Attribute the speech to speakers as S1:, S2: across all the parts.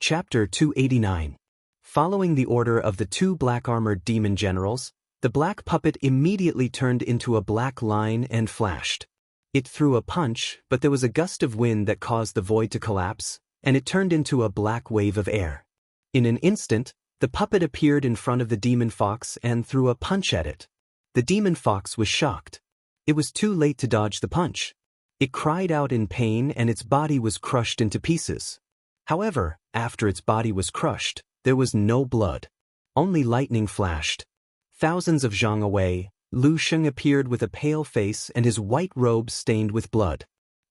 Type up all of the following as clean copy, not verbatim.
S1: Chapter 289. Following the order of the two black-armored demon generals, the black puppet immediately turned into a black line and flashed. It threw a punch, but there was a gust of wind that caused the void to collapse, and it turned into a black wave of air. In an instant, the puppet appeared in front of the demon fox and threw a punch at it. The demon fox was shocked. It was too late to dodge the punch. It cried out in pain and its body was crushed into pieces. However, after its body was crushed, there was no blood. Only lightning flashed. Thousands of zhang away, Lu Sheng appeared with a pale face and his white robe stained with blood.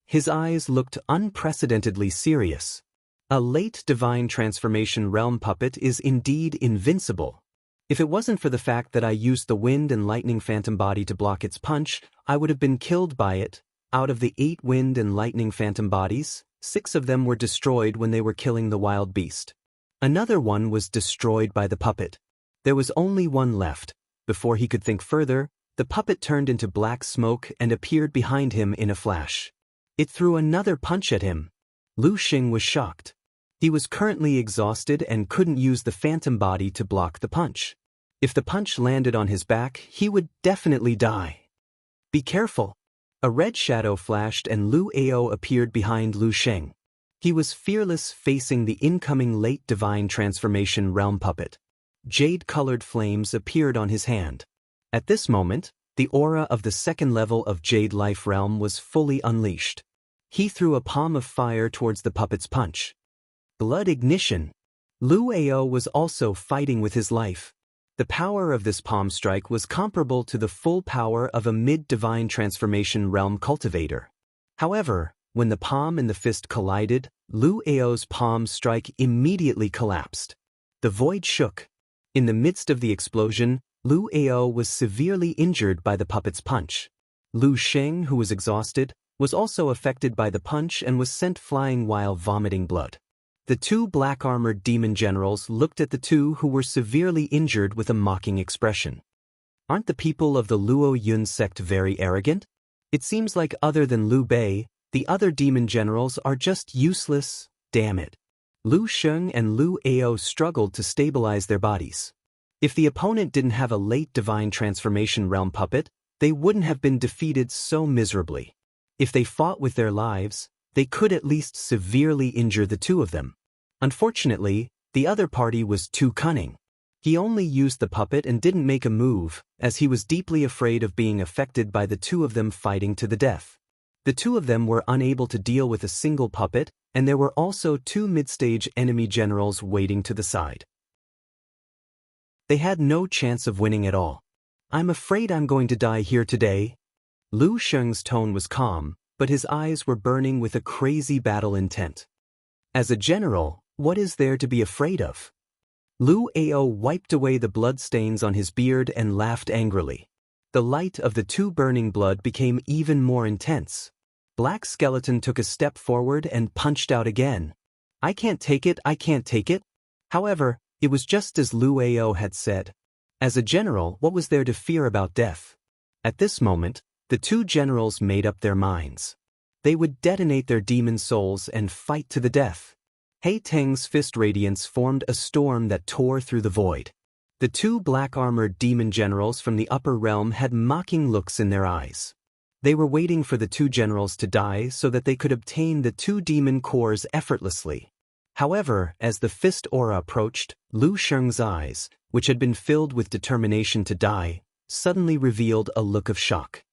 S1: His eyes looked unprecedentedly serious. A late divine transformation realm puppet is indeed invincible. If it wasn't for the fact that I used the wind and lightning phantom body to block its punch, I would have been killed by it. Out of the 8 wind and lightning phantom bodies, 6 of them were destroyed when they were killing the wild beast. Another one was destroyed by the puppet. There was only one left. Before he could think further, the puppet turned into black smoke and appeared behind him in a flash. It threw another punch at him. Lu Xing was shocked. He was currently exhausted and couldn't use the phantom body to block the punch. If the punch landed on his back, he would definitely die. Be careful. A red shadow flashed and Lu Ao appeared behind Lu Sheng. He was fearless facing the incoming late divine transformation realm puppet. Jade-colored flames appeared on his hand. At this moment, the aura of the second level of Jade Life Realm was fully unleashed. He threw a palm of fire towards the puppet's punch. Blood ignition. Lu Ao was also fighting with his life. The power of this palm strike was comparable to the full power of a mid-divine transformation realm cultivator. However, when the palm and the fist collided, Lu Ao's palm strike immediately collapsed. The void shook. In the midst of the explosion, Lu Ao was severely injured by the puppet's punch. Lu Sheng, who was exhausted, was also affected by the punch and was sent flying while vomiting blood. The two black-armored demon generals looked at the two who were severely injured with a mocking expression. Aren't the people of the Luo Yun sect very arrogant? It seems like other than Liu Bei, the other demon generals are just useless, damn it. Lu Sheng and Lu Ao struggled to stabilize their bodies. If the opponent didn't have a late divine transformation realm puppet, they wouldn't have been defeated so miserably. If they fought with their lives, they could at least severely injure the two of them. Unfortunately, the other party was too cunning. He only used the puppet and didn't make a move, as he was deeply afraid of being affected by the two of them fighting to the death. The two of them were unable to deal with a single puppet, and there were also 2 mid-stage enemy generals waiting to the side. They had no chance of winning at all. I'm afraid I'm going to die here today. Lu Sheng's tone was calm, but his eyes were burning with a crazy battle intent. As a general, what is there to be afraid of? Lu Ao wiped away the blood stains on his beard and laughed angrily. The light of the 2 burning blood became even more intense. Black Skeleton took a step forward and punched out again. I can't take it, I can't take it. However, it was just as Lu Ao had said. As a general, what was there to fear about death? At this moment, the 2 generals made up their minds. They would detonate their demon souls and fight to the death. He Teng's fist radiance formed a storm that tore through the void. The 2 black-armored demon generals from the upper realm had mocking looks in their eyes. They were waiting for the 2 generals to die so that they could obtain the 2 demon cores effortlessly. However, as the fist aura approached, Lu Sheng's eyes, which had been filled with determination to die, suddenly revealed a look of shock.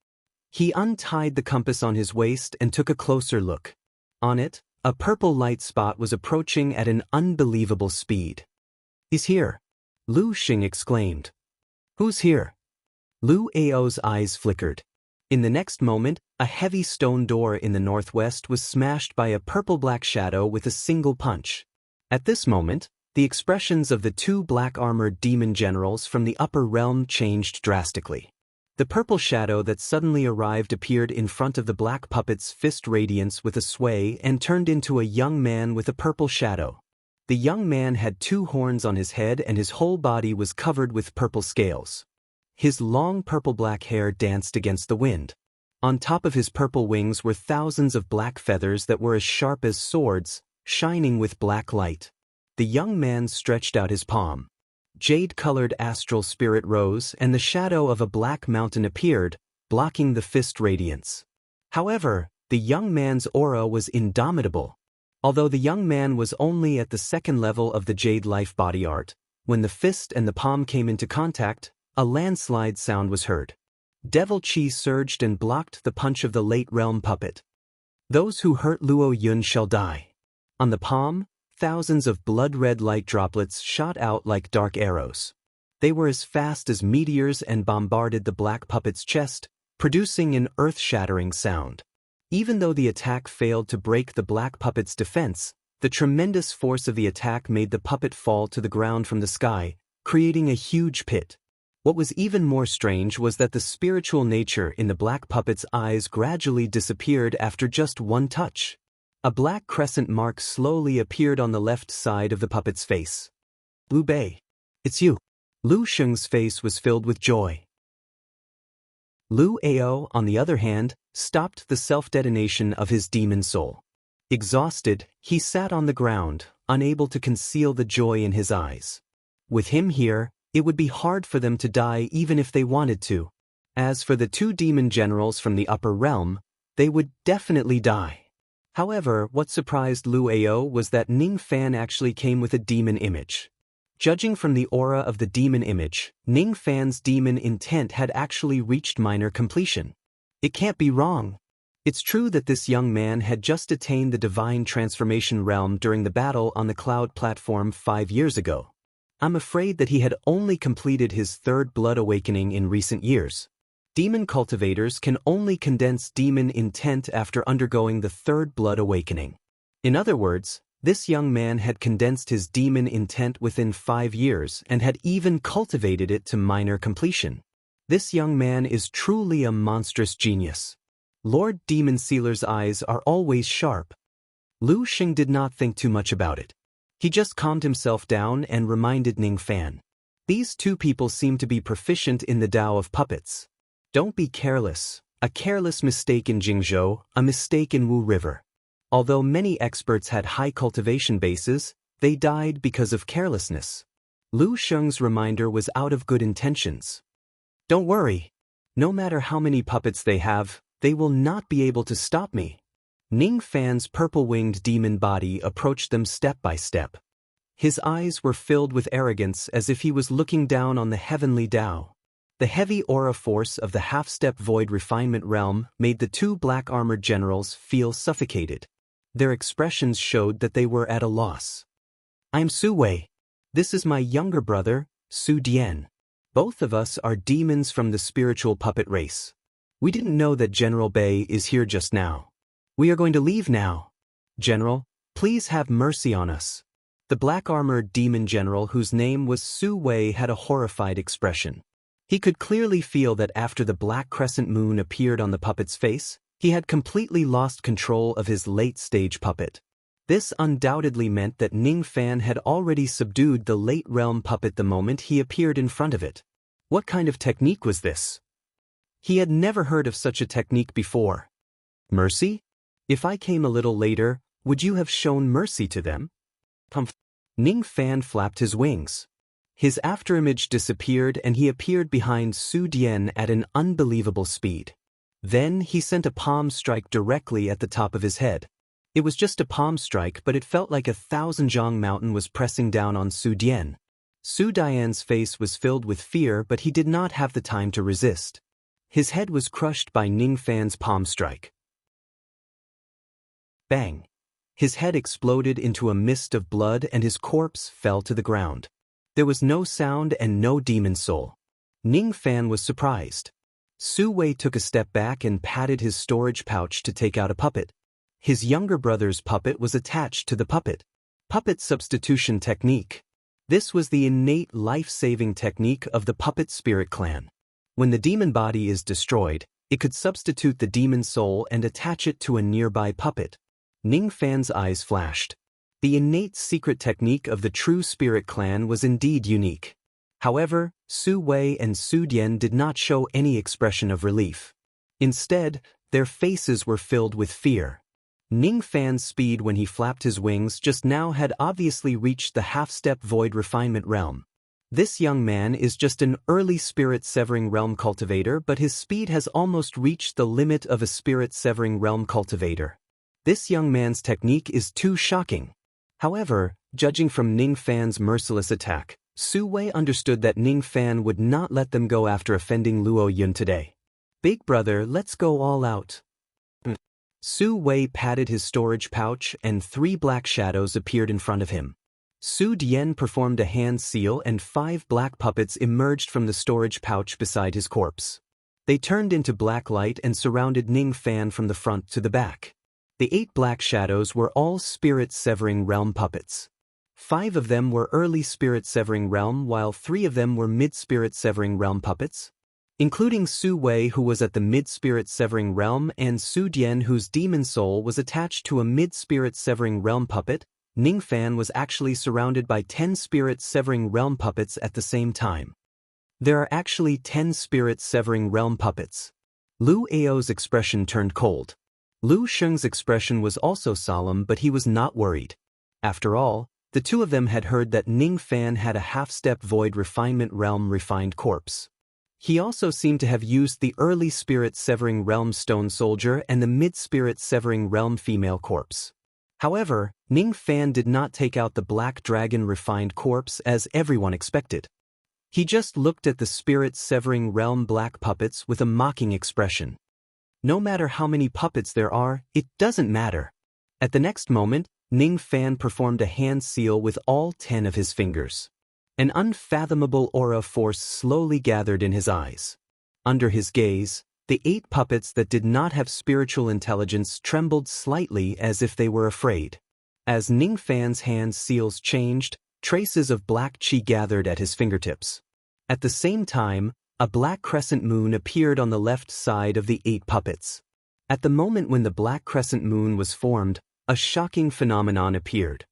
S1: He untied the compass on his waist and took a closer look. On it, a purple light spot was approaching at an unbelievable speed. He's here, Lu Sheng exclaimed. Who's here? Lu Ao's eyes flickered. In the next moment, a heavy stone door in the northwest was smashed by a purple-black shadow with a single punch. At this moment, the expressions of the 2 black-armored demon generals from the upper realm changed drastically. The purple shadow that suddenly arrived appeared in front of the black puppet's fist radiance with a sway and turned into a young man with a purple shadow. The young man had 2 horns on his head and his whole body was covered with purple scales. His long purple-black hair danced against the wind. On top of his purple wings were thousands of black feathers that were as sharp as swords, shining with black light. the young man stretched out his palm. Jade-colored astral spirit rose and the shadow of a black mountain appeared, blocking the fist radiance. However, the young man's aura was indomitable. Although the young man was only at the second level of the Jade Life body art, when the fist and the palm came into contact, a landslide sound was heard. Devil Chi surged and blocked the punch of the late realm puppet. Those who hurt Luo Yun shall die. On the palm, thousands of blood-red light droplets shot out like dark arrows. They were as fast as meteors and bombarded the black puppet's chest, producing an earth-shattering sound. Even though the attack failed to break the black puppet's defense, the tremendous force of the attack made the puppet fall to the ground from the sky, creating a huge pit. What was even more strange was that the spiritual nature in the black puppet's eyes gradually disappeared after just one touch. A black crescent mark slowly appeared on the left side of the puppet's face. Liu Bei, it's you. Lu Sheng's face was filled with joy. Lu Ao, on the other hand, stopped the self-detonation of his demon soul. Exhausted, he sat on the ground, unable to conceal the joy in his eyes. With him here, it would be hard for them to die even if they wanted to. As for the two demon generals from the upper realm, they would definitely die. However, what surprised Lu Ao was that Ning Fan actually came with a demon image. Judging from the aura of the demon image, Ning Fan's demon intent had actually reached minor completion. It can't be wrong. It's true that this young man had just attained the divine transformation realm during the battle on the cloud platform 5 years ago. I'm afraid that he had only completed his third blood awakening in recent years. Demon cultivators can only condense demon intent after undergoing the third blood awakening. In other words, this young man had condensed his demon intent within 5 years and had even cultivated it to minor completion. This young man is truly a monstrous genius. Lord Demon Sealer's eyes are always sharp. Lu Sheng did not think too much about it. He just calmed himself down and reminded Ning Fan. These two people seem to be proficient in the Tao of puppets. Don't be careless. A careless mistake in Jingzhou, a mistake in Wu River. Although many experts had high cultivation bases, they died because of carelessness. Lu Sheng's reminder was out of good intentions. Don't worry. No matter how many puppets they have, they will not be able to stop me. Ning Fan's purple-winged demon body approached them step by step. His eyes were filled with arrogance as if he was looking down on the heavenly Tao. The heavy aura force of the half-step void refinement realm made the two black-armored generals feel suffocated. Their expressions showed that they were at a loss. I'm Su Wei. This is my younger brother, Su Dian. Both of us are demons from the spiritual puppet race. We didn't know that General Bei is here just now. We are going to leave now. General, please have mercy on us. The black-armored demon general whose name was Su Wei had a horrified expression. He could clearly feel that after the black crescent moon appeared on the puppet's face, he had completely lost control of his late-stage puppet. This undoubtedly meant that Ning Fan had already subdued the late realm puppet the moment he appeared in front of it. What kind of technique was this? He had never heard of such a technique before. Mercy? If I came a little later, would you have shown mercy to them? Ning Fan flapped his wings. His afterimage disappeared and he appeared behind Su Dian at an unbelievable speed. Then he sent a palm strike directly at the top of his head. It was just a palm strike, but it felt like a 1,000-zhang mountain was pressing down on Su Dian. Su Dian's face was filled with fear, but he did not have the time to resist. His head was crushed by Ning Fan's palm strike. Bang! His head exploded into a mist of blood and his corpse fell to the ground. There was no sound and no demon soul. Ning Fan was surprised. Su Wei took a step back and patted his storage pouch to take out a puppet. His younger brother's puppet was attached to the puppet. Puppet substitution technique. This was the innate life-saving technique of the puppet spirit clan. When the demon body is destroyed, it could substitute the demon soul and attach it to a nearby puppet. Ning Fan's eyes flashed. The innate secret technique of the true spirit clan was indeed unique. However, Su Wei and Su Dian did not show any expression of relief. Instead, their faces were filled with fear. Ning Fan's speed when he flapped his wings just now had obviously reached the half-step void refinement realm. This young man is just an early spirit-severing realm cultivator, but his speed has almost reached the limit of a spirit-severing realm cultivator. This young man's technique is too shocking. However, judging from Ning Fan's merciless attack, Su Wei understood that Ning Fan would not let them go after offending Luo Yun today. Big brother, let's go all out. Su Wei patted his storage pouch and 3 black shadows appeared in front of him. Su Dian performed a hand seal and 5 black puppets emerged from the storage pouch beside his corpse. They turned into black light and surrounded Ning Fan from the front to the back. The 8 black shadows were all spirit-severing realm puppets. 5 of them were early spirit-severing realm while 3 of them were mid-spirit-severing realm puppets, including Su Wei, who was at the mid-spirit-severing realm, and Su Dian, whose demon soul was attached to a mid-spirit-severing realm puppet. Ning Fan was actually surrounded by 10 spirit-severing realm puppets at the same time. There are actually 10 spirit-severing realm puppets. Lu Ao's expression turned cold. Lu Sheng's expression was also solemn, but he was not worried. After all, the two of them had heard that Ning Fan had a half-step void refinement realm refined corpse. He also seemed to have used the early spirit-severing realm stone soldier and the mid-spirit-severing realm female corpse. However, Ning Fan did not take out the black dragon refined corpse as everyone expected. He just looked at the spirit-severing realm black puppets with a mocking expression. No matter how many puppets there are, it doesn't matter. At the next moment, Ning Fan performed a hand seal with all 10 of his fingers. An unfathomable aura force slowly gathered in his eyes. Under his gaze, the 8 puppets that did not have spiritual intelligence trembled slightly as if they were afraid. As Ning Fan's hand seals changed, traces of black qi gathered at his fingertips. At the same time, a black crescent moon appeared on the left side of the 8 puppets. At the moment when the black crescent moon was formed, a shocking phenomenon appeared.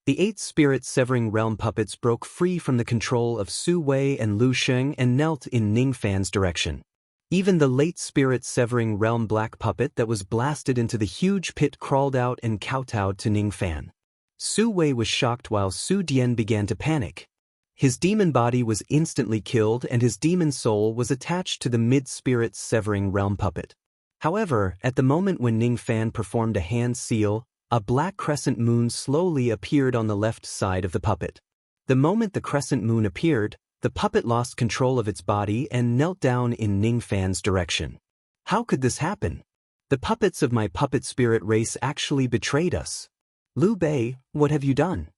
S1: The 8 spirit-severing realm puppets broke free from the control of Su Wei and Lu Sheng and knelt in Ning Fan's direction. Even the late spirit-severing realm black puppet that was blasted into the huge pit crawled out and kowtowed to Ning Fan. Su Wei was shocked while Su Dian began to panic. His demon body was instantly killed and his demon soul was attached to the mid-spirit-severing realm puppet. However, at the moment when Ning Fan performed a hand seal, a black crescent moon slowly appeared on the left side of the puppet. The moment the crescent moon appeared, the puppet lost control of its body and knelt down in Ning Fan's direction. How could this happen? The puppets of my puppet spirit race actually betrayed us. Liu Bei, what have you done?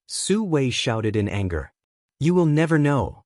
S1: Su Wei shouted in anger. You will never know.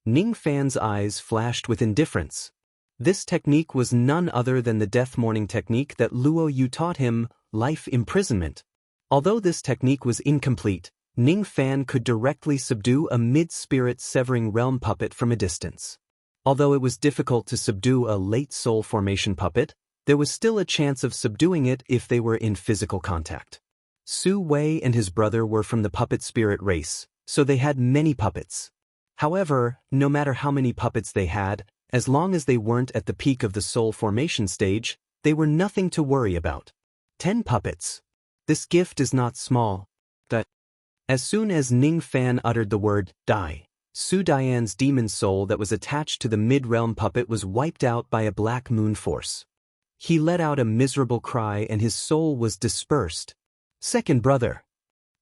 S1: Ning Fan's eyes flashed with indifference. This technique was none other than the death mourning technique that Luo Yu taught him, life imprisonment. Although this technique was incomplete, Ning Fan could directly subdue a mid-spirit severing realm puppet from a distance. Although it was difficult to subdue a late soul formation puppet, there was still a chance of subduing it if they were in physical contact. Su Wei and his brother were from the puppet spirit race, so they had many puppets. However, no matter how many puppets they had, as long as they weren't at the peak of the soul formation stage, they were nothing to worry about. 10 puppets. This gift is not small. As soon as Ning Fan uttered the word, die, Su Dian's demon soul that was attached to the mid-realm puppet was wiped out by a black moon force. He let out a miserable cry and his soul was dispersed. Second brother.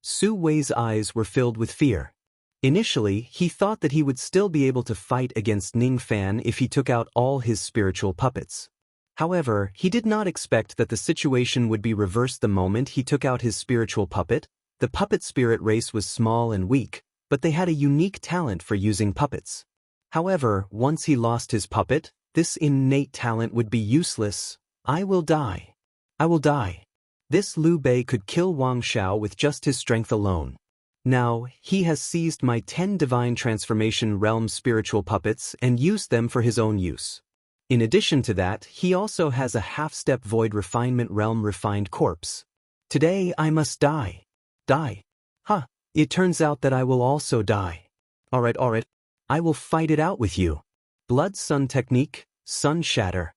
S1: Su Wei's eyes were filled with fear. Initially, he thought that he would still be able to fight against Ning Fan if he took out all his spiritual puppets. However, he did not expect that the situation would be reversed the moment he took out his spiritual puppet. The puppet spirit race was small and weak, but they had a unique talent for using puppets. However, once he lost his puppet, this innate talent would be useless. I will die. I will die. This Liu Bei could kill Wang Xiao with just his strength alone. Now, he has seized my 10 divine transformation realm spiritual puppets and used them for his own use. In addition to that, he also has a half-step void refinement realm refined corpse. Today I must die. Die. Huh, it turns out that I will also die. Alright. I will fight it out with you. Blood Sun technique, Sun Shatter.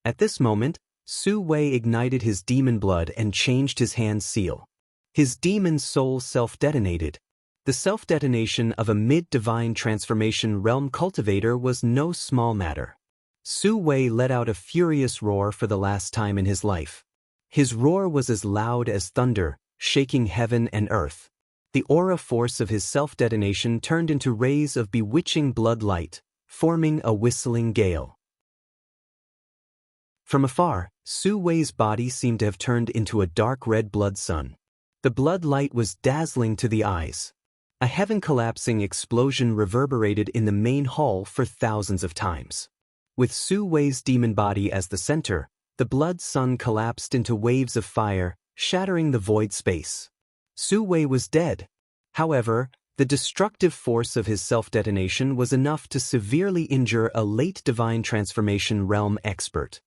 S1: At this moment, Su Wei ignited his demon blood and changed his hand's seal. His demon soul self-detonated. The self-detonation of a mid-divine transformation realm cultivator was no small matter. Su Wei let out a furious roar for the last time in his life. His roar was as loud as thunder, shaking heaven and earth. The aura force of his self-detonation turned into rays of bewitching blood light, forming a whistling gale. From afar, Su Wei's body seemed to have turned into a dark red blood sun. The blood light was dazzling to the eyes. A heaven-collapsing explosion reverberated in the main hall for thousands of times. With Su Wei's demon body as the center, the blood sun collapsed into waves of fire, shattering the void space. Su Wei was dead. However, the destructive force of his self-detonation was enough to severely injure a late divine transformation realm expert.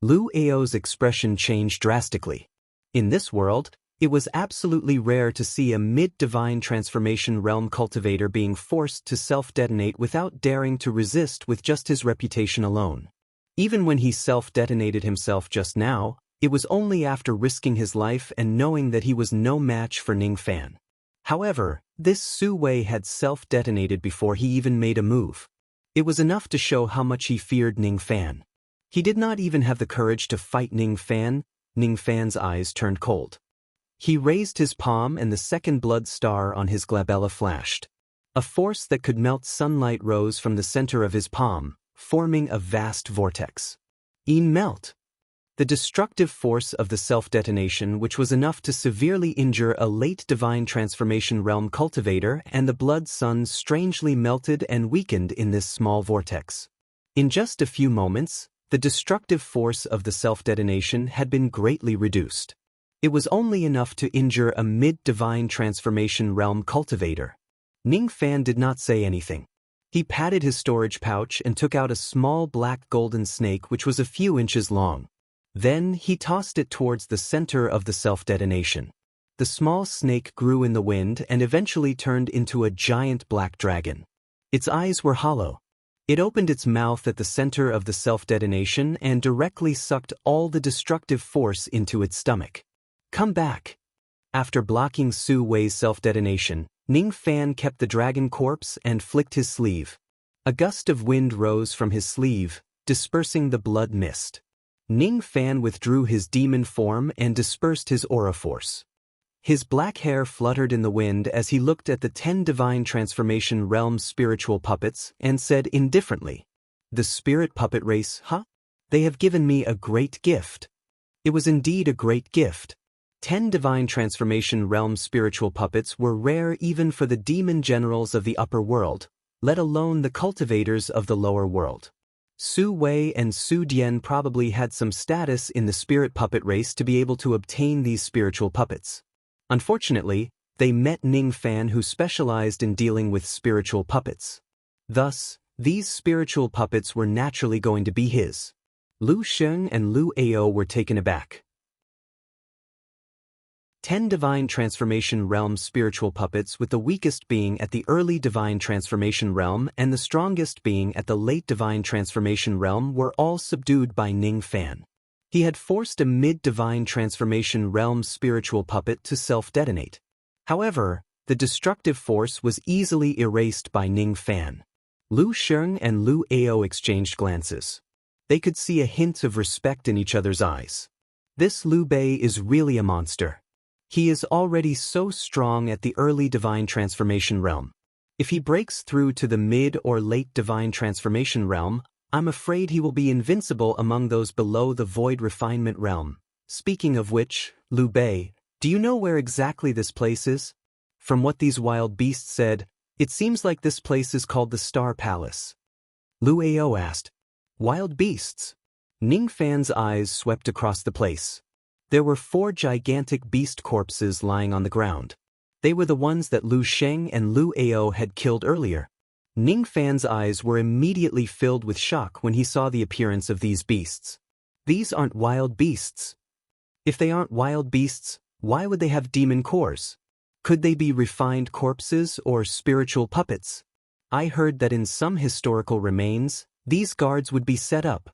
S1: Lu Ao's expression changed drastically. In this world, it was absolutely rare to see a mid-divine transformation realm cultivator being forced to self-detonate without daring to resist with just his reputation alone. Even when he self-detonated himself just now, it was only after risking his life and knowing that he was no match for Ning Fan. However, this Su Wei had self-detonated before he even made a move. It was enough to show how much he feared Ning Fan. He did not even have the courage to fight Ning Fan. Ning Fan's eyes turned cold. He raised his palm and the second blood star on his glabella flashed. A force that could melt sunlight rose from the center of his palm, forming a vast vortex. Melt! The destructive force of the self-detonation, which was enough to severely injure a late divine transformation realm cultivator, and the blood sun strangely melted and weakened in this small vortex. In just a few moments, the destructive force of the self-detonation had been greatly reduced. It was only enough to injure a mid-divine transformation realm cultivator. Ning Fan did not say anything. He patted his storage pouch and took out a small black golden snake which was a few inches long. Then he tossed it towards the center of the self-detonation. The small snake grew in the wind and eventually turned into a giant black dragon. Its eyes were hollow. It opened its mouth at the center of the self-detonation and directly sucked all the destructive force into its stomach. Come back! After blocking Su Wei's self-detonation, Ning Fan kept the dragon corpse and flicked his sleeve. A gust of wind rose from his sleeve, dispersing the blood mist. Ning Fan withdrew his demon form and dispersed his aura force. His black hair fluttered in the wind as he looked at the 10 divine transformation realm spiritual puppets and said indifferently, "The spirit puppet race, huh? They have given me a great gift." It was indeed a great gift. 10 divine transformation realm spiritual puppets were rare even for the demon generals of the upper world, let alone the cultivators of the lower world. Su Wei and Su Dian probably had some status in the spirit puppet race to be able to obtain these spiritual puppets. Unfortunately, they met Ning Fan, who specialized in dealing with spiritual puppets. Thus, these spiritual puppets were naturally going to be his. Lu Sheng and Lu Ao were taken aback. 10 divine transformation realm spiritual puppets, with the weakest being at the early divine transformation realm and the strongest being at the late divine transformation realm, were all subdued by Ning Fan. He had forced a mid-divine transformation realm spiritual puppet to self-detonate. However, the destructive force was easily erased by Ning Fan. Lu Sheng and Lu Ao exchanged glances. They could see a hint of respect in each other's eyes. This Liu Bei is really a monster. He is already so strong at the early divine transformation realm. If he breaks through to the mid or late divine transformation realm, I'm afraid he will be invincible among those below the void refinement realm. Speaking of which, Liu Bei, do you know where exactly this place is? From what these wild beasts said, it seems like this place is called the Star Palace. Lu Ao asked. Wild beasts? Ning Fan's eyes swept across the place. There were 4 gigantic beast corpses lying on the ground. They were the ones that Lu Sheng and Lu Ao had killed earlier. Ning Fan's eyes were immediately filled with shock when he saw the appearance of these beasts. These aren't wild beasts. If they aren't wild beasts, why would they have demon cores? Could they be refined corpses or spiritual puppets? I heard that in some historical remains, these guards would be set up.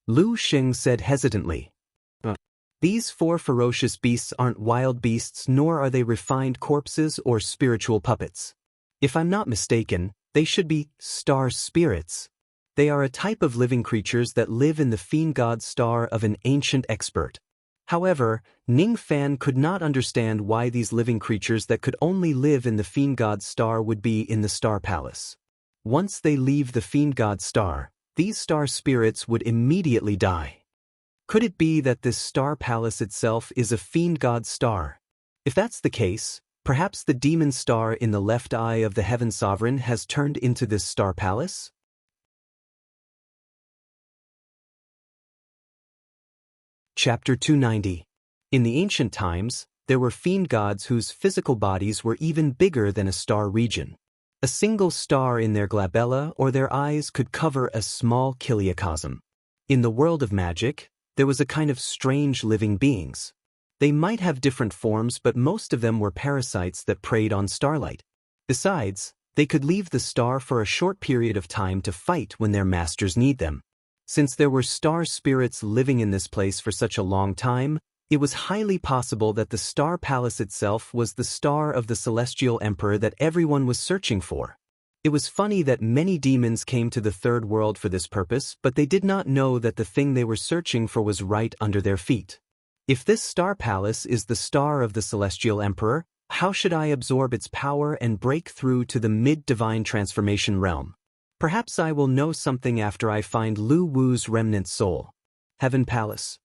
S1: Lu Sheng said hesitantly. These 4 ferocious beasts aren't wild beasts, nor are they refined corpses or spiritual puppets. If I'm not mistaken, they should be star spirits. They are a type of living creatures that live in the fiend god star of an ancient expert. However, Ning Fan could not understand why these living creatures that could only live in the fiend god star would be in the star palace. Once they leave the fiend god star, these star spirits would immediately die. Could it be that this star palace itself is a fiend god star? If that's the case, perhaps the demon star in the left eye of the heaven sovereign has turned into this star palace? Chapter 290. In the ancient times, there were fiend gods whose physical bodies were even bigger than a star region. A single star in their glabella or their eyes could cover a small kiliacosm. In the world of magic, there was a kind of strange living beings. They might have different forms, but most of them were parasites that preyed on starlight. Besides, they could leave the star for a short period of time to fight when their masters need them. Since there were star spirits living in this place for such a long time, it was highly possible that the star palace itself was the star of the celestial emperor that everyone was searching for. It was funny that many demons came to the third world for this purpose, but they did not know that the thing they were searching for was right under their feet. If this star palace is the star of the celestial emperor, how should I absorb its power and break through to the mid-divine transformation realm? Perhaps I will know something after I find Lu Wu's remnant soul. Heaven Palace.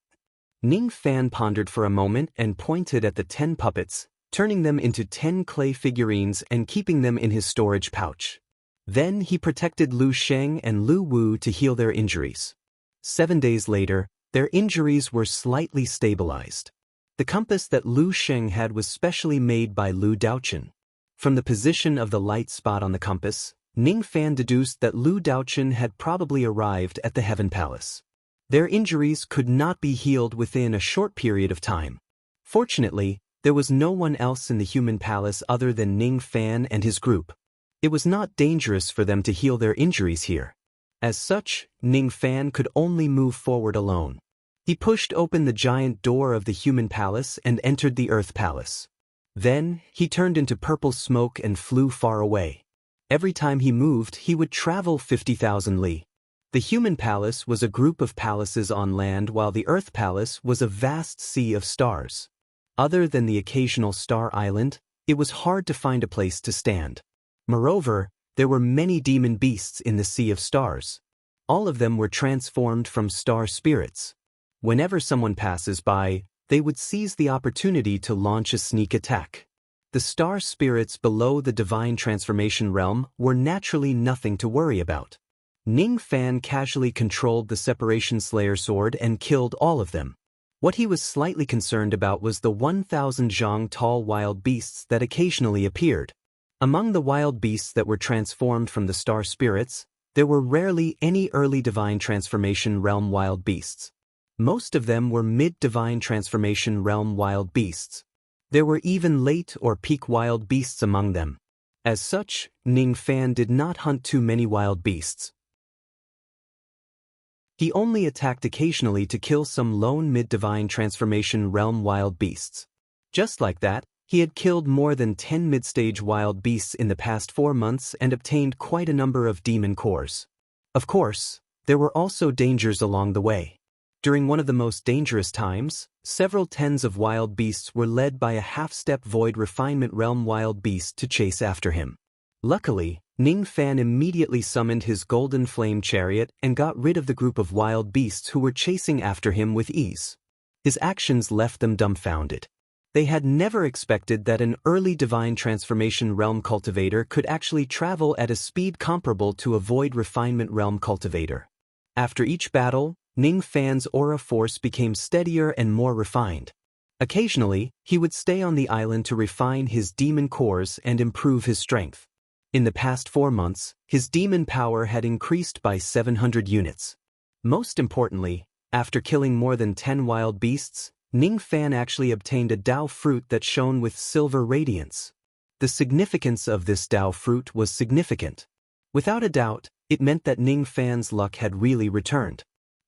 S1: Ning Fan pondered for a moment and pointed at the 10 puppets, turning them into 10 clay figurines and keeping them in his storage pouch. Then he protected Lu Sheng and Lu Wu to heal their injuries. 7 days later, their injuries were slightly stabilized. The compass that Lu Sheng had was specially made by Lu Daochen. From the position of the light spot on the compass, Ning Fan deduced that Lu Daochen had probably arrived at the Heaven Palace. Their injuries could not be healed within a short period of time. Fortunately, there was no one else in the human palace other than Ning Fan and his group. It was not dangerous for them to heal their injuries here. As such, Ning Fan could only move forward alone. He pushed open the giant door of the human palace and entered the earth palace. Then, he turned into purple smoke and flew far away. Every time he moved, he would travel 50,000 li. The human palace was a group of palaces on land, while the earth palace was a vast sea of stars. Other than the occasional star island, it was hard to find a place to stand. Moreover, there were many demon beasts in the sea of stars. All of them were transformed from star spirits. Whenever someone passes by, they would seize the opportunity to launch a sneak attack. The star spirits below the divine transformation realm were naturally nothing to worry about. Ning Fan casually controlled the Separation Slayer sword and killed all of them. What he was slightly concerned about was the 1,000 zhang tall wild beasts that occasionally appeared. Among the wild beasts that were transformed from the star spirits, there were rarely any early divine transformation realm wild beasts. Most of them were mid-divine transformation realm wild beasts. There were even late or peak wild beasts among them. As such, Ning Fan did not hunt too many wild beasts. He only attacked occasionally to kill some lone mid-divine transformation realm wild beasts. Just like that, he had killed more than 10 mid-stage wild beasts in the past 4 months and obtained quite a number of demon cores. Of course, there were also dangers along the way. During one of the most dangerous times, several tens of wild beasts were led by a half-step void refinement realm wild beast to chase after him. Luckily, Ning Fan immediately summoned his golden flame chariot and got rid of the group of wild beasts who were chasing after him with ease. His actions left them dumbfounded. They had never expected that an early divine transformation realm cultivator could actually travel at a speed comparable to a void refinement realm cultivator. After each battle, Ning Fan's aura force became steadier and more refined. Occasionally, he would stay on the island to refine his demon cores and improve his strength. In the past 4 months, his demon power had increased by 700 units. Most importantly, after killing more than 10 wild beasts, Ning Fan actually obtained a Dao fruit that shone with silver radiance. The significance of this Dao fruit was significant. Without a doubt, it meant that Ning Fan's luck had really returned.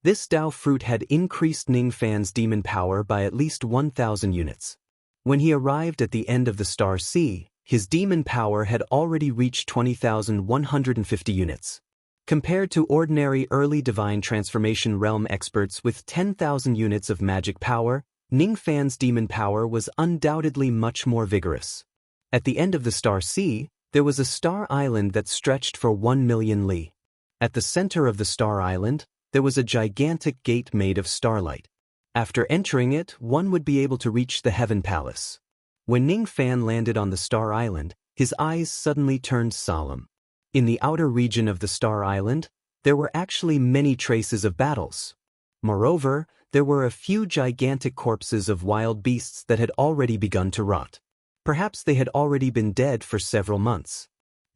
S1: This Dao fruit had increased Ning Fan's demon power by at least 1,000 units. When he arrived at the end of the Star Sea, his demon power had already reached 20,150 units. Compared to ordinary early divine transformation realm experts with 10,000 units of magic power, Ning Fan's demon power was undoubtedly much more vigorous. At the end of the Star Sea, there was a star island that stretched for 1,000,000 li. At the center of the star island, there was a gigantic gate made of starlight. After entering it, one would be able to reach the Heaven Palace. When Ning Fan landed on the star island, his eyes suddenly turned solemn. In the outer region of the star island, there were actually many traces of battles. Moreover, there were a few gigantic corpses of wild beasts that had already begun to rot. Perhaps they had already been dead for several months.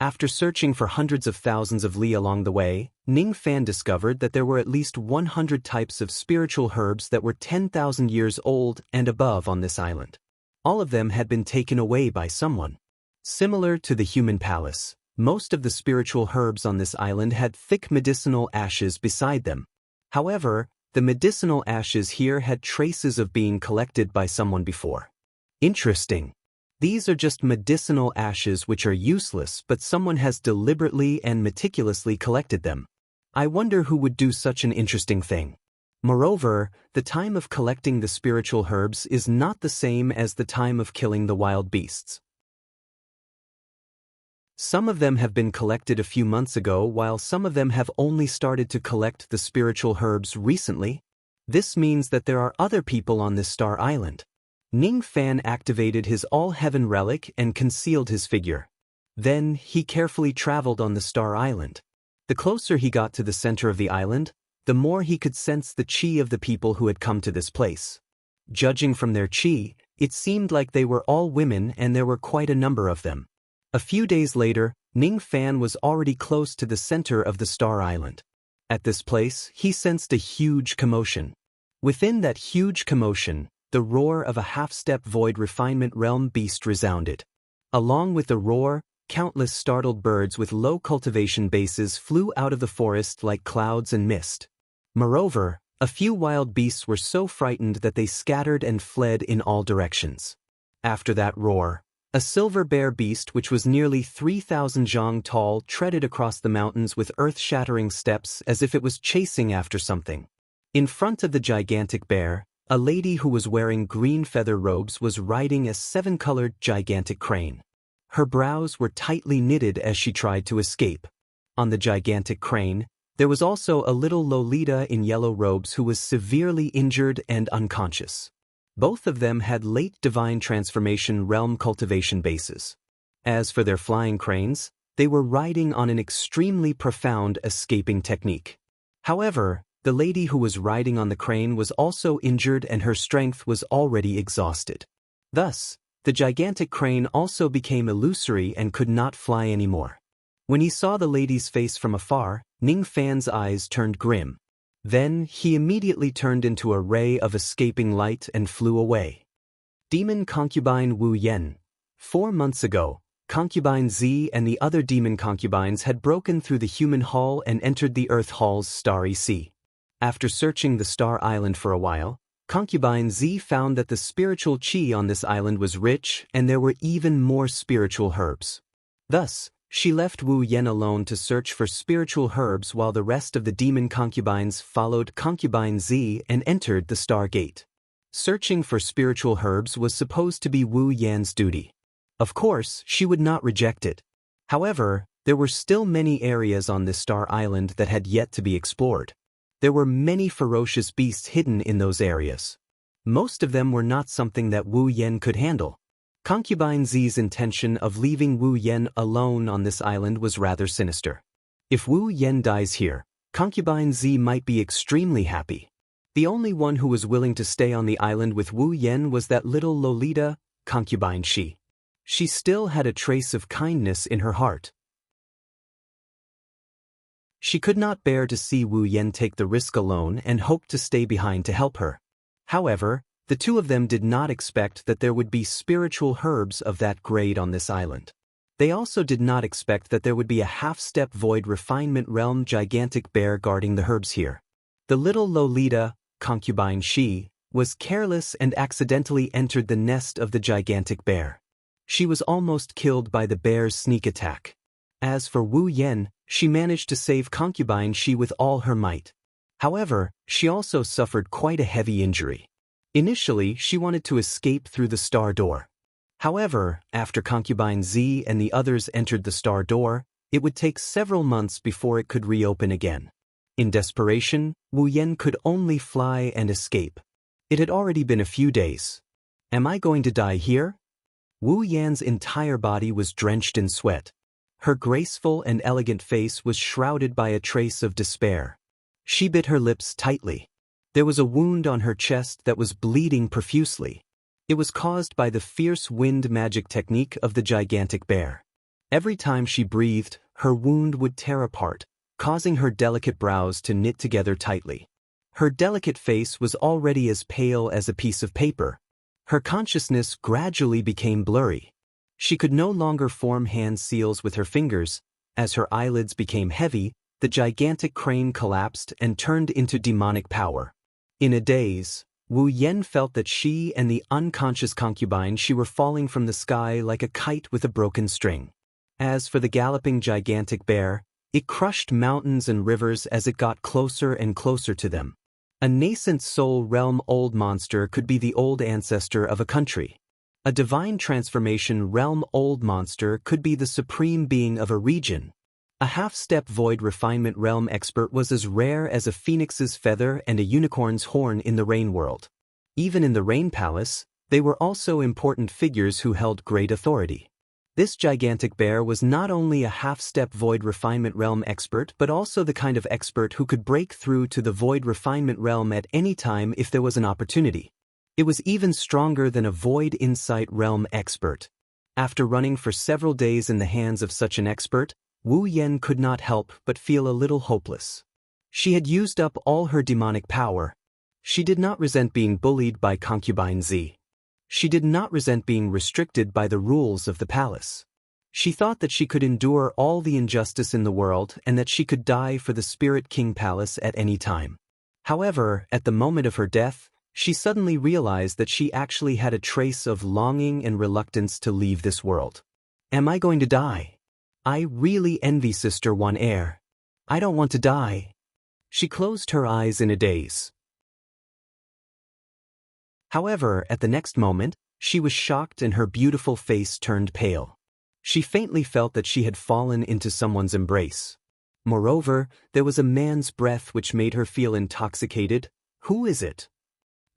S1: After searching for hundreds of thousands of li along the way, Ning Fan discovered that there were at least 100 types of spiritual herbs that were 10,000 years old and above on this island. All of them had been taken away by someone. Similar to the human palace, most of the spiritual herbs on this island had thick medicinal ashes beside them. However, the medicinal ashes here had traces of being collected by someone before. Interesting. These are just medicinal ashes which are useless, but someone has deliberately and meticulously collected them. I wonder who would do such an interesting thing. Moreover, the time of collecting the spiritual herbs is not the same as the time of killing the wild beasts. Some of them have been collected a few months ago, while some of them have only started to collect the spiritual herbs recently. This means that there are other people on this star island. Ning Fan activated his All-Heaven relic and concealed his figure. Then, he carefully traveled on the star island. The closer he got to the center of the island, the more he could sense the chi of the people who had come to this place. Judging from their chi, it seemed like they were all women and there were quite a number of them. A few days later, Ning Fan was already close to the center of the star island. At this place, he sensed a huge commotion. Within that huge commotion, the roar of a half-step void refinement realm beast resounded. Along with the roar, countless startled birds with low cultivation bases flew out of the forest like clouds and mist. Moreover, a few wild beasts were so frightened that they scattered and fled in all directions. After that roar, a silver bear beast which was nearly 3,000 zhang tall treaded across the mountains with earth-shattering steps as if it was chasing after something. In front of the gigantic bear, a lady who was wearing green feather robes was riding a 7-colored gigantic crane. Her brows were tightly knitted as she tried to escape. On the gigantic crane, there was also a little Lolita in yellow robes who was severely injured and unconscious. Both of them had late divine transformation realm cultivation bases. As for their flying cranes, they were riding on an extremely profound escaping technique. However, the lady who was riding on the crane was also injured and her strength was already exhausted. Thus, the gigantic crane also became illusory and could not fly anymore. When he saw the lady's face from afar, Ning Fan's eyes turned grim. Then, he immediately turned into a ray of escaping light and flew away. Demon Concubine Wu Yen. 4 months ago, Concubine Z and the other demon concubines had broken through the human hall and entered the Earth Hall's starry sea. After searching the Star Island for a while, Concubine Z found that the spiritual chi on this island was rich and there were even more spiritual herbs. Thus, she left Wu Yen alone to search for spiritual herbs while the rest of the demon concubines followed Concubine Z and entered the Star Gate. Searching for spiritual herbs was supposed to be Wu Yan's duty. Of course, she would not reject it. However, there were still many areas on this Star Island that had yet to be explored. There were many ferocious beasts hidden in those areas. Most of them were not something that Wu Yen could handle. Concubine Z's intention of leaving Wu Yen alone on this island was rather sinister. If Wu Yen dies here, Concubine Z might be extremely happy. The only one who was willing to stay on the island with Wu Yen was that little Lolita, Concubine Shi. She still had a trace of kindness in her heart. She could not bear to see Wu Yen take the risk alone and hoped to stay behind to help her. However, the two of them did not expect that there would be spiritual herbs of that grade on this island. They also did not expect that there would be a half-step void refinement realm gigantic bear guarding the herbs here. The little Lolita, concubine she, was careless and accidentally entered the nest of the gigantic bear. She was almost killed by the bear's sneak attack. As for Wu Yan, she managed to save concubine she with all her might. However, she also suffered quite a heavy injury. Initially, she wanted to escape through the star door. However, after concubine Z and the others entered the star door, it would take several months before it could reopen again. In desperation, Wu Yan could only fly and escape. It had already been a few days. Am I going to die here? Wu Yan's entire body was drenched in sweat. Her graceful and elegant face was shrouded by a trace of despair. She bit her lips tightly. There was a wound on her chest that was bleeding profusely. It was caused by the fierce wind magic technique of the gigantic bear. Every time she breathed, her wound would tear apart, causing her delicate brows to knit together tightly. Her delicate face was already as pale as a piece of paper. Her consciousness gradually became blurry. She could no longer form hand seals with her fingers. As her eyelids became heavy, the gigantic crane collapsed and turned into demonic power. In a daze, Wu Yan felt that she and the unconscious concubine she were falling from the sky like a kite with a broken string. As for the galloping gigantic bear, it crushed mountains and rivers as it got closer and closer to them. A nascent soul realm old monster could be the old ancestor of a country. A divine transformation realm old monster could be the supreme being of a region. A half-step void refinement realm expert was as rare as a phoenix's feather and a unicorn's horn in the rain world. Even in the rain palace, they were also important figures who held great authority. This gigantic bear was not only a half-step void refinement realm expert but also the kind of expert who could break through to the void refinement realm at any time if there was an opportunity. It was even stronger than a void insight realm expert. After running for several days in the hands of such an expert, Wu Yan could not help but feel a little hopeless. She had used up all her demonic power. She did not resent being bullied by concubine Z. She did not resent being restricted by the rules of the palace. She thought that she could endure all the injustice in the world and that she could die for the Spirit King Palace at any time. However, at the moment of her death, she suddenly realized that she actually had a trace of longing and reluctance to leave this world. Am I going to die? I really envy Sister One Air. I don't want to die. She closed her eyes in a daze. However, at the next moment, she was shocked and her beautiful face turned pale. She faintly felt that she had fallen into someone's embrace. Moreover, there was a man's breath which made her feel intoxicated. Who is it?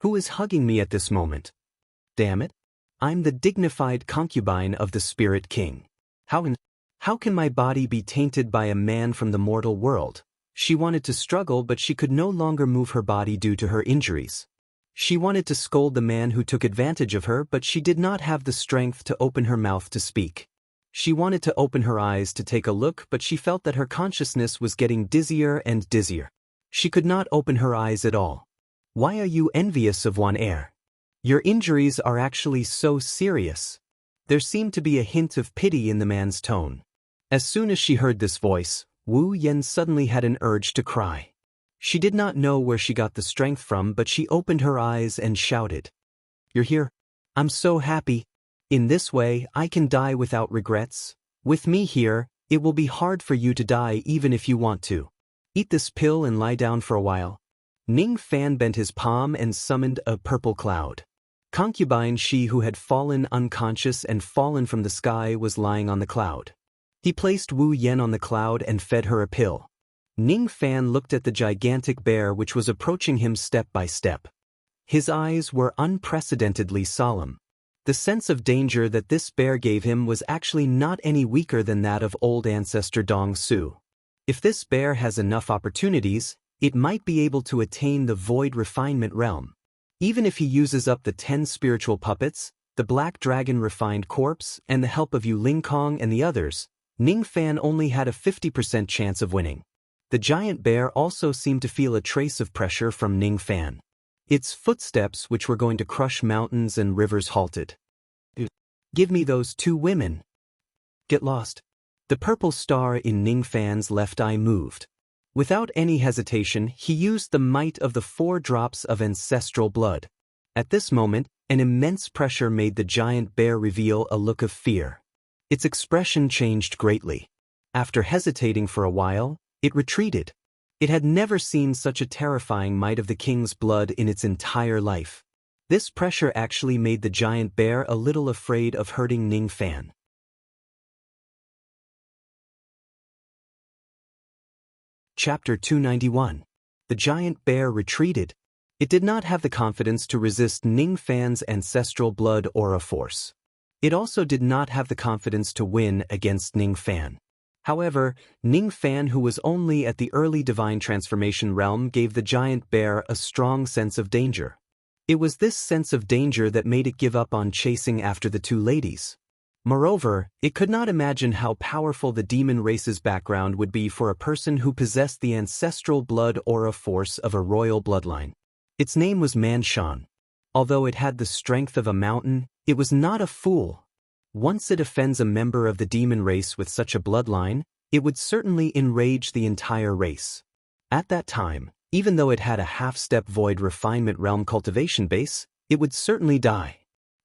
S1: Who is hugging me at this moment? Damn it! I'm the dignified concubine of the Spirit King. How can my body be tainted by a man from the mortal world? She wanted to struggle, but she could no longer move her body due to her injuries. She wanted to scold the man who took advantage of her, but she did not have the strength to open her mouth to speak. She wanted to open her eyes to take a look, but she felt that her consciousness was getting dizzier and dizzier. She could not open her eyes at all. Why are you envious of One Air? Your injuries are actually so serious. There seemed to be a hint of pity in the man's tone. As soon as she heard this voice, Wu Yan suddenly had an urge to cry. She did not know where she got the strength from, but she opened her eyes and shouted, "You're here? I'm so happy. In this way, I can die without regrets. With me here, it will be hard for you to die even if you want to. Eat this pill and lie down for a while." Ning Fan bent his palm and summoned a purple cloud. Concubine she who had fallen unconscious and fallen from the sky was lying on the cloud. He placed Wu Yan on the cloud and fed her a pill. Ning Fan looked at the gigantic bear which was approaching him step by step. His eyes were unprecedentedly solemn. The sense of danger that this bear gave him was actually not any weaker than that of old ancestor Dong Su. If this bear has enough opportunities, it might be able to attain the void refinement realm. Even if he uses up the 10 spiritual puppets, the black dragon refined corpse, and the help of Yu Lingkong and the others, Ning Fan only had a 50% chance of winning. The giant bear also seemed to feel a trace of pressure from Ning Fan. Its footsteps which were going to crush mountains and rivers halted. Give me those 2 women. Get lost. The purple star in Ning Fan's left eye moved. Without any hesitation, he used the might of the 4 drops of ancestral blood. At this moment, an immense pressure made the giant bear reveal a look of fear. Its expression changed greatly. After hesitating for a while, it retreated. It had never seen such a terrifying might of the king's blood in its entire life. This pressure actually made the giant bear a little afraid of hurting Ning Fan. Chapter 291. The giant bear retreated. It did not have the confidence to resist Ning Fan's ancestral blood aura force. It also did not have the confidence to win against Ning Fan. However, Ning Fan, who was only at the early divine transformation realm, gave the giant bear a strong sense of danger. It was this sense of danger that made it give up on chasing after the 2 ladies. Moreover, it could not imagine how powerful the demon race's background would be for a person who possessed the ancestral blood aura force of a royal bloodline. Its name was Manshan. Although it had the strength of a mountain, it was not a fool. Once it offends a member of the demon race with such a bloodline, it would certainly enrage the entire race. At that time, even though it had a half-step void refinement realm cultivation base, it would certainly die.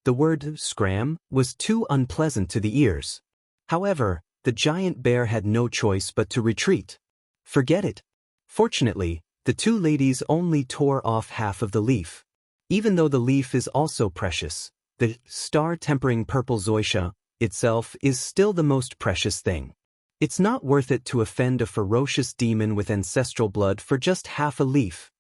S1: The word scram was too unpleasant to the ears. However, the giant bear had no choice but to retreat. Forget it. Fortunately, the 2 ladies only tore off half of the leaf. Even though the leaf is also precious, the star-tempering purple zoysia itself is still the most precious thing. It's not worth it to offend a ferocious demon with ancestral blood for just half a leaf.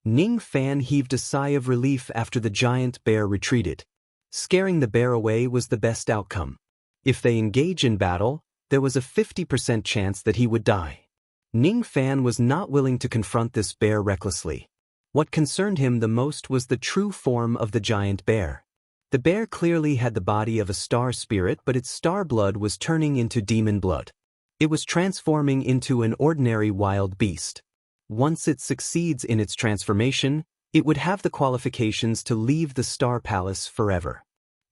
S1: Ning Fan heaved a sigh of relief after the giant bear retreated. Scaring the bear away was the best outcome. If they engage in battle, there was a 50% chance that he would die. Ning Fan was not willing to confront this bear recklessly. What concerned him the most was the true form of the giant bear. The bear clearly had the body of a star spirit, but its star blood was turning into demon blood. It was transforming into an ordinary wild beast. Once it succeeds in its transformation, it would have the qualifications to leave the Star Palace forever.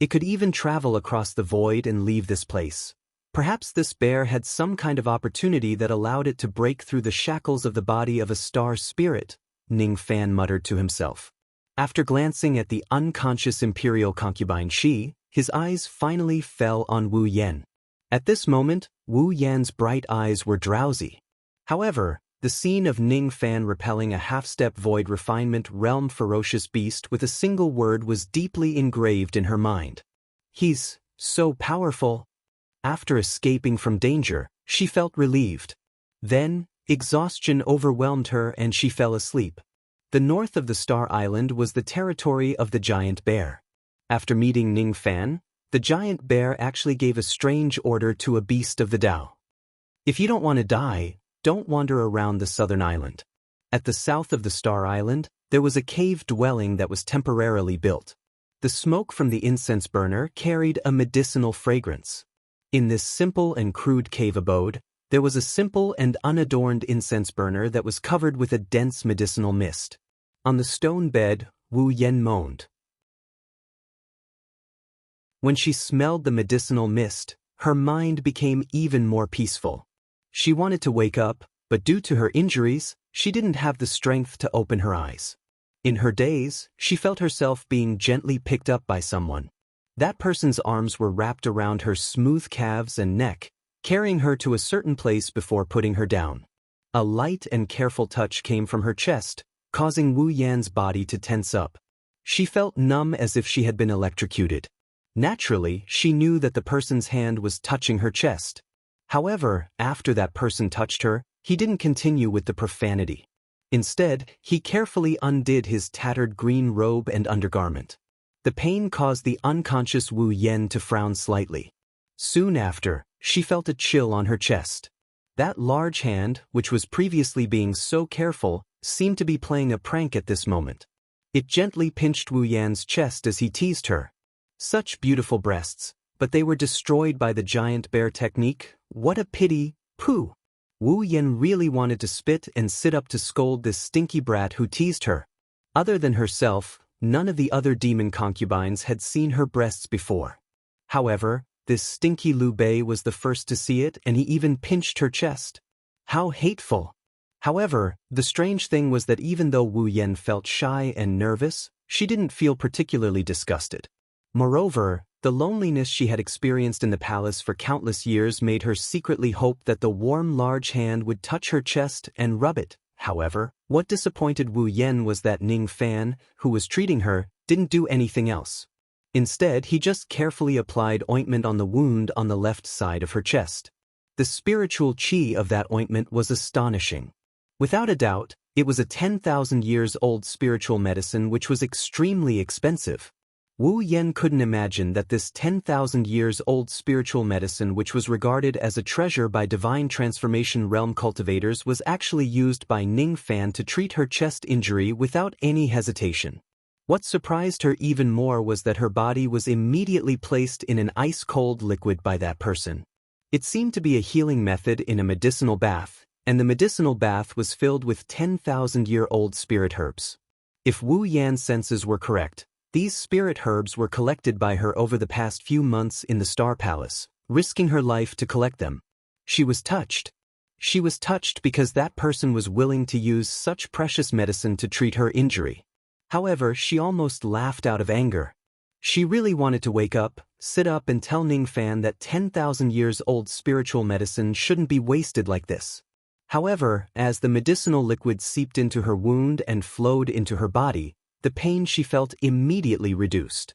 S1: It could even travel across the void and leave this place. Perhaps this bear had some kind of opportunity that allowed it to break through the shackles of the body of a star spirit, Ning Fan muttered to himself. After glancing at the unconscious imperial concubine Shi, his eyes finally fell on Wu Yan. At this moment, Wu Yan's bright eyes were drowsy. However, the scene of Ning Fan repelling a half-step void refinement realm ferocious beast with a single word was deeply engraved in her mind. He's so powerful. After escaping from danger, she felt relieved. Then, exhaustion overwhelmed her and she fell asleep. The north of the Star Island was the territory of the giant bear. After meeting Ning Fan, the giant bear actually gave a strange order to a beast of the Tao. If you don't want to die, don't wander around the southern island. At the south of the Star Island, there was a cave dwelling that was temporarily built. The smoke from the incense burner carried a medicinal fragrance. In this simple and crude cave abode, there was a simple and unadorned incense burner that was covered with a dense medicinal mist. On the stone bed, Wu Yan moaned. When she smelled the medicinal mist, her mind became even more peaceful. She wanted to wake up, but due to her injuries, she didn't have the strength to open her eyes. In her daze, she felt herself being gently picked up by someone. That person's arms were wrapped around her smooth calves and neck, carrying her to a certain place before putting her down. A light and careful touch came from her chest, causing Wu Yan's body to tense up. She felt numb as if she had been electrocuted. Naturally, she knew that the person's hand was touching her chest. However, after that person touched her, he didn't continue with the profanity. Instead, he carefully undid his tattered green robe and undergarment. The pain caused the unconscious Wu Yan to frown slightly. Soon after, she felt a chill on her chest. That large hand, which was previously being so careful, seemed to be playing a prank at this moment. It gently pinched Wu Yan's chest as he teased her. Such beautiful breasts, but they were destroyed by the giant bear technique. What a pity, pooh! Wu Yan really wanted to spit and sit up to scold this stinky brat who teased her. Other than herself, none of the other demon concubines had seen her breasts before. However, this stinky Liu Bei was the first to see it and he even pinched her chest. How hateful! However, the strange thing was that even though Wu Yan felt shy and nervous, she didn't feel particularly disgusted. Moreover, the loneliness she had experienced in the palace for countless years made her secretly hope that the warm large hand would touch her chest and rub it. However, what disappointed Wu Yan was that Ning Fan, who was treating her, didn't do anything else. Instead, he just carefully applied ointment on the wound on the left side of her chest. The spiritual qi of that ointment was astonishing. Without a doubt, it was a 10,000 years old spiritual medicine which was extremely expensive. Wu Yan couldn't imagine that this 10,000 years old spiritual medicine, which was regarded as a treasure by divine transformation realm cultivators, was actually used by Ning Fan to treat her chest injury without any hesitation. What surprised her even more was that her body was immediately placed in an ice-cold liquid by that person. It seemed to be a healing method in a medicinal bath, and the medicinal bath was filled with 10,000-year-old spirit herbs. If Wu Yan's senses were correct, these spirit herbs were collected by her over the past few months in the Star Palace, risking her life to collect them. She was touched. She was touched because that person was willing to use such precious medicine to treat her injury. However, she almost laughed out of anger. She really wanted to wake up, sit up and tell Ning Fan that 10,000 years old spiritual medicine shouldn't be wasted like this. However, as the medicinal liquid seeped into her wound and flowed into her body, the pain she felt immediately reduced.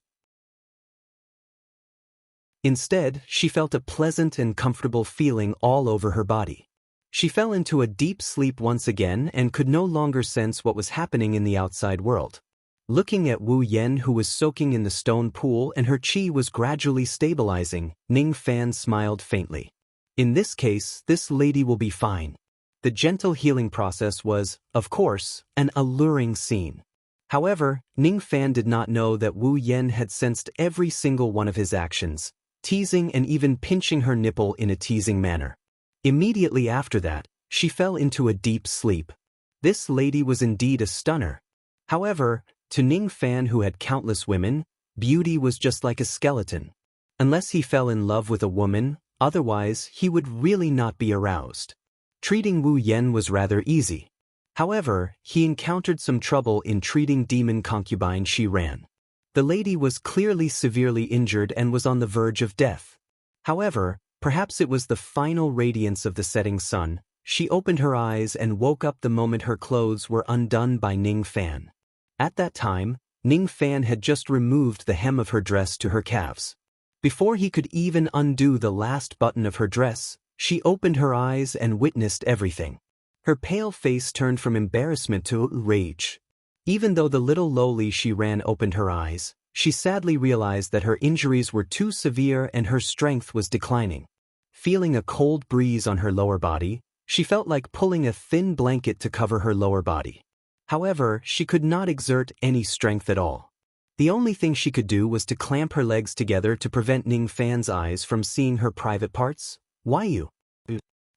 S1: Instead, she felt a pleasant and comfortable feeling all over her body. She fell into a deep sleep once again and could no longer sense what was happening in the outside world. Looking at Wu Yan, who was soaking in the stone pool and her qi was gradually stabilizing, Ning Fan smiled faintly. In this case, this lady will be fine. The gentle healing process was, of course, an alluring scene. However, Ning Fan did not know that Wu Yan had sensed every single one of his actions, teasing and even pinching her nipple in a teasing manner. Immediately after that, she fell into a deep sleep. This lady was indeed a stunner. However, to Ning Fan, who had countless women, beauty was just like a skeleton. Unless he fell in love with a woman, otherwise he would really not be aroused. Treating Wu Yan was rather easy. However, he encountered some trouble in treating demon concubine Shi Ran. The lady was clearly severely injured and was on the verge of death. However, perhaps it was the final radiance of the setting sun. She opened her eyes and woke up the moment her clothes were undone by Ning Fan. At that time, Ning Fan had just removed the hem of her dress to her calves. Before he could even undo the last button of her dress, she opened her eyes and witnessed everything. Her pale face turned from embarrassment to rage. Even though the little lowly Shi Ran opened her eyes, she sadly realized that her injuries were too severe and her strength was declining. Feeling a cold breeze on her lower body, she felt like pulling a thin blanket to cover her lower body. However, she could not exert any strength at all. The only thing she could do was to clamp her legs together to prevent Ning Fan's eyes from seeing her private parts. Why you?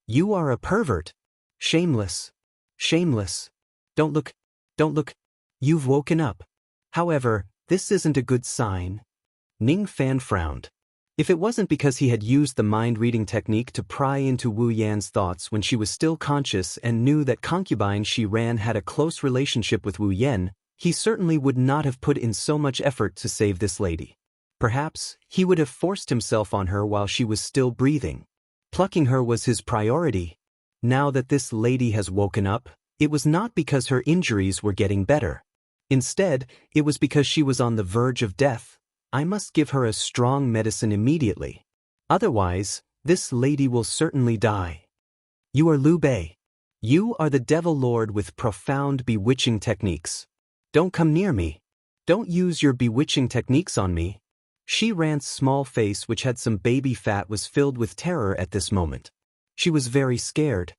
S1: You are a pervert. Shameless. Shameless. Don't look. Don't look. You've woken up. However, this isn't a good sign. Ning Fan frowned. If it wasn't because he had used the mind-reading technique to pry into Wu Yan's thoughts when she was still conscious and knew that concubine Shi Ran had a close relationship with Wu Yan, he certainly would not have put in so much effort to save this lady. Perhaps, he would have forced himself on her while she was still breathing. Plucking her was his priority. Now that this lady has woken up, it was not because her injuries were getting better. Instead, it was because she was on the verge of death. I must give her a strong medicine immediately. Otherwise, this lady will certainly die. You are Liu Bei. You are the devil lord with profound bewitching techniques. Don't come near me. Don't use your bewitching techniques on me. Shi Ran's small face, which had some baby fat, was filled with terror at this moment. She was very scared.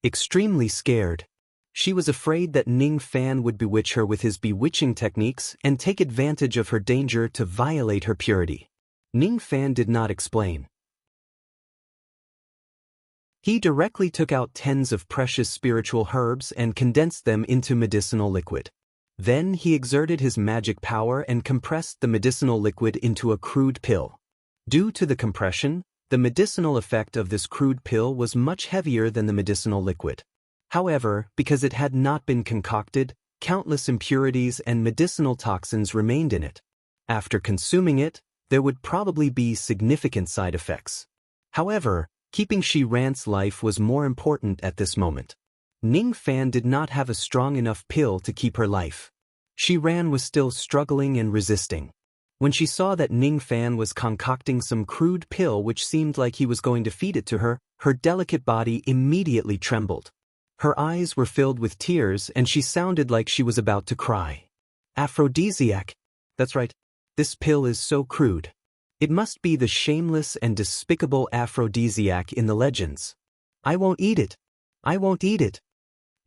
S1: Extremely scared. She was afraid that Ning Fan would bewitch her with his bewitching techniques and take advantage of her danger to violate her purity. Ning Fan did not explain. He directly took out tens of precious spiritual herbs and condensed them into medicinal liquid. Then he exerted his magic power and compressed the medicinal liquid into a crude pill. Due to the compression, the medicinal effect of this crude pill was much heavier than the medicinal liquid. However, because it had not been concocted, countless impurities and medicinal toxins remained in it. After consuming it, there would probably be significant side effects. However, keeping Shi Ran's life was more important at this moment. Ning Fan did not have a strong enough pill to keep her life. Shi Ran was still struggling and resisting. When she saw that Ning Fan was concocting some crude pill which seemed like he was going to feed it to her, her delicate body immediately trembled. Her eyes were filled with tears and she sounded like she was about to cry. Aphrodisiac. That's right. This pill is so crude. It must be the shameless and despicable aphrodisiac in the legends. I won't eat it. I won't eat it.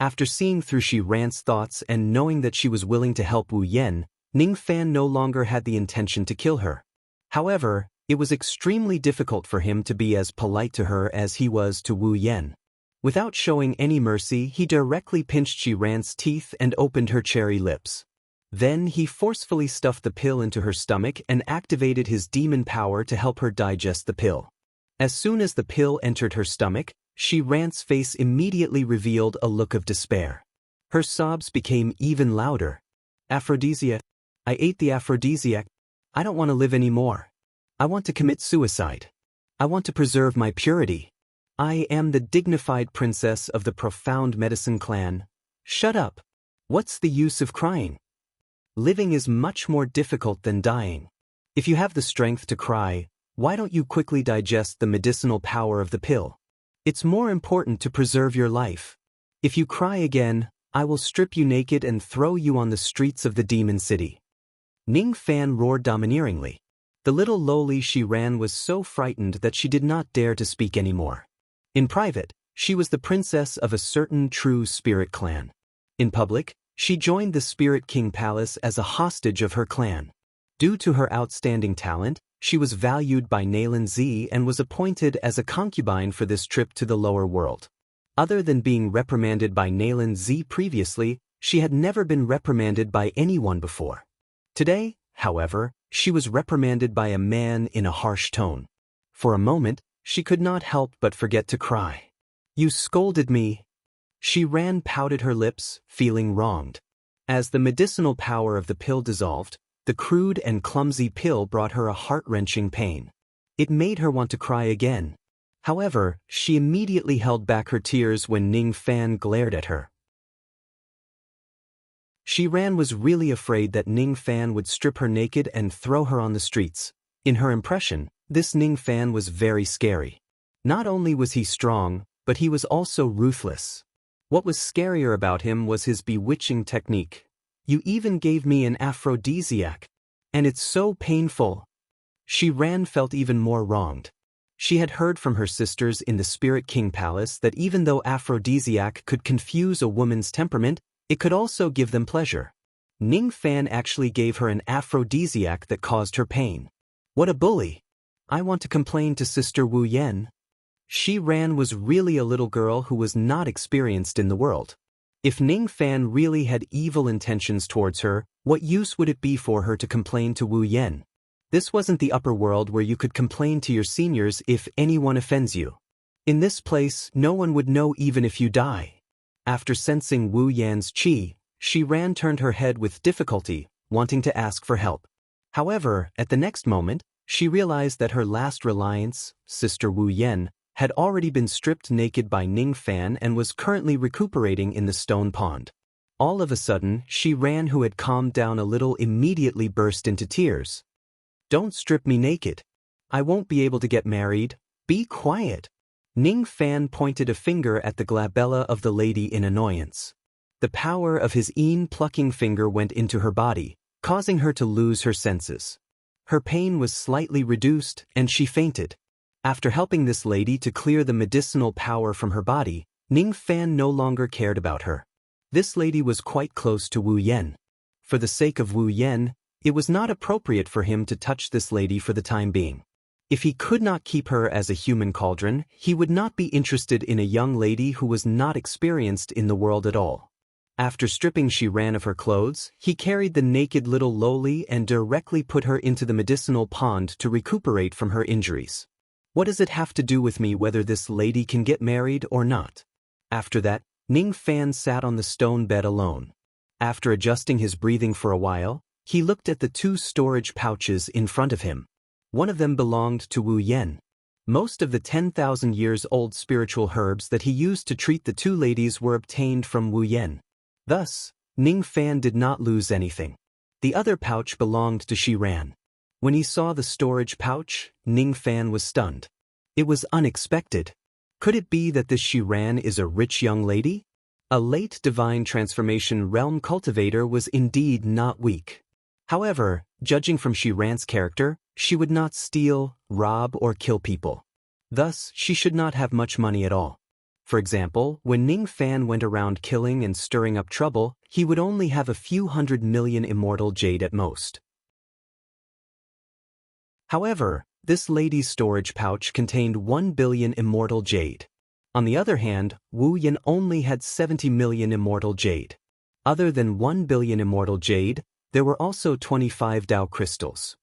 S1: After seeing through Shi Ran's thoughts and knowing that she was willing to help Wu Yen, Ning Fan no longer had the intention to kill her. However, it was extremely difficult for him to be as polite to her as he was to Wu Yen. Without showing any mercy, he directly pinched Shi Ran's teeth and opened her cherry lips. Then he forcefully stuffed the pill into her stomach and activated his demon power to help her digest the pill. As soon as the pill entered her stomach, Shi Ran's face immediately revealed a look of despair. Her sobs became even louder. Aphrodisiac. I ate the aphrodisiac. I don't want to live anymore. I want to commit suicide. I want to preserve my purity. I am the dignified princess of the profound medicine clan. Shut up. What's the use of crying? Living is much more difficult than dying. If you have the strength to cry, why don't you quickly digest the medicinal power of the pill? It's more important to preserve your life. If you cry again, I will strip you naked and throw you on the streets of the demon city. Ning Fan roared domineeringly. The little lowly Shi Ran was so frightened that she did not dare to speak anymore. In private, she was the princess of a certain true spirit clan. In public, she joined the Spirit King Palace as a hostage of her clan. Due to her outstanding talent, she was valued by Naylan Z and was appointed as a concubine for this trip to the lower world. Other than being reprimanded by Naylan Z previously, she had never been reprimanded by anyone before. Today, however, she was reprimanded by a man in a harsh tone. For a moment, she could not help but forget to cry. You scolded me. Shi Ran pouted her lips, feeling wronged. As the medicinal power of the pill dissolved, the crude and clumsy pill brought her a heart-wrenching pain. It made her want to cry again. However, she immediately held back her tears when Ning Fan glared at her. Shi Ran was really afraid that Ning Fan would strip her naked and throw her on the streets. In her impression, this Ning Fan was very scary. Not only was he strong, but he was also ruthless. What was scarier about him was his bewitching technique. You even gave me an aphrodisiac. And it's so painful. Shi Ran felt even more wronged. She had heard from her sisters in the Spirit King Palace that even though aphrodisiac could confuse a woman's temperament, it could also give them pleasure. Ning Fan actually gave her an aphrodisiac that caused her pain. What a bully! I want to complain to Sister Wu Yen. Shi Ran was really a little girl who was not experienced in the world. If Ning Fan really had evil intentions towards her, what use would it be for her to complain to Wu Yen? This wasn't the upper world where you could complain to your seniors if anyone offends you. In this place, no one would know even if you die. After sensing Wu Yan's qi, Shi Ran turned her head with difficulty, wanting to ask for help. However, at the next moment, she realized that her last reliance, Sister Wu Yen, had already been stripped naked by Ning Fan and was currently recuperating in the stone pond. All of a sudden, Shi Ran, who had calmed down a little, immediately burst into tears. Don't strip me naked. I won't be able to get married. Be quiet. Ning Fan pointed a finger at the glabella of the lady in annoyance. The power of his plucking finger went into her body, causing her to lose her senses. Her pain was slightly reduced and she fainted. After helping this lady to clear the medicinal power from her body, Ning Fan no longer cared about her. This lady was quite close to Wu Yen. For the sake of Wu Yen, it was not appropriate for him to touch this lady for the time being. If he could not keep her as a human cauldron, he would not be interested in a young lady who was not experienced in the world at all. After stripping Shi Ran of her clothes, he carried the naked little lowly and directly put her into the medicinal pond to recuperate from her injuries. What does it have to do with me whether this lady can get married or not? After that, Ning Fan sat on the stone bed alone. After adjusting his breathing for a while, he looked at the two storage pouches in front of him. One of them belonged to Wu Yen. Most of the 10,000 years old spiritual herbs that he used to treat the two ladies were obtained from Wu Yen. Thus, Ning Fan did not lose anything. The other pouch belonged to Shi Ran. When he saw the storage pouch, Ning Fan was stunned. It was unexpected. Could it be that this Shi Ran is a rich young lady? A late divine transformation realm cultivator was indeed not weak. However, judging from Shi Ran's character, she would not steal, rob, or kill people. Thus, she should not have much money at all. For example, when Ning Fan went around killing and stirring up trouble, he would only have a few 100 million immortal jade at most. However, this lady's storage pouch contained 1 billion immortal jade. On the other hand, Wu Yan only had 70 million immortal jade. Other than 1 billion immortal jade, there were also 25 Dao crystals.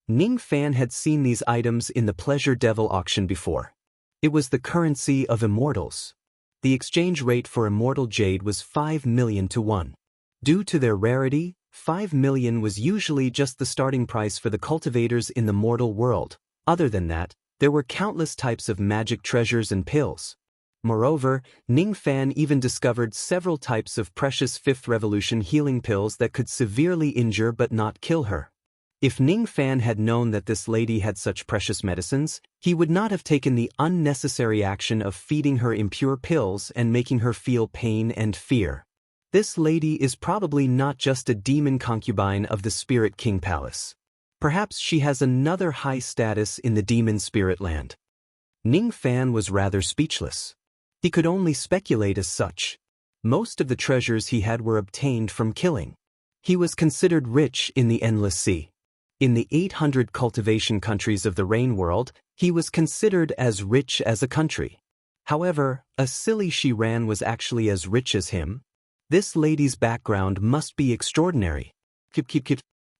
S1: Ning Fan had seen these items in the Pleasure Devil auction before. It was the currency of immortals. The exchange rate for immortal jade was 5 million to 1. Due to their rarity, 5 million was usually just the starting price for the cultivators in the mortal world. Other than that, there were countless types of magic treasures and pills. Moreover, Ning Fan even discovered several types of precious Fifth Revolution healing pills that could severely injure but not kill her. If Ning Fan had known that this lady had such precious medicines, he would not have taken the unnecessary action of feeding her impure pills and making her feel pain and fear. This lady is probably not just a demon concubine of the Spirit King Palace. Perhaps she has another high status in the demon spirit land. Ning Fan was rather speechless. He could only speculate as such. Most of the treasures he had were obtained from killing. He was considered rich in the Endless Sea. In the 800 cultivation countries of the Rain World, he was considered as rich as a country. However, a silly Shi Ran was actually as rich as him. This lady's background must be extraordinary.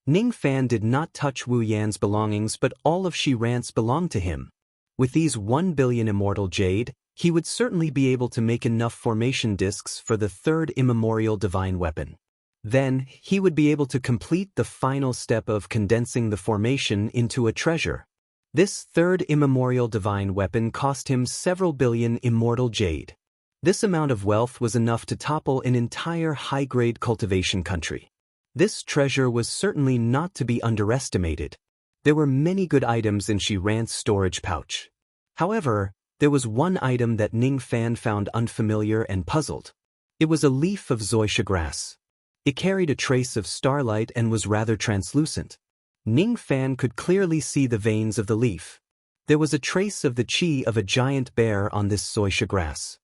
S1: Ning Fan did not touch Wu Yan's belongings, but all of Shi Ran's belonged to him. With these 1 billion immortal jade, he would certainly be able to make enough formation discs for the third immemorial divine weapon. Then, he would be able to complete the final step of condensing the formation into a treasure. This third immemorial divine weapon cost him several billion immortal jade. This amount of wealth was enough to topple an entire high-grade cultivation country. This treasure was certainly not to be underestimated. There were many good items in Shi Ran's storage pouch. However, there was one item that Ning Fan found unfamiliar and puzzled. It was a leaf of zoysia grass. It carried a trace of starlight and was rather translucent. Ning Fan could clearly see the veins of the leaf. There was a trace of the chi of a giant bear on this zoysia grass.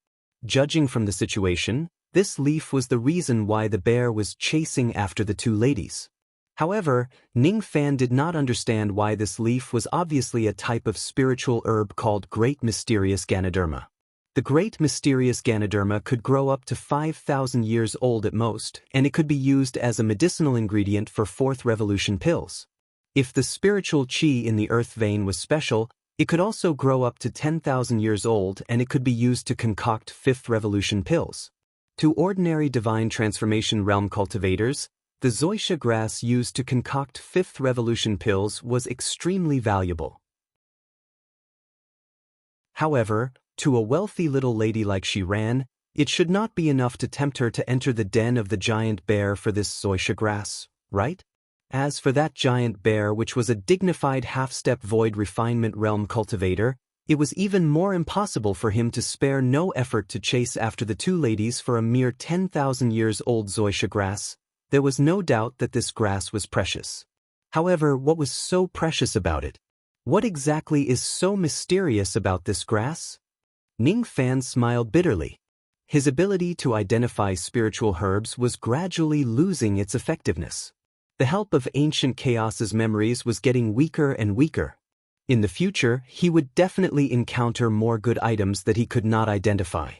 S1: Judging from the situation, this leaf was the reason why the bear was chasing after the two ladies. However, Ning Fan did not understand why this leaf was obviously a type of spiritual herb called Great Mysterious Ganoderma. The Great Mysterious Ganoderma could grow up to 5,000 years old at most, and it could be used as a medicinal ingredient for Fourth Revolution pills. If the spiritual chi in the earth vein was special, it could also grow up to 10,000 years old, and it could be used to concoct Fifth Revolution pills. To ordinary divine transformation realm cultivators, the zoysia grass used to concoct Fifth Revolution pills was extremely valuable. However, to a wealthy little lady like Shi Ran, it should not be enough to tempt her to enter the den of the giant bear for this zoysia grass, right? As for that giant bear, which was a dignified half-step void refinement realm cultivator, it was even more impossible for him to spare no effort to chase after the two ladies for a mere 10,000 years old zoysia grass. There was no doubt that this grass was precious. However, what was so precious about it? What exactly is so mysterious about this grass? Ning Fan smiled bitterly. His ability to identify spiritual herbs was gradually losing its effectiveness. The help of ancient chaos's memories was getting weaker and weaker. In the future, he would definitely encounter more good items that he could not identify.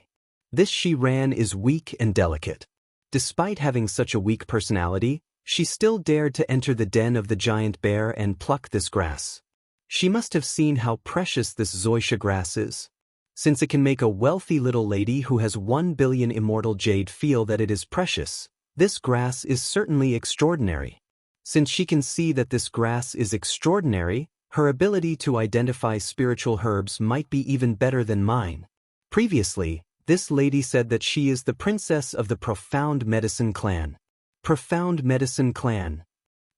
S1: This Shi Ran is weak and delicate. Despite having such a weak personality, she still dared to enter the den of the giant bear and pluck this grass. She must have seen how precious this zoysia grass is. Since it can make a wealthy little lady who has 1 billion immortal jade feel that it is precious, this grass is certainly extraordinary. Since she can see that this grass is extraordinary, her ability to identify spiritual herbs might be even better than mine. Previously, this lady said that she is the princess of the Profound Medicine Clan. Profound Medicine Clan.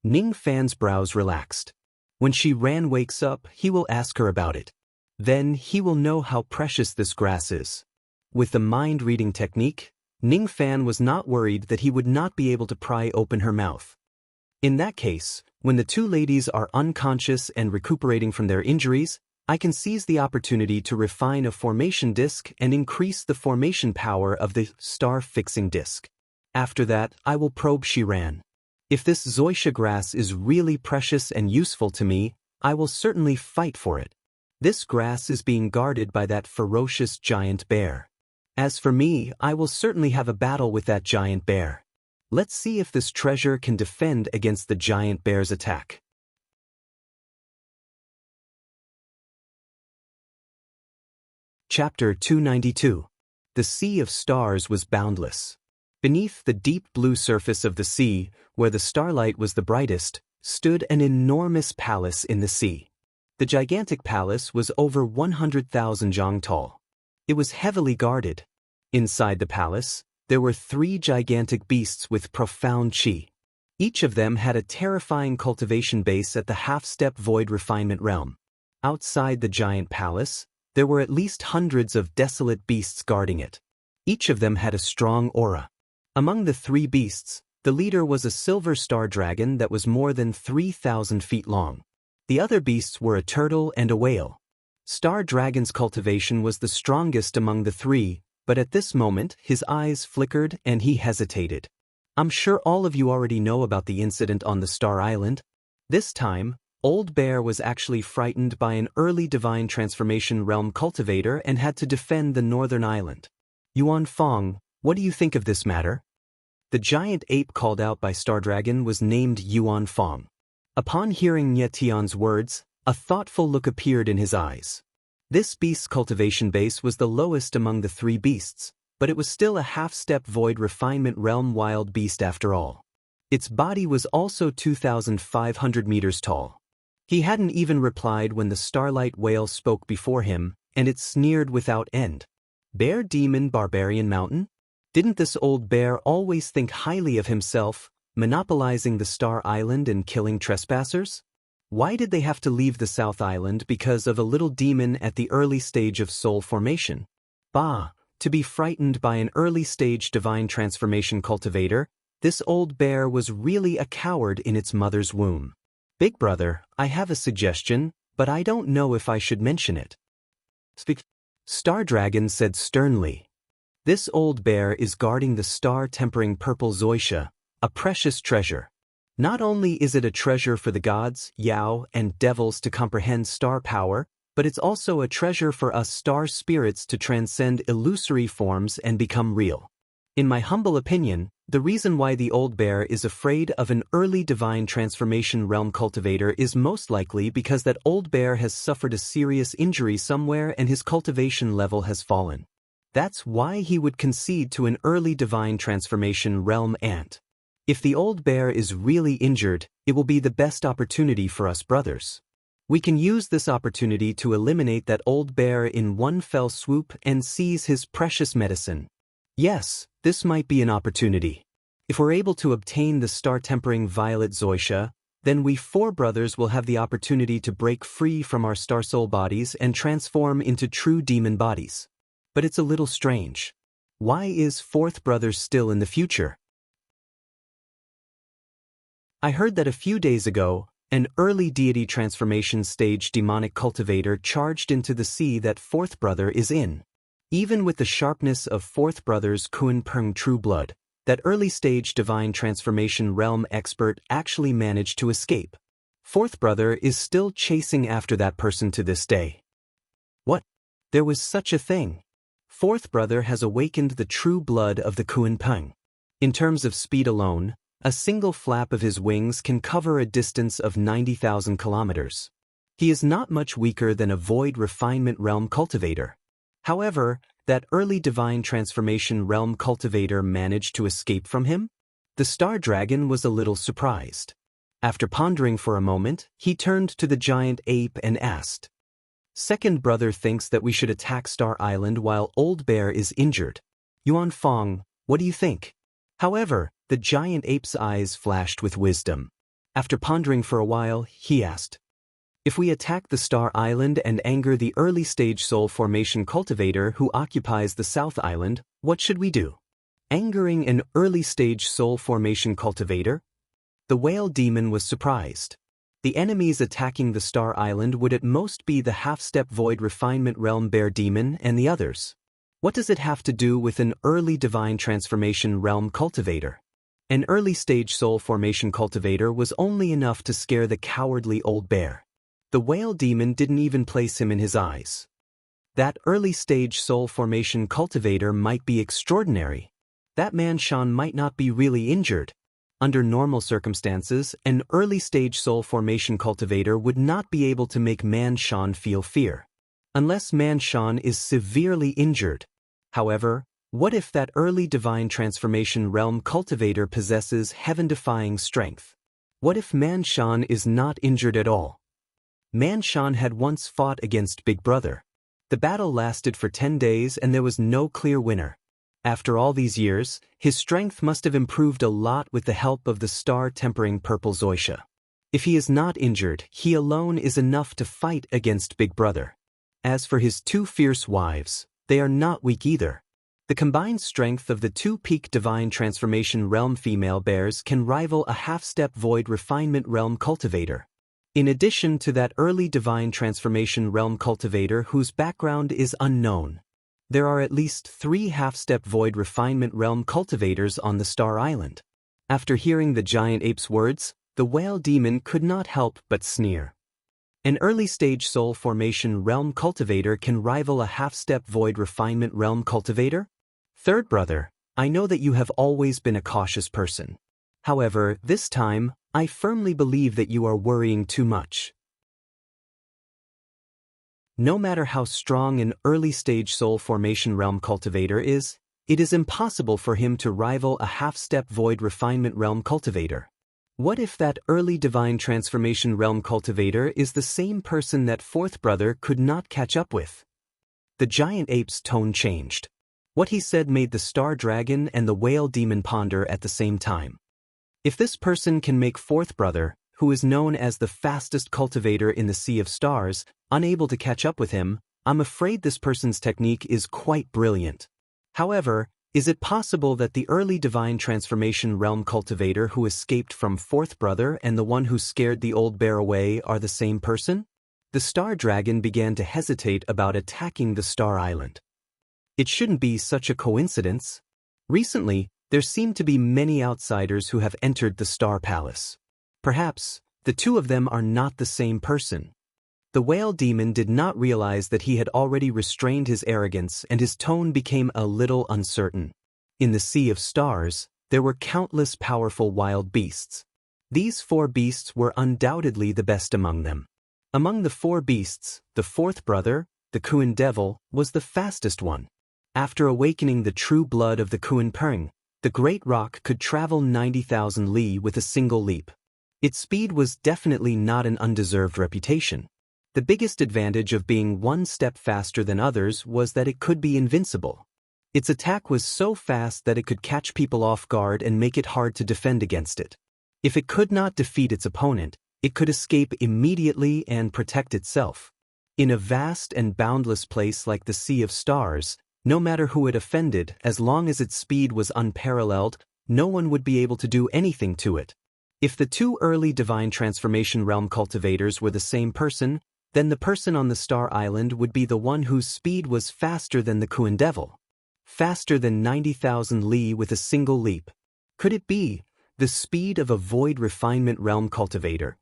S1: Ning Fan's brows relaxed. When she wakes up, he will ask her about it. Then he will know how precious this grass is. With the mind-reading technique, Ning Fan was not worried that he would not be able to pry open her mouth. In that case, when the two ladies are unconscious and recuperating from their injuries, I can seize the opportunity to refine a formation disc and increase the formation power of the star-fixing disc. After that, I will probe Shiran. If this zoysia grass is really precious and useful to me, I will certainly fight for it. This grass is being guarded by that ferocious giant bear. As for me, I will certainly have a battle with that giant bear. Let's see if this treasure can defend against the giant bear's attack. Chapter 292. The Sea of Stars was boundless. Beneath the deep blue surface of the sea, where the starlight was the brightest, stood an enormous palace in the sea. The gigantic palace was over 100,000 zhang tall. It was heavily guarded. Inside the palace, there were 3 gigantic beasts with profound qi. Each of them had a terrifying cultivation base at the half-step void refinement realm. Outside the giant palace, there were at least hundreds of desolate beasts guarding it. Each of them had a strong aura. Among the 3 beasts, the leader was a silver star dragon that was more than 3,000 feet long. The other beasts were a turtle and a whale. Star Dragon's cultivation was the strongest among the 3, but at this moment his eyes flickered and he hesitated. I'm sure all of you already know about the incident on the Star Island. This time, Old Bear was actually frightened by an early divine transformation realm cultivator and had to defend the northern island. Yuan Fong, what do you think of this matter? The giant ape called out by Star Dragon was named Yuan Fong. Upon hearing Nye Tian's words, a thoughtful look appeared in his eyes. This beast's cultivation base was the lowest among the 3 beasts, but it was still a half-step void refinement realm wild beast after all. Its body was also 2,500 meters tall. He hadn't even replied when the starlight whale spoke before him, and it sneered without end. Bear Demon Barbarian Mountain? Didn't this old bear always think highly of himself, monopolizing the Star Island and killing trespassers? Why did they have to leave the South Island because of a little demon at the early stage of soul formation? Bah, to be frightened by an early stage divine transformation cultivator, this old bear was really a coward in its mother's womb. Big brother, I have a suggestion, but I don't know if I should mention it. Star Dragon said sternly. This old bear is guarding the star-tempering purple zoysia, a precious treasure. Not only is it a treasure for the gods, Yao, and devils to comprehend star power, but it's also a treasure for us star spirits to transcend illusory forms and become real. In my humble opinion, the reason why the old bear is afraid of an early divine transformation realm cultivator is most likely because that old bear has suffered a serious injury somewhere and his cultivation level has fallen. That's why he would concede to an early divine transformation realm ant. If the old bear is really injured, it will be the best opportunity for us brothers. We can use this opportunity to eliminate that old bear in one fell swoop and seize his precious medicine. Yes, this might be an opportunity. If we're able to obtain the star-tempering violet zoysia, then we 4 brothers will have the opportunity to break free from our star soul bodies and transform into true demon bodies. But it's a little strange. Why is 4th brother still in the future? I heard that a few days ago, an early deity transformation stage demonic cultivator charged into the sea that 4th brother is in. Even with the sharpness of 4th brother's Kun Peng true blood, that early stage divine transformation realm expert actually managed to escape. 4th brother is still chasing after that person to this day. What? There was such a thing. 4th brother has awakened the true blood of the Kun Peng. In terms of speed alone, a single flap of his wings can cover a distance of 90,000 kilometers. He is not much weaker than a void refinement realm cultivator. However, that early divine transformation realm cultivator managed to escape from him? The star dragon was a little surprised. After pondering for a moment, he turned to the giant ape and asked, "Second brother thinks that we should attack Star Island while Old Bear is injured. Yuan Fong, what do you think?" However, the giant ape's eyes flashed with wisdom. After pondering for a while, he asked, "If we attack the Star Island and anger the early-stage soul formation cultivator who occupies the South Island, what should we do?" Angering an early-stage soul formation cultivator? The whale demon was surprised. The enemies attacking the Star Island would at most be the half-step void refinement realm bear demon and the others. What does it have to do with an early divine transformation realm cultivator? An early-stage soul formation cultivator was only enough to scare the cowardly old bear. The whale demon didn't even place him in his eyes. That early-stage soul formation cultivator might be extraordinary. That man Shan might not be really injured. Under normal circumstances, an early-stage soul formation cultivator would not be able to make Man Shan feel fear. Unless Man Shan is severely injured. However, what if that early divine transformation realm cultivator possesses heaven-defying strength? What if Man Shan is not injured at all? Man Shan had once fought against Big Brother. The battle lasted for 10 days and there was no clear winner. After all these years, his strength must have improved a lot with the help of the star-tempering purple Zoisha. If he is not injured, he alone is enough to fight against Big Brother. As for his two fierce wives, they are not weak either. The combined strength of the two peak divine transformation realm female bears can rival a half-step void refinement realm cultivator. In addition to that early divine transformation realm cultivator whose background is unknown, there are at least 3 half-step void refinement realm cultivators on the Star Island. After hearing the giant ape's words, the whale demon could not help but sneer. An early-stage soul formation realm cultivator can rival a half-step void refinement realm cultivator? Third brother, I know that you have always been a cautious person. However, this time, I firmly believe that you are worrying too much. No matter how strong an early-stage soul formation realm cultivator is, it is impossible for him to rival a half-step void refinement realm cultivator. What if that early divine transformation realm cultivator is the same person that fourth brother could not catch up with? The giant ape's tone changed. What he said made the star dragon and the whale demon ponder at the same time. If this person can make fourth brother, who is known as the fastest cultivator in the Sea of Stars, unable to catch up with him, I'm afraid this person's technique is quite brilliant. However, is it possible that the early divine transformation realm cultivator who escaped from fourth brother and the one who scared the old bear away are the same person? The star dragon began to hesitate about attacking the Star Island. It shouldn't be such a coincidence. Recently, there seem to be many outsiders who have entered the Star Palace. Perhaps, the two of them are not the same person. The whale demon did not realize that he had already restrained his arrogance and his tone became a little uncertain. In the Sea of Stars, there were countless powerful wild beasts. These 4 beasts were undoubtedly the best among them. Among the 4 beasts, the fourth brother, the Kuan Devil, was the fastest one. After awakening the true blood of the Kuan Peng, the great rock could travel 90,000 li with a single leap. Its speed was definitely not an undeserved reputation. The biggest advantage of being one step faster than others was that it could be invincible. Its attack was so fast that it could catch people off guard and make it hard to defend against it. If it could not defeat its opponent, it could escape immediately and protect itself. In a vast and boundless place like the Sea of Stars, no matter who it offended, as long as its speed was unparalleled, no one would be able to do anything to it. If the 2 early divine transformation realm cultivators were the same person, then the person on the Star Island would be the one whose speed was faster than the Kuan Devil. Faster than 90,000 li with a single leap. Could it be the speed of a void refinement realm cultivator?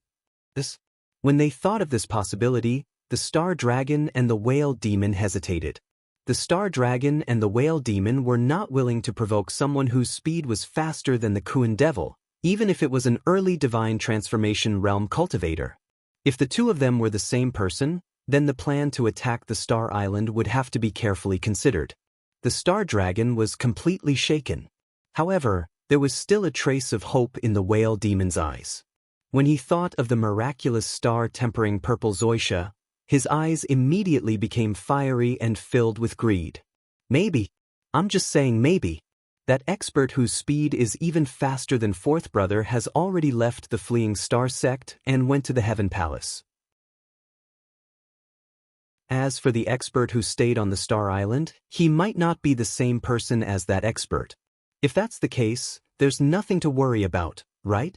S1: When they thought of this possibility, the star dragon and the whale demon hesitated. The star dragon and the whale demon were not willing to provoke someone whose speed was faster than the Kuan Devil, even if it was an early divine transformation realm cultivator. If the two of them were the same person, then the plan to attack the Star Island would have to be carefully considered. The Star Dragon was completely shaken. However, there was still a trace of hope in the whale demon's eyes. When he thought of the miraculous star-tempering purple Zoisha, his eyes immediately became fiery and filled with greed. Maybe, I'm just saying maybe, that expert whose speed is even faster than Fourth Brother has already left the fleeing star sect and went to the Heaven Palace. As for the expert who stayed on the Star Island, he might not be the same person as that expert. If that's the case, there's nothing to worry about, right?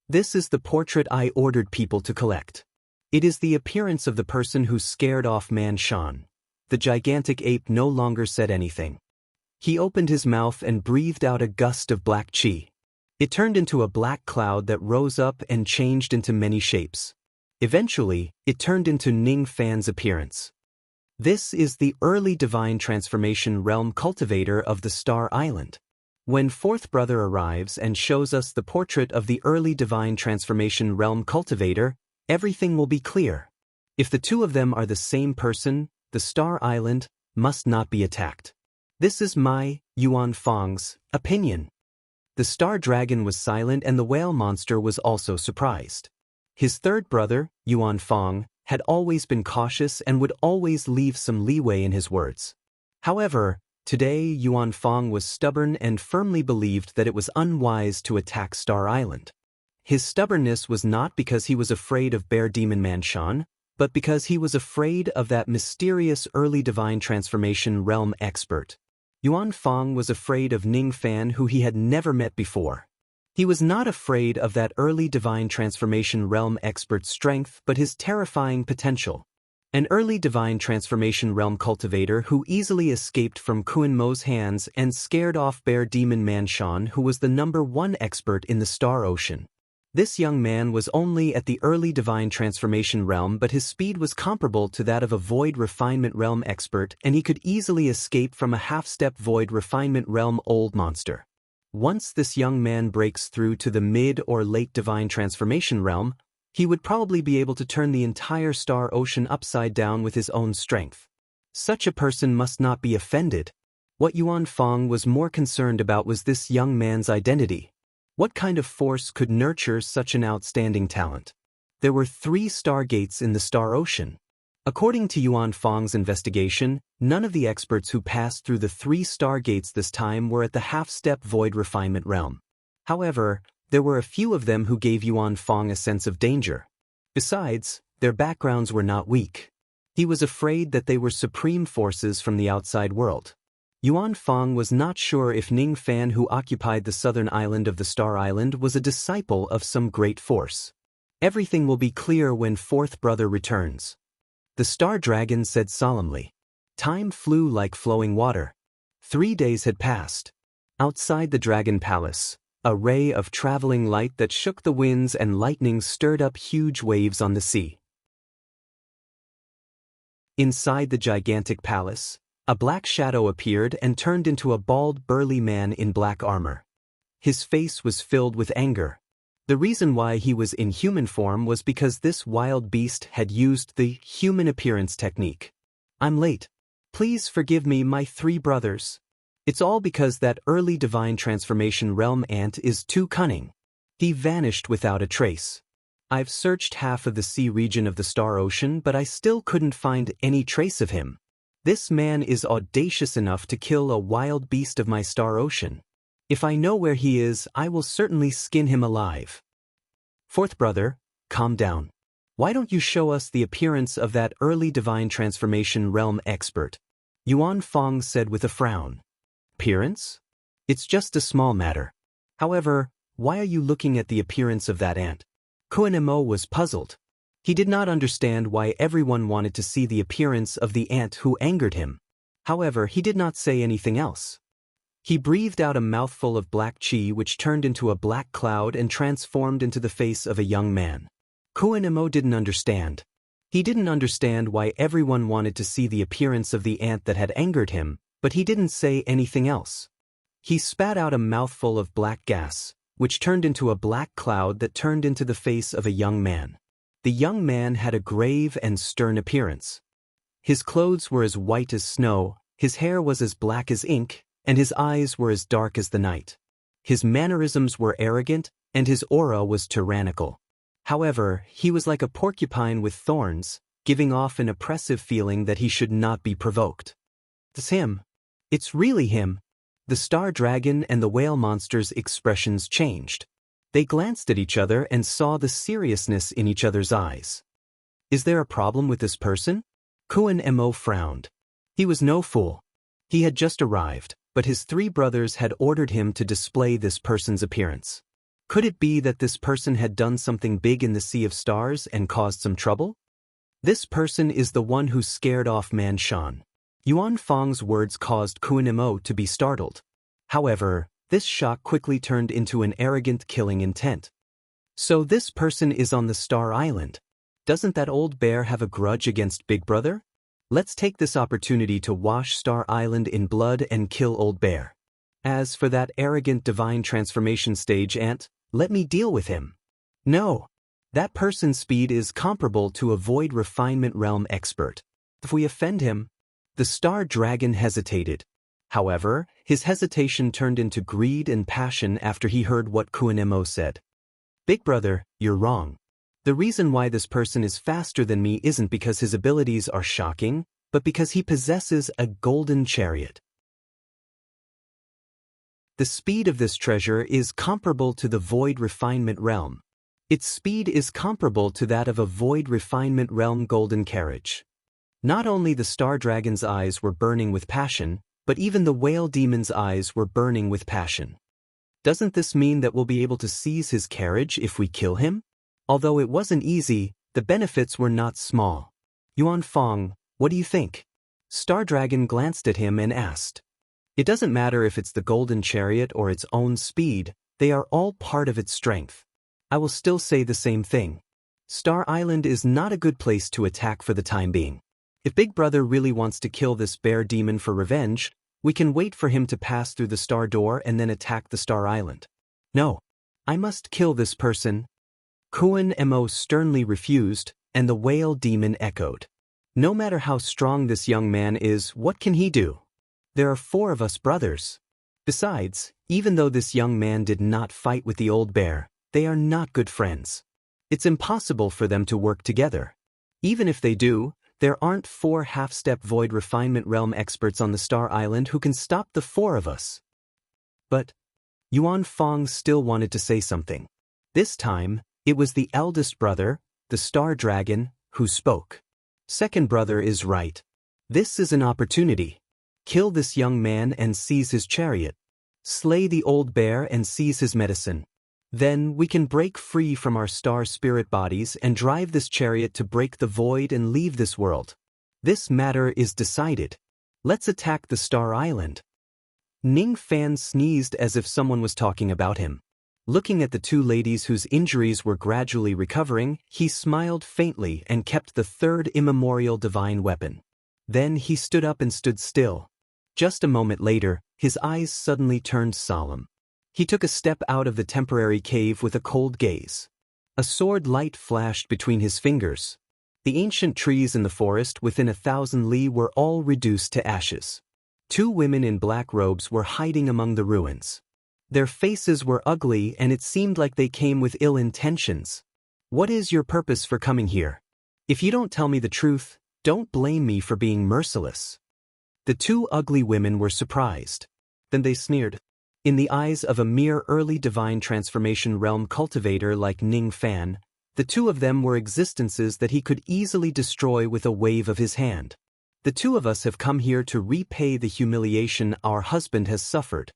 S1: This is the portrait I ordered people to collect. It is the appearance of the person who scared off Man Shan. The gigantic ape no longer said anything. He opened his mouth and breathed out a gust of black chi. It turned into a black cloud that rose up and changed into many shapes. Eventually, it turned into Ning Fan's appearance. This is the early divine transformation realm cultivator of the Star Island. When Fourth Brother arrives and shows us the portrait of the early divine transformation realm cultivator, everything will be clear. If the two of them are the same person, the Star Island must not be attacked. This is my, Yuan Fang's, opinion. The Star Dragon was silent and the whale monster was also surprised. His third brother, Yuan Fang, had always been cautious and would always leave some leeway in his words. However, today Yuan Fang was stubborn and firmly believed that it was unwise to attack Star Island. His stubbornness was not because he was afraid of Bear Demon Man Shan, but because he was afraid of that mysterious early divine transformation realm expert. Yuan Fang was afraid of Ning Fan, who he had never met before. He was not afraid of that early divine transformation realm expert's strength but his terrifying potential. An early divine transformation realm cultivator who easily escaped from Kuan Mo's hands and scared off Bear Demon Man Shan, who was the #1 expert in the Star Ocean. This young man was only at the early divine transformation realm, but his speed was comparable to that of a void refinement realm expert, and he could easily escape from a half-step void refinement realm old monster. Once this young man breaks through to the mid or late divine transformation realm, he would probably be able to turn the entire Star Ocean upside down with his own strength. Such a person must not be offended. What Yuan Fang was more concerned about was this young man's identity. What kind of force could nurture such an outstanding talent? There were 3 stargates in the Star Ocean. According to Yuan Fang's investigation, none of the experts who passed through the 3 stargates this time were at the half-step void refinement realm. However, there were a few of them who gave Yuan Fang a sense of danger. Besides, their backgrounds were not weak. He was afraid that they were supreme forces from the outside world. Yuan Fang was not sure if Ning Fan, who occupied the southern island of the Star Island, was a disciple of some great force. Everything will be clear when Fourth Brother returns. The Star Dragon said solemnly. Time flew like flowing water. 3 days had passed. Outside the Dragon Palace, a ray of traveling light that shook the winds and lightning stirred up huge waves on the sea. Inside the gigantic palace, a black shadow appeared and turned into a bald, burly man in black armor. His face was filled with anger. The reason why he was in human form was because this wild beast had used the human appearance technique. I'm late. Please forgive me, my 3 brothers. It's all because that early divine transformation realm ant is too cunning. He vanished without a trace. I've searched half of the sea region of the Star Ocean, but I still couldn't find any trace of him. This man is audacious enough to kill a wild beast of my Star Ocean. If I know where he is, I will certainly skin him alive. Fourth Brother, calm down. Why don't you show us the appearance of that early divine transformation realm expert? Yuan Fang said with a frown. Appearance? It's just a small matter. However, why are you looking at the appearance of that ant? Kuan Mo was puzzled. He did not understand why everyone wanted to see the appearance of the ant who angered him. However, he did not say anything else. He breathed out a mouthful of black chi, which turned into a black cloud and transformed into the face of a young man. Kuan Mo didn't understand. He didn't understand why everyone wanted to see the appearance of the ant that had angered him, but he didn't say anything else. He spat out a mouthful of black gas, which turned into a black cloud that turned into the face of a young man. The young man had a grave and stern appearance. His clothes were as white as snow, his hair was as black as ink, and his eyes were as dark as the night. His mannerisms were arrogant, and his aura was tyrannical. However, he was like a porcupine with thorns, giving off an oppressive feeling that he should not be provoked. It's him. It's really him. The star dragon and the whale monster's expressions changed. They glanced at each other and saw the seriousness in each other's eyes. Is there a problem with this person? Kuan-mo frowned. He was no fool. He had just arrived, but his three brothers had ordered him to display this person's appearance. Could it be that this person had done something big in the Sea of Stars and caused some trouble? This person is the one who scared off Man Shan. Yuan Fang's words caused Kuan-mo to be startled. However, this shock quickly turned into an arrogant killing intent. So this person is on the Star Island. Doesn't that old bear have a grudge against Big Brother? Let's take this opportunity to wash Star Island in blood and kill Old Bear. As for that arrogant divine transformation stage ant, let me deal with him. No. That person's speed is comparable to a void refinement realm expert. If we offend him, the Star Dragon hesitated. However, his hesitation turned into greed and passion after he heard what Kuan-mo said. Big Brother, you're wrong. The reason why this person is faster than me isn't because his abilities are shocking, but because he possesses a golden chariot. The speed of this treasure is comparable to the Void Refinement Realm. Its speed is comparable to that of a Void Refinement Realm golden carriage. Not only the Star Dragon's eyes were burning with passion, but even the Whale Demon's eyes were burning with passion. Doesn't this mean that we'll be able to seize his carriage if we kill him? Although it wasn't easy, the benefits were not small. Yuan Fang, what do you think? Star Dragon glanced at him and asked. It doesn't matter if it's the golden chariot or its own speed, they are all part of its strength. I will still say the same thing. Star Island is not a good place to attack for the time being. If Big Brother really wants to kill this bear demon for revenge, we can wait for him to pass through the Star Door and then attack the Star Island. No. I must kill this person. Kuan-mo sternly refused, and the whale demon echoed. No matter how strong this young man is, what can he do? There are 4 of us brothers. Besides, even though this young man did not fight with the old bear, they are not good friends. It's impossible for them to work together. Even if they do, there aren't 4 half-step Void Refinement Realm experts on the Star Island who can stop the 4 of us. But Yuan Fang still wanted to say something. This time, it was the eldest brother, the Star Dragon, who spoke. Second brother is right. This is an opportunity. Kill this young man and seize his chariot. Slay the old bear and seize his medicine. Then we can break free from our star spirit bodies and drive this chariot to break the void and leave this world. This matter is decided. Let's attack the Star Island. Ning Fan sneezed as if someone was talking about him. Looking at the 2 ladies whose injuries were gradually recovering, he smiled faintly and kept the 3rd immemorial divine weapon. Then he stood up and stood still. Just a moment later, his eyes suddenly turned solemn. He took a step out of the temporary cave with a cold gaze. A sword light flashed between his fingers. The ancient trees in the forest within 1,000 li were all reduced to ashes. 2 women in black robes were hiding among the ruins. Their faces were ugly and it seemed like they came with ill intentions. What is your purpose for coming here? If you don't tell me the truth, don't blame me for being merciless. The 2 ugly women were surprised. Then they sneered. In the eyes of a mere early divine transformation realm cultivator like Ning Fan, the 2 of them were existences that he could easily destroy with a wave of his hand. The 2 of us have come here to repay the humiliation our husband has suffered.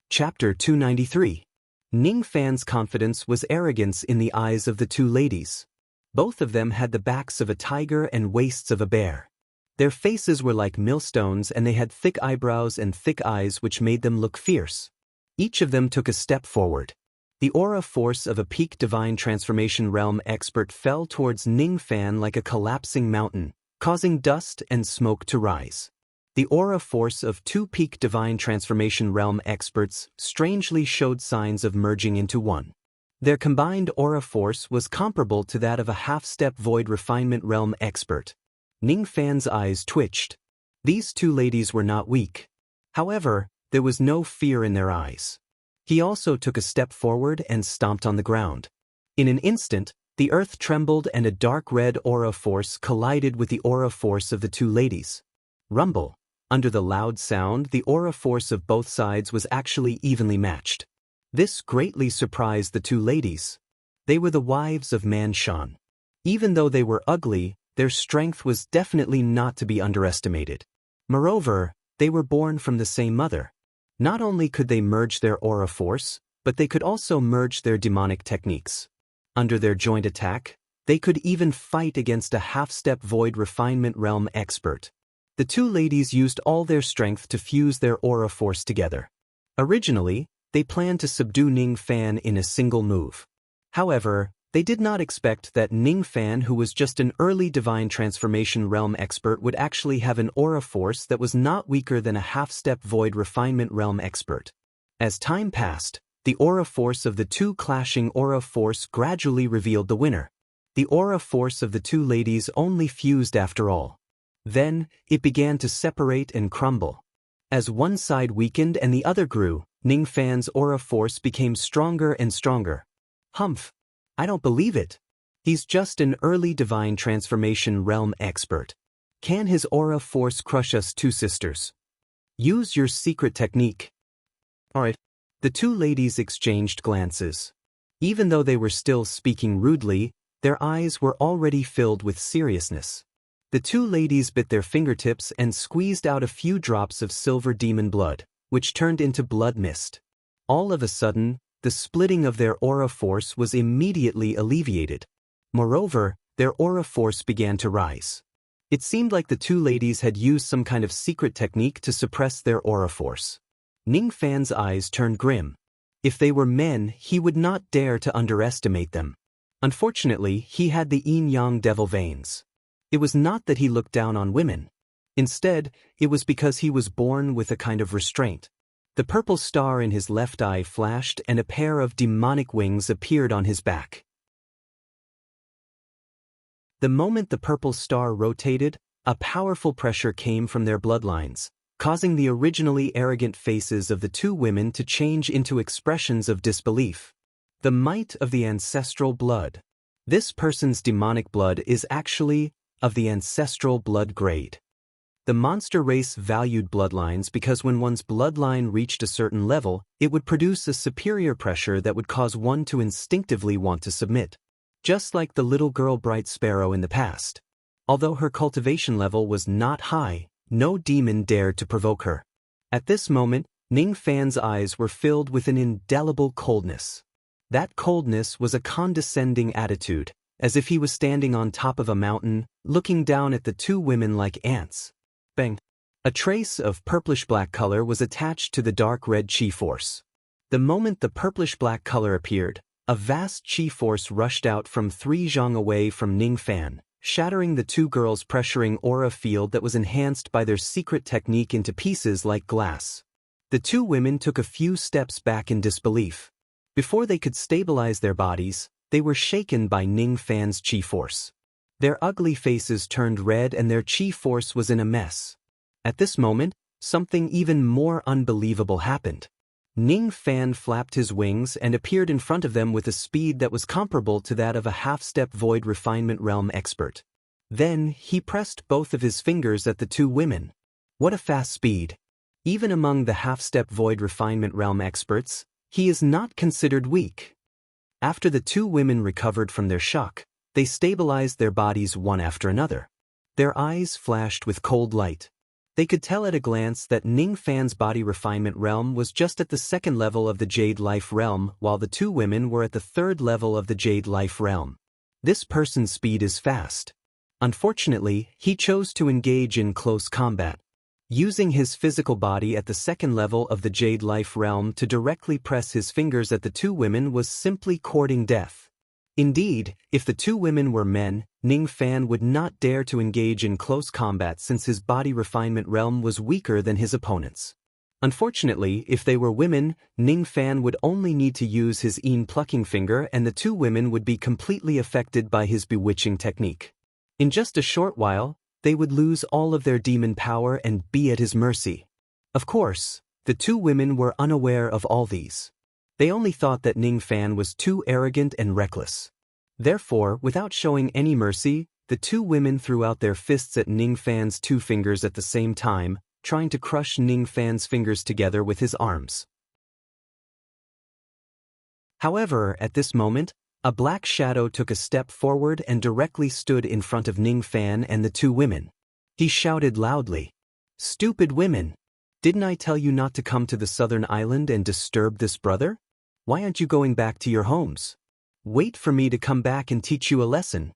S1: Chapter 293. Ning Fan's confidence was arrogance in the eyes of the 2 ladies. Both of them had the backs of a tiger and waists of a bear. Their faces were like millstones and they had thick eyebrows and thick eyes which made them look fierce. Each of them took a step forward. The aura force of a peak divine transformation realm expert fell towards Ning Fan like a collapsing mountain, causing dust and smoke to rise. The aura force of two peak divine transformation realm experts strangely showed signs of merging into one. Their combined aura force was comparable to that of a half-step void refinement realm expert. Ning Fan's eyes twitched. These two ladies were not weak. However, there was no fear in their eyes. He also took a step forward and stomped on the ground. In an instant, the earth trembled and a dark red aura force collided with the aura force of the two ladies. Rumble. Under the loud sound, the aura force of both sides was actually evenly matched. This greatly surprised the two ladies. They were the wives of Manshan. Even though they were ugly, their strength was definitely not to be underestimated. Moreover, they were born from the same mother. Not only could they merge their aura force, but they could also merge their demonic techniques. Under their joint attack, they could even fight against a half-step void refinement realm expert. The two ladies used all their strength to fuse their aura force together. Originally, they planned to subdue Ning Fan in a single move. However, they did not expect that Ning Fan, who was just an early divine transformation realm expert, would actually have an aura force that was not weaker than a half-step void refinement realm expert. As time passed, the aura force of the two clashing aura force gradually revealed the winner. The aura force of the two ladies only fused after all. Then, it began to separate and crumble. As one side weakened and the other grew, Ning Fan's aura force became stronger and stronger. Humph! I don't believe it. He's just an early divine transformation realm expert. Can his aura force crush us two sisters? Use your secret technique. Alright. The two ladies exchanged glances. Even though they were still speaking rudely, their eyes were already filled with seriousness. The two ladies bit their fingertips and squeezed out a few drops of silver demon blood, which turned into blood mist. All of a sudden, the splitting of their aura force was immediately alleviated. Moreover, their aura force began to rise. It seemed like the two ladies had used some kind of secret technique to suppress their aura force. Ning Fan's eyes turned grim. If they were men, he would not dare to underestimate them. Unfortunately, he had the yin-yang devil veins. It was not that he looked down on women. Instead, it was because he was born with a kind of restraint. The purple star in his left eye flashed and a pair of demonic wings appeared on his back. The moment the purple star rotated, a powerful pressure came from their bloodlines, causing the originally arrogant faces of the two women to change into expressions of disbelief. The might of the ancestral blood. This person's demonic blood is actually of the ancestral blood grade. The monster race valued bloodlines because when one's bloodline reached a certain level, it would produce a superior pressure that would cause one to instinctively want to submit. Just like the little girl Bright Sparrow in the past. Although her cultivation level was not high, no demon dared to provoke her. At this moment, Ning Fan's eyes were filled with an indelible coldness. That coldness was a condescending attitude, as if he was standing on top of a mountain, looking down at the two women like ants. Bang! A trace of purplish-black color was attached to the dark red chi force. The moment the purplish-black color appeared, a vast chi force rushed out from 3 zhang away from Ning Fan, shattering the two girls' pressuring aura field that was enhanced by their secret technique into pieces like glass. The two women took a few steps back in disbelief. Before they could stabilize their bodies, they were shaken by Ning Fan's chi force. Their ugly faces turned red and their chi force was in a mess. At this moment, something even more unbelievable happened. Ning Fan flapped his wings and appeared in front of them with a speed that was comparable to that of a half-step void refinement realm expert. Then, he pressed both of his fingers at the two women. What a fast speed! Even among the half-step void refinement realm experts, he is not considered weak. After the two women recovered from their shock, they stabilized their bodies one after another. Their eyes flashed with cold light. They could tell at a glance that Ning Fan's body refinement realm was just at the 2nd level of the Jade Life realm, while the two women were at the 3rd level of the Jade Life realm. This person's speed is fast. Unfortunately, he chose to engage in close combat. Using his physical body at the 2nd level of the Jade Life realm to directly press his fingers at the two women was simply courting death. Indeed, if the two women were men, Ning Fan would not dare to engage in close combat since his body refinement realm was weaker than his opponent's. Unfortunately, if they were women, Ning Fan would only need to use his plucking finger and the two women would be completely affected by his bewitching technique. In just a short while, they would lose all of their demon power and be at his mercy. Of course, the two women were unaware of all these. They only thought that Ning Fan was too arrogant and reckless. Therefore, without showing any mercy, the two women threw out their fists at Ning Fan's two fingers at the same time, trying to crush Ning Fan's fingers together with his arms. However, at this moment, a black shadow took a step forward and directly stood in front of Ning Fan and the two women. He shouted loudly, "Stupid women! Didn't I tell you not to come to the southern island and disturb this brother? Why aren't you going back to your homes? Wait for me to come back and teach you a lesson."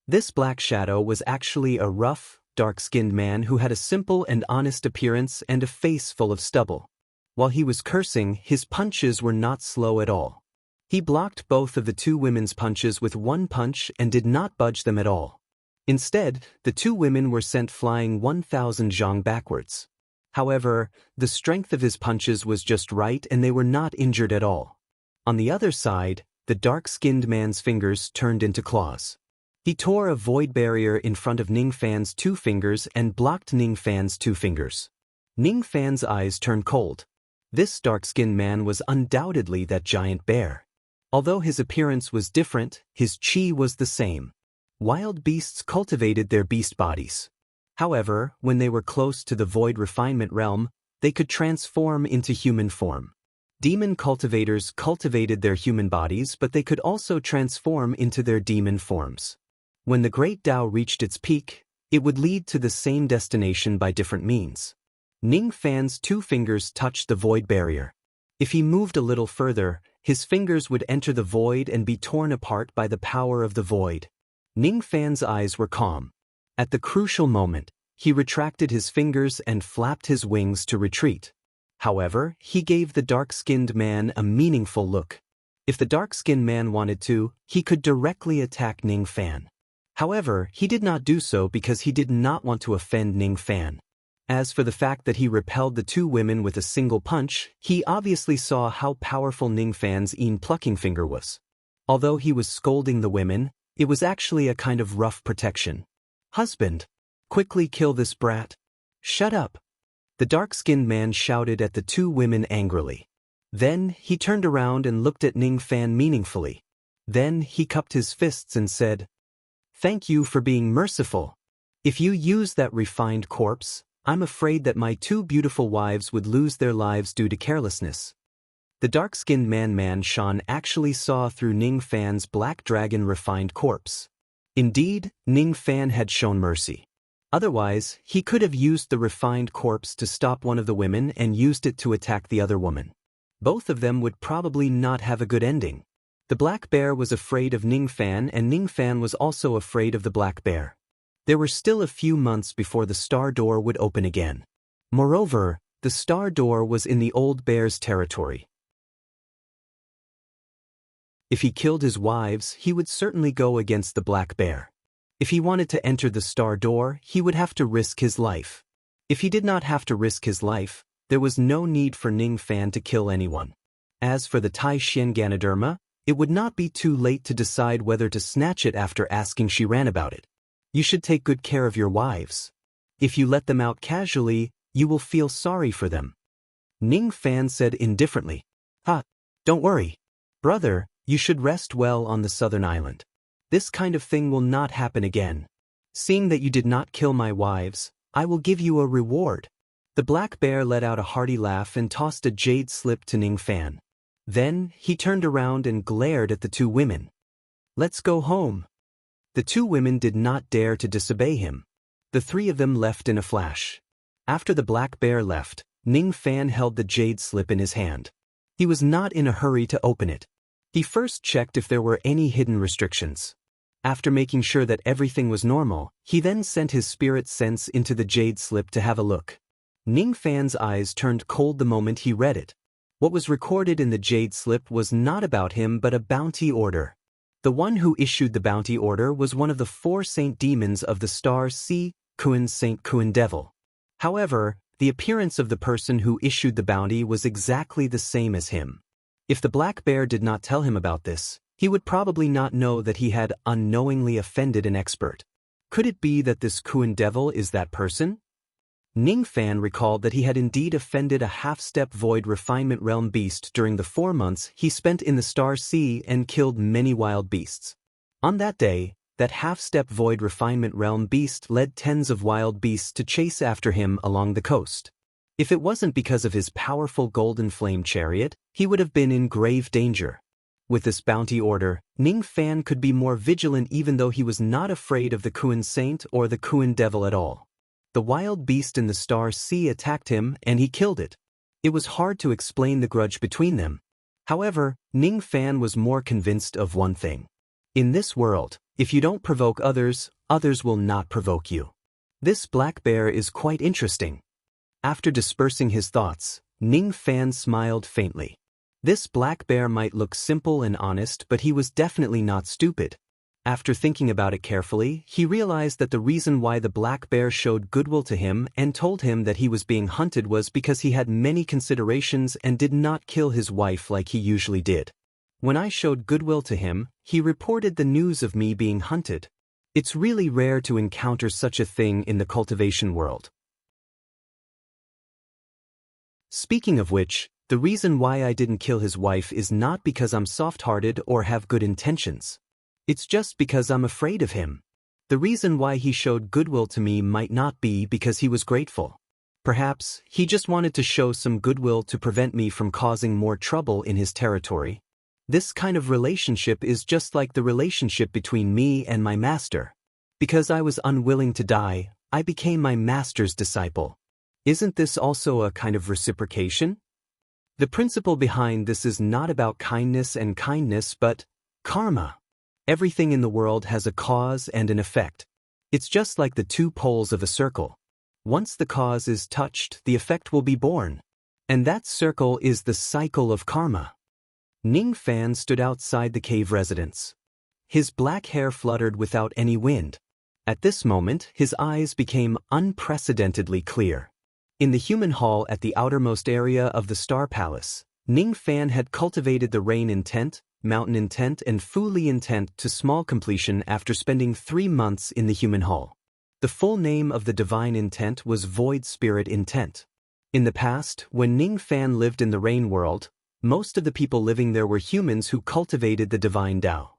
S1: This black shadow was actually a rough, dark-skinned man who had a simple and honest appearance and a face full of stubble. While he was cursing, his punches were not slow at all. He blocked both of the two women's punches with one punch and did not budge them at all. Instead, the two women were sent flying 1,000 zhang backwards. However, the strength of his punches was just right and they were not injured at all. On the other side, the dark-skinned man's fingers turned into claws. He tore a void barrier in front of Ning Fan's two fingers and blocked Ning Fan's two fingers. Ning Fan's eyes turned cold. This dark-skinned man was undoubtedly that giant bear. Although his appearance was different, his chi was the same. Wild beasts cultivated their beast bodies. However, when they were close to the void refinement realm, they could transform into human form. Demon cultivators cultivated their human bodies, but they could also transform into their demon forms. When the Great Tao reached its peak, it would lead to the same destination by different means. Ning Fan's two fingers touched the void barrier. If he moved a little further, his fingers would enter the void and be torn apart by the power of the void. Ning Fan's eyes were calm. At the crucial moment, he retracted his fingers and flapped his wings to retreat. However, he gave the dark-skinned man a meaningful look. If the dark-skinned man wanted to, he could directly attack Ning Fan. However, he did not do so because he did not want to offend Ning Fan. As for the fact that he repelled the two women with a single punch, he obviously saw how powerful Ning Fan's plucking finger was. Although he was scolding the women, it was actually a kind of rough protection. "Husband, quickly kill this brat." "Shut up." The dark-skinned man shouted at the two women angrily. Then, he turned around and looked at Ning Fan meaningfully. Then, he cupped his fists and said, "Thank you for being merciful. If you use that refined corpse, I'm afraid that my two beautiful wives would lose their lives due to carelessness." The dark-skinned man Shan actually saw through Ning Fan's black dragon refined corpse. Indeed, Ning Fan had shown mercy. Otherwise, he could have used the refined corpse to stop one of the women and used it to attack the other woman. Both of them would probably not have a good ending. The black bear was afraid of Ning Fan and Ning Fan was also afraid of the black bear. There were still a few months before the star door would open again. Moreover, the star door was in the old bear's territory. If he killed his wives, he would certainly go against the black bear. If he wanted to enter the star door, he would have to risk his life. If he did not have to risk his life, there was no need for Ning Fan to kill anyone. As for the Tai Xian Ganoderma, it would not be too late to decide whether to snatch it after asking Shiran about it. You should take good care of your wives. If you let them out casually, you will feel sorry for them. Ning Fan said indifferently. Don't worry. Brother, you should rest well on the southern island. This kind of thing will not happen again. Seeing that you did not kill my wives, I will give you a reward." The black bear let out a hearty laugh and tossed a jade slip to Ning Fan. Then, he turned around and glared at the two women. "Let's go home." The two women did not dare to disobey him. The three of them left in a flash. After the black bear left, Ning Fan held the jade slip in his hand. He was not in a hurry to open it. He first checked if there were any hidden restrictions. After making sure that everything was normal, he then sent his spirit sense into the jade slip to have a look. Ning Fan's eyes turned cold the moment he read it. What was recorded in the jade slip was not about him but a bounty order. The one who issued the bounty order was one of the 4 saint demons of the star C, Kuan Saint Kuan Devil. However, the appearance of the person who issued the bounty was exactly the same as him. If the black bear did not tell him about this, he would probably not know that he had unknowingly offended an expert. Could it be that this Kuan Devil is that person? Ning Fan recalled that he had indeed offended a half-step void refinement realm beast during the 4 months he spent in the Star Sea and killed many wild beasts. On that day, that half-step void refinement realm beast led tens of wild beasts to chase after him along the coast. If it wasn't because of his powerful golden flame chariot, he would have been in grave danger. With this bounty order, Ning Fan could be more vigilant even though he was not afraid of the Kuan Saint or the Kuan Devil at all. The wild beast in the Star Sea attacked him and he killed it. It was hard to explain the grudge between them. However, Ning Fan was more convinced of one thing. In this world, if you don't provoke others, others will not provoke you. This black bear is quite interesting. After dispersing his thoughts, Ning Fan smiled faintly. This black bear might look simple and honest, but he was definitely not stupid. After thinking about it carefully, he realized that the reason why the black bear showed goodwill to him and told him that he was being hunted was because he had many considerations and did not kill his wife like he usually did. When I showed goodwill to him, he reported the news of me being hunted. It's really rare to encounter such a thing in the cultivation world. Speaking of which, the reason why I didn't kill his wife is not because I'm soft-hearted or have good intentions. It's just because I'm afraid of him. The reason why he showed goodwill to me might not be because he was grateful. Perhaps he just wanted to show some goodwill to prevent me from causing more trouble in his territory. This kind of relationship is just like the relationship between me and my master. Because I was unwilling to die, I became my master's disciple. Isn't this also a kind of reciprocation? The principle behind this is not about kindness and kindness but karma. Everything in the world has a cause and an effect. It's just like the 2 poles of a circle. Once the cause is touched, the effect will be born. And that circle is the cycle of karma. Ning Fan stood outside the cave residence. His black hair fluttered without any wind. At this moment, his eyes became unprecedentedly clear. In the human hall at the outermost area of the Star Palace, Ning Fan had cultivated the rain intent, mountain intent and Fuli intent to small completion after spending 3 months in the human hall. The full name of the divine intent was Void Spirit Intent. In the past, when Ning Fan lived in the rain world, most of the people living there were humans who cultivated the divine Tao.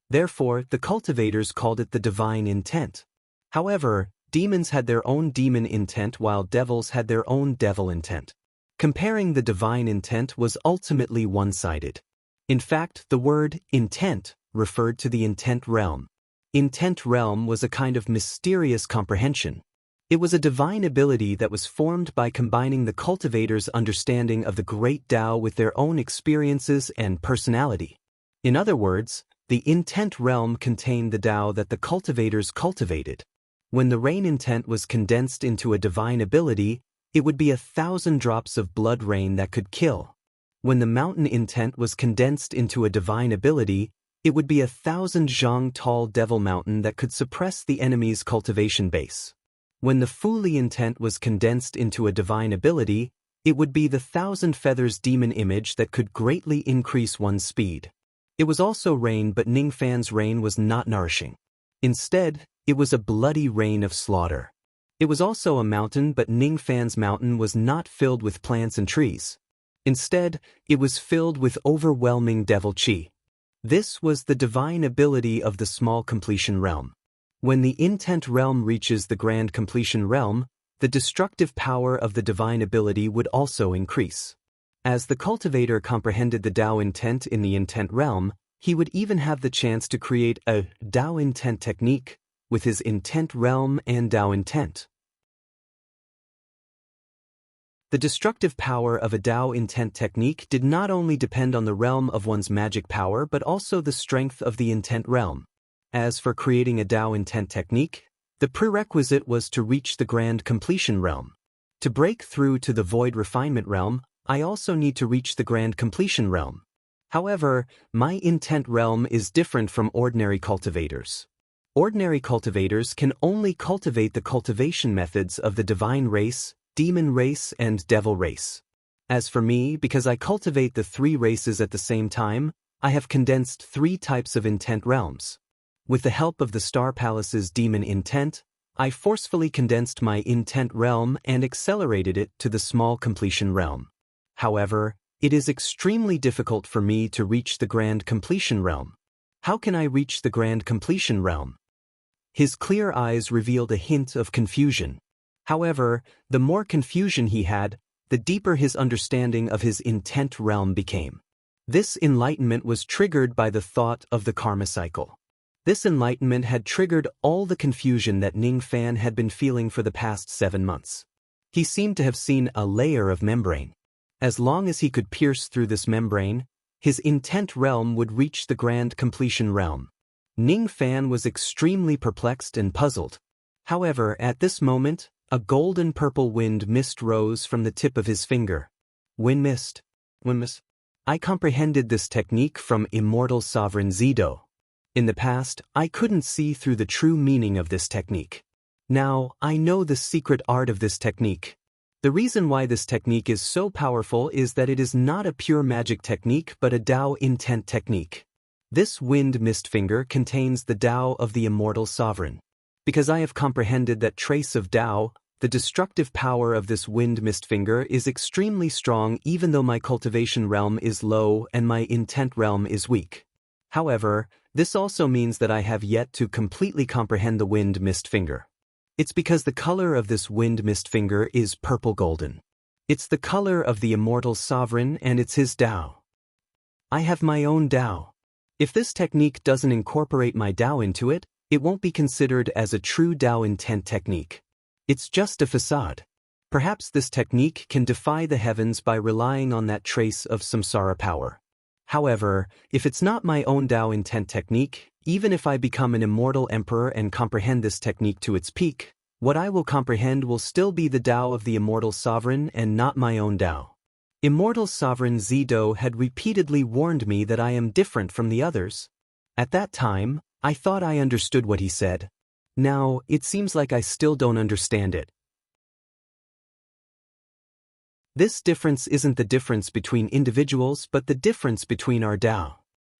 S1: Therefore, the cultivators called it the divine intent. However, demons had their own demon intent while devils had their own devil intent. Comparing the divine intent was ultimately one-sided. In fact, the word intent referred to the intent realm. Intent realm was a kind of mysterious comprehension. It was a divine ability that was formed by combining the cultivator's understanding of the great Tao with their own experiences and personality. In other words, the intent realm contained the Tao that the cultivators cultivated. When the rain intent was condensed into a divine ability, it would be 1,000 drops of blood rain that could kill. When the mountain intent was condensed into a divine ability, it would be 1,000 zhang tall devil mountain that could suppress the enemy's cultivation base. When the Fuli intent was condensed into a divine ability, it would be the 1,000 feathers demon image that could greatly increase one's speed. It was also rain, but Ning Fan's rain was not nourishing. Instead, it was a bloody rain of slaughter. It was also a mountain, but Ning Fan's mountain was not filled with plants and trees. Instead, it was filled with overwhelming devil chi. This was the divine ability of the small completion realm. When the intent realm reaches the grand completion realm, the destructive power of the divine ability would also increase. As the cultivator comprehended the Tao intent in the intent realm, he would even have the chance to create a Tao intent technique with his intent realm and Tao intent. The destructive power of a Tao intent technique did not only depend on the realm of one's magic power but also the strength of the intent realm. As for creating a Tao intent technique, the prerequisite was to reach the grand completion realm. To break through to the void refinement realm, I also need to reach the grand completion realm. However, my intent realm is different from ordinary cultivators. Ordinary cultivators can only cultivate the cultivation methods of the divine race, demon race, and devil race. As for me, because I cultivate the three races at the same time, I have condensed three types of intent realms. With the help of the Star Palace's demon intent, I forcefully condensed my intent realm and accelerated it to the small completion realm. However, it is extremely difficult for me to reach the grand completion realm. How can I reach the grand completion realm? His clear eyes revealed a hint of confusion. However, the more confusion he had, the deeper his understanding of his intent realm became. This enlightenment was triggered by the thought of the karma cycle. This enlightenment had triggered all the confusion that Ning Fan had been feeling for the past 7 months. He seemed to have seen a layer of membrane. As long as he could pierce through this membrane, his intent realm would reach the grand completion realm. Ning Fan was extremely perplexed and puzzled. However, at this moment, a golden-purple wind mist rose from the tip of his finger. Wind mist. I comprehended this technique from Immortal Sovereign Zido. In the past, I couldn't see through the true meaning of this technique. Now, I know the secret art of this technique. The reason why this technique is so powerful is that it is not a pure magic technique but a Dao intent technique. This wind mist finger contains the Tao of the Immortal Sovereign. Because I have comprehended that trace of Tao, the destructive power of this wind mist finger is extremely strong even though my cultivation realm is low and my intent realm is weak. However, this also means that I have yet to completely comprehend the wind mist finger. It's because the color of this wind mist finger is purple golden. It's the color of the Immortal Sovereign and it's his Tao. I have my own Tao. If this technique doesn't incorporate my Tao into it, it won't be considered as a true Tao intent technique. It's just a facade. Perhaps this technique can defy the heavens by relying on that trace of samsara power. However, if it's not my own Tao intent technique, even if I become an immortal emperor and comprehend this technique to its peak, what I will comprehend will still be the Tao of the Immortal Sovereign and not my own Tao. Immortal Sovereign Zido had repeatedly warned me that I am different from the others. At that time, I thought I understood what he said. Now, it seems like I still don't understand it. This difference isn't the difference between individuals but the difference between our Tao.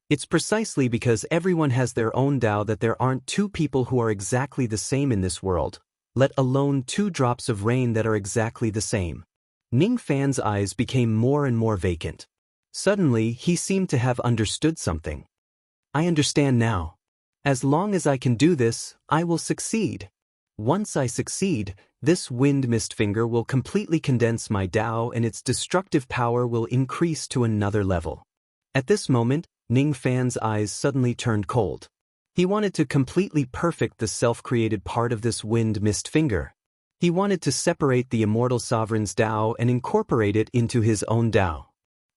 S1: It's precisely because everyone has their own Tao that there aren't two people who are exactly the same in this world, let alone 2 drops of rain that are exactly the same. Ning Fan's eyes became more and more vacant. Suddenly, he seemed to have understood something. I understand now. As long as I can do this, I will succeed. Once I succeed, this wind mist finger will completely condense my Tao and its destructive power will increase to another level. At this moment, Ning Fan's eyes suddenly turned cold. He wanted to completely perfect the self-created part of this wind mist finger. He wanted to separate the Immortal Sovereign's Tao and incorporate it into his own Tao.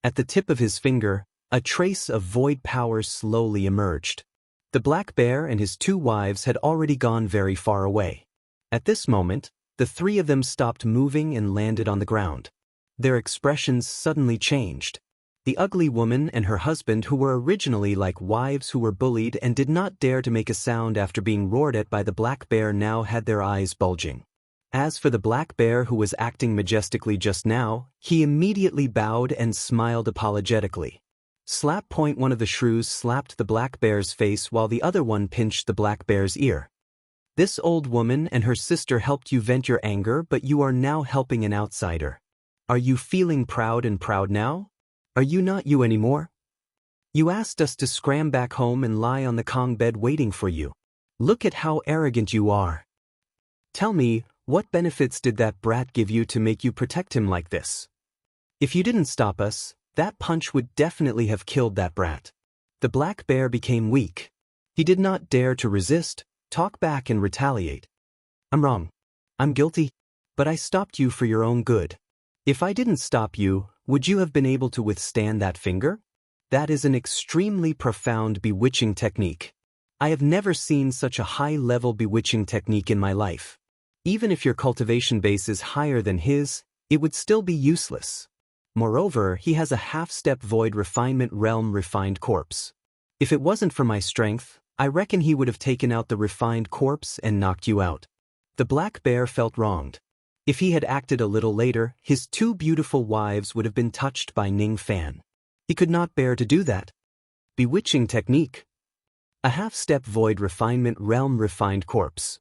S1: At the tip of his finger, a trace of void power slowly emerged. The black bear and his 2 wives had already gone very far away. At this moment, the 3 of them stopped moving and landed on the ground. Their expressions suddenly changed. The ugly woman and her husband, who were originally like wives who were bullied and did not dare to make a sound after being roared at by the black bear, now had their eyes bulging. As for the black bear who was acting majestically just now, he immediately bowed and smiled apologetically. One of the shrews slapped the black bear's face while the other one pinched the black bear's ear. This old woman and her sister helped you vent your anger, but you are now helping an outsider. Are you feeling proud now? Are you not you anymore? You asked us to scram back home and lie on the Kong bed waiting for you. Look at how arrogant you are. Tell me, what benefits did that brat give you to make you protect him like this? If you didn't stop us, that punch would definitely have killed that brat. The black bear became weak. He did not dare to resist, talk back and retaliate. I'm wrong. I'm guilty. But I stopped you for your own good. If I didn't stop you, would you have been able to withstand that finger? That is an extremely profound bewitching technique. I have never seen such a high-level bewitching technique in my life. Even if your cultivation base is higher than his, it would still be useless. Moreover, he has a half-step void refinement realm refined corpse. If it wasn't for my strength, I reckon he would have taken out the refined corpse and knocked you out. The black bear felt wronged. If he had acted a little later, his two beautiful wives would have been touched by Ning Fan. He could not bear to do that. Bewitching technique. A half-step void refinement realm refined corpse.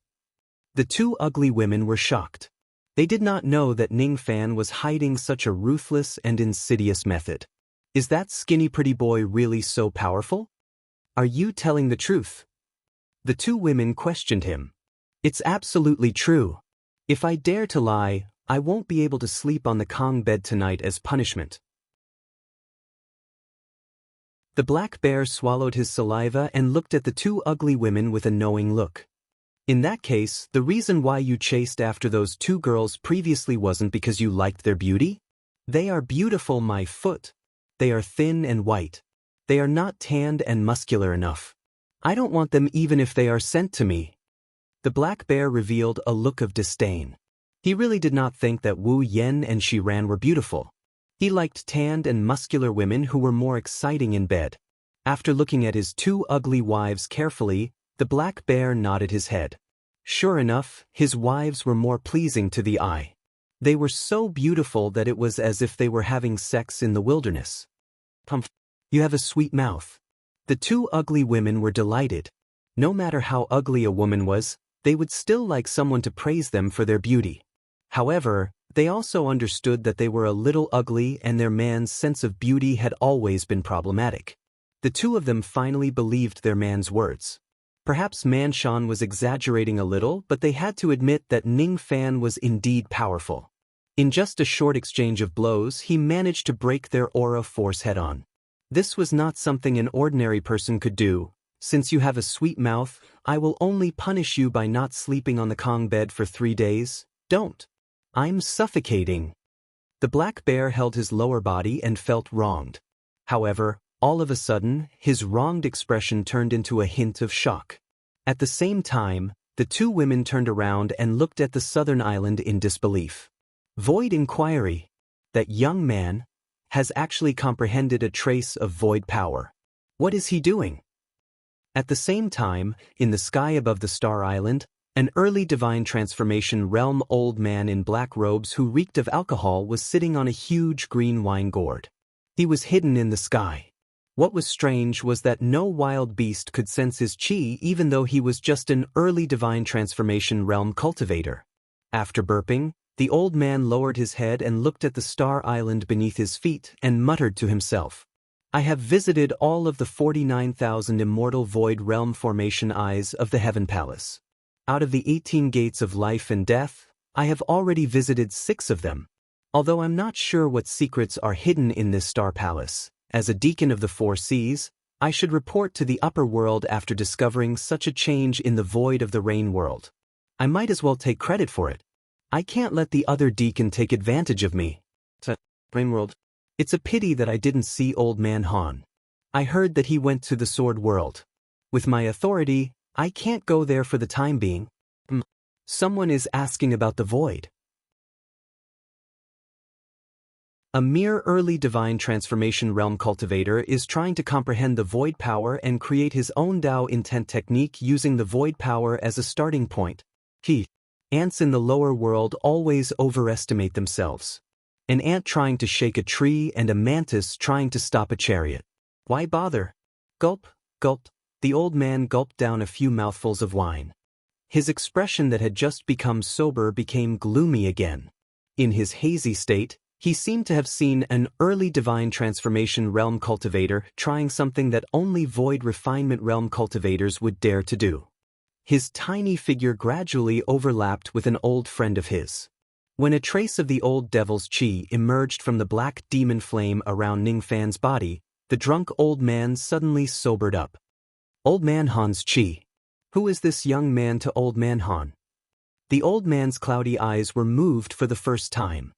S1: The two ugly women were shocked. They did not know that Ning Fan was hiding such a ruthless and insidious method. Is that skinny pretty boy really so powerful? Are you telling the truth? The two women questioned him. It's absolutely true. If I dare to lie, I won't be able to sleep on the Kong bed tonight as punishment. The black bear swallowed his saliva and looked at the two ugly women with a knowing look. In that case, the reason why you chased after those two girls previously wasn't because you liked their beauty? They are beautiful, my foot. They are thin and white. They are not tanned and muscular enough. I don't want them even if they are sent to me. The black bear revealed a look of disdain. He really did not think that Wu Yen and Shi Ran were beautiful. He liked tanned and muscular women who were more exciting in bed. After looking at his two ugly wives carefully, the black bear nodded his head. Sure enough, his wives were more pleasing to the eye. They were so beautiful that it was as if they were having sex in the wilderness. Humph, you have a sweet mouth. The two ugly women were delighted. No matter how ugly a woman was, they would still like someone to praise them for their beauty. However, they also understood that they were a little ugly and their man's sense of beauty had always been problematic. The two of them finally believed their man's words. Perhaps Manshan was exaggerating a little, but they had to admit that Ning Fan was indeed powerful. In just a short exchange of blows, he managed to break their aura force head-on. This was not something an ordinary person could do. Since you have a sweet mouth, I will only punish you by not sleeping on the Kong bed for 3 days. Don't. I'm suffocating. The black bear held his lower body and felt wronged. However, all of a sudden, his wronged expression turned into a hint of shock. At the same time, the two women turned around and looked at the southern island in disbelief. Void inquiry. That young man has actually comprehended a trace of void power. What is he doing? At the same time, in the sky above the Star Island, an early divine transformation realm old man in black robes who reeked of alcohol was sitting on a huge green wine gourd. He was hidden in the sky. What was strange was that no wild beast could sense his chi even though he was just an early divine transformation realm cultivator. After burping, the old man lowered his head and looked at the Star Island beneath his feet and muttered to himself. I have visited all of the 49,000 immortal void realm formation eyes of the Heaven Palace. Out of the 18 gates of life and death, I have already visited 6 of them. Although I'm not sure what secrets are hidden in this Star Palace, as a deacon of the 4 seas, I should report to the upper world after discovering such a change in the void of the rain world. I might as well take credit for it. I can't let the other deacon take advantage of me. Rain world. It's a pity that I didn't see Old Man Han. I heard that he went to the Sword World. With my authority, I can't go there for the time being. Someone is asking about the void. A mere early divine transformation realm cultivator is trying to comprehend the void power and create his own Dao intent technique using the void power as a starting point. Ants in the lower world always overestimate themselves. An ant trying to shake a tree and a mantis trying to stop a chariot. Why bother? Gulp, gulp. The old man gulped down a few mouthfuls of wine. His expression that had just become sober became gloomy again. In his hazy state, he seemed to have seen an early divine transformation realm cultivator trying something that only void refinement realm cultivators would dare to do. His tiny figure gradually overlapped with an old friend of his. When a trace of the old devil's chi emerged from the black demon flame around Ning Fan's body, the drunk old man suddenly sobered up. Old Man Han's chi. Who is this young man to Old Man Han? The old man's cloudy eyes were moved for the first time.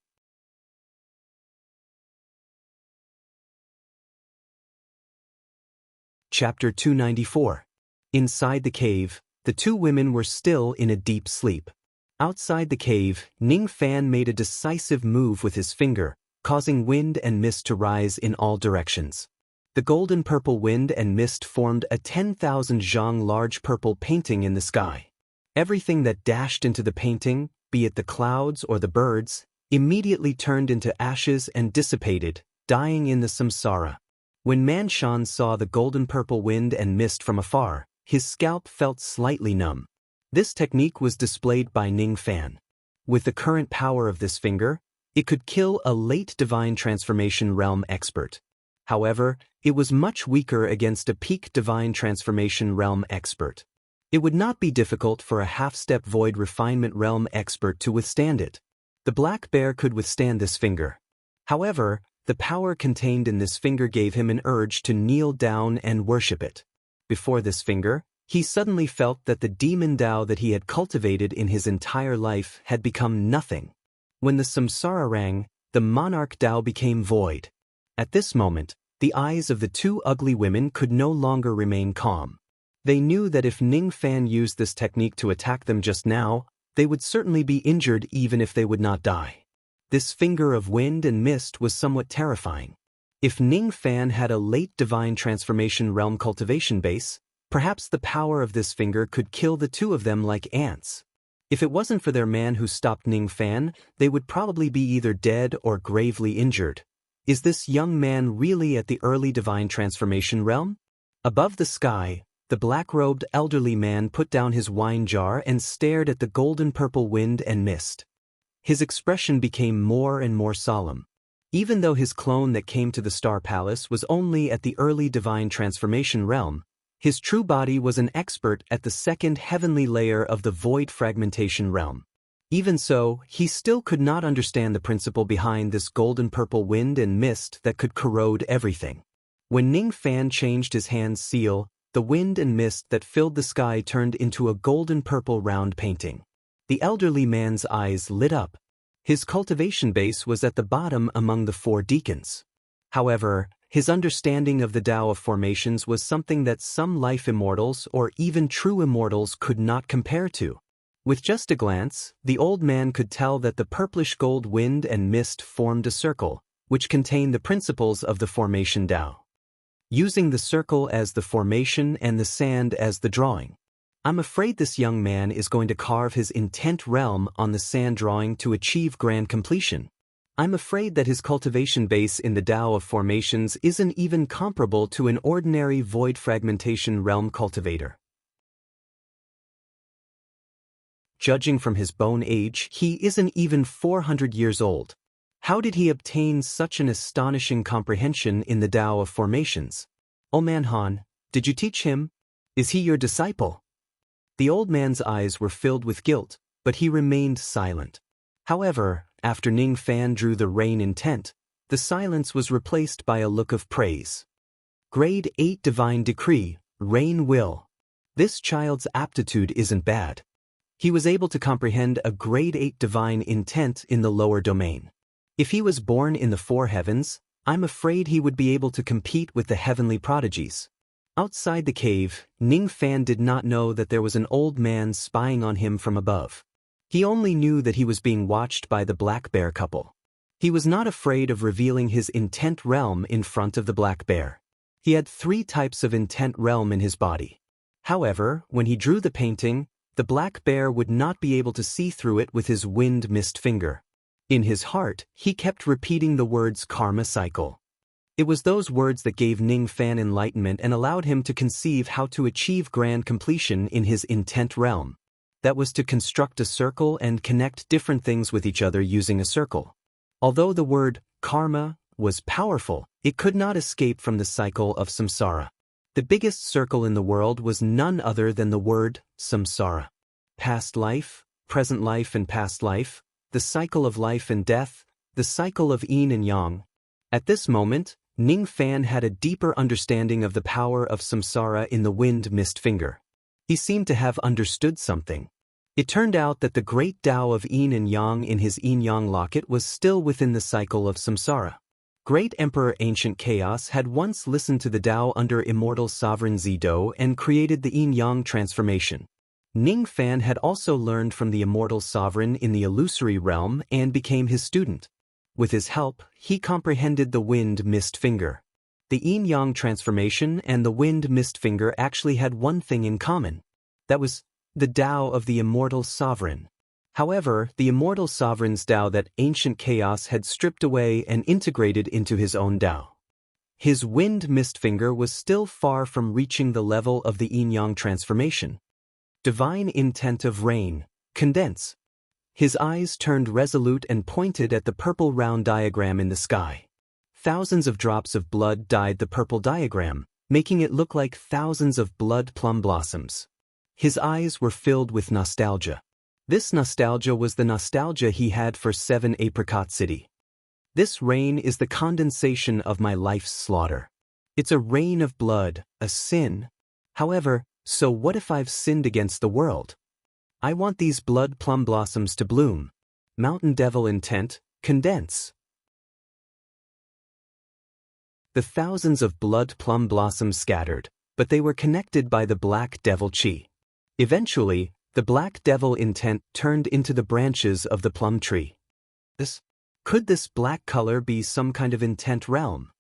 S1: Chapter 294. Inside the cave, the two women were still in a deep sleep. Outside the cave, Ning Fan made a decisive move with his finger, causing wind and mist to rise in all directions. The golden-purple wind and mist formed a 10,000 zhang large purple painting in the sky. Everything that dashed into the painting, be it the clouds or the birds, immediately turned into ashes and dissipated, dying in the samsara. When Manshan saw the golden-purple wind and mist from afar, his scalp felt slightly numb. This technique was displayed by Ning Fan. With the current power of this finger, it could kill a late divine transformation realm expert. However, it was much weaker against a peak divine transformation realm expert. It would not be difficult for a half-step void refinement realm expert to withstand it. The black bear could withstand this finger. However, the power contained in this finger gave him an urge to kneel down and worship it. Before this finger, he suddenly felt that the demon Tao that he had cultivated in his entire life had become nothing. When the samsara rang, the monarch Tao became void. At this moment, the eyes of the two ugly women could no longer remain calm. They knew that if Ning Fan used this technique to attack them just now, they would certainly be injured even if they would not die. This finger of wind and mist was somewhat terrifying. If Ning Fan had a late divine transformation realm cultivation base, perhaps the power of this finger could kill the two of them like ants. If it wasn't for their man who stopped Ning Fan, they would probably be either dead or gravely injured. Is this young man really at the early divine transformation realm? Above the sky, the black-robed elderly man put down his wine jar and stared at the golden-purple wind and mist. His expression became more and more solemn. Even though his clone that came to the Star Palace was only at the early divine transformation realm, his true body was an expert at the second heavenly layer of the void fragmentation realm. Even so, he still could not understand the principle behind this golden-purple wind and mist that could corrode everything. When Ning Fan changed his hand's seal, the wind and mist that filled the sky turned into a golden-purple round painting. The elderly man's eyes lit up. His cultivation base was at the bottom among the four deacons. However, his understanding of the Tao of formations was something that some life immortals or even true immortals could not compare to. With just a glance, the old man could tell that the purplish gold wind and mist formed a circle, which contained the principles of the formation Tao. Using the circle as the formation and the sand as the drawing. I'm afraid this young man is going to carve his intent realm on the sand drawing to achieve grand completion. I'm afraid that his cultivation base in the Tao of formations isn't even comparable to an ordinary void fragmentation realm cultivator. Judging from his bone age, he isn't even 400 years old. How did he obtain such an astonishing comprehension in the Tao of formations? Oh man Han, did you teach him? Is he your disciple? The old man's eyes were filled with guilt, but he remained silent. However, after Ning Fan drew the rain intent, the silence was replaced by a look of praise. Grade 8 Divine Decree, Rain Will. This child's aptitude isn't bad. He was able to comprehend a Grade 8 Divine Intent in the lower domain. If he was born in the four heavens, I'm afraid he would be able to compete with the heavenly prodigies. Outside the cave, Ning Fan did not know that there was an old man spying on him from above. He only knew that he was being watched by the black bear couple. He was not afraid of revealing his intent realm in front of the black bear. He had 3 types of intent realm in his body. However, when he drew the painting, the black bear would not be able to see through it with his wind mist finger. In his heart, he kept repeating the words karma cycle. It was those words that gave Ning Fan enlightenment and allowed him to conceive how to achieve grand completion in his intent realm. That was to construct a circle and connect different things with each other using a circle. Although the word karma was powerful, it could not escape from the cycle of samsara. The biggest circle in the world was none other than the word samsara. Past life, present life and past life, the cycle of life and death, the cycle of yin and yang. At this moment, Ning Fan had a deeper understanding of the power of samsara in the wind mist finger. He seemed to have understood something. It turned out that the great Tao of yin and yang in his yin-yang locket was still within the cycle of samsara. Great Emperor Ancient Chaos had once listened to the Tao under immortal sovereign Zido and created the yin-yang transformation. Ning Fan had also learned from the immortal sovereign in the illusory realm and became his student. With his help, he comprehended the wind-mist finger. The yin-yang transformation and the wind-mist finger actually had one thing in common. That was the Tao of the immortal sovereign. However, the immortal sovereign's Tao that ancient chaos had stripped away and integrated into his own Tao. His wind-mist finger was still far from reaching the level of the yin-yang transformation. Divine intent of rain, condense. His eyes turned resolute and pointed at the purple round diagram in the sky. Thousands of drops of blood dyed the purple diagram, making it look like thousands of blood plum blossoms. His eyes were filled with nostalgia. This nostalgia was the nostalgia he had for 7 Apricot City. This rain is the condensation of my life's slaughter. It's a rain of blood, a sin. However, so what if I've sinned against the world? I want these blood plum blossoms to bloom. Mountain Devil intent, condense. The thousands of blood plum blossoms scattered, but they were connected by the black devil chi. Eventually, the black devil intent turned into the branches of the plum tree. Could this black color be some kind of intent realm?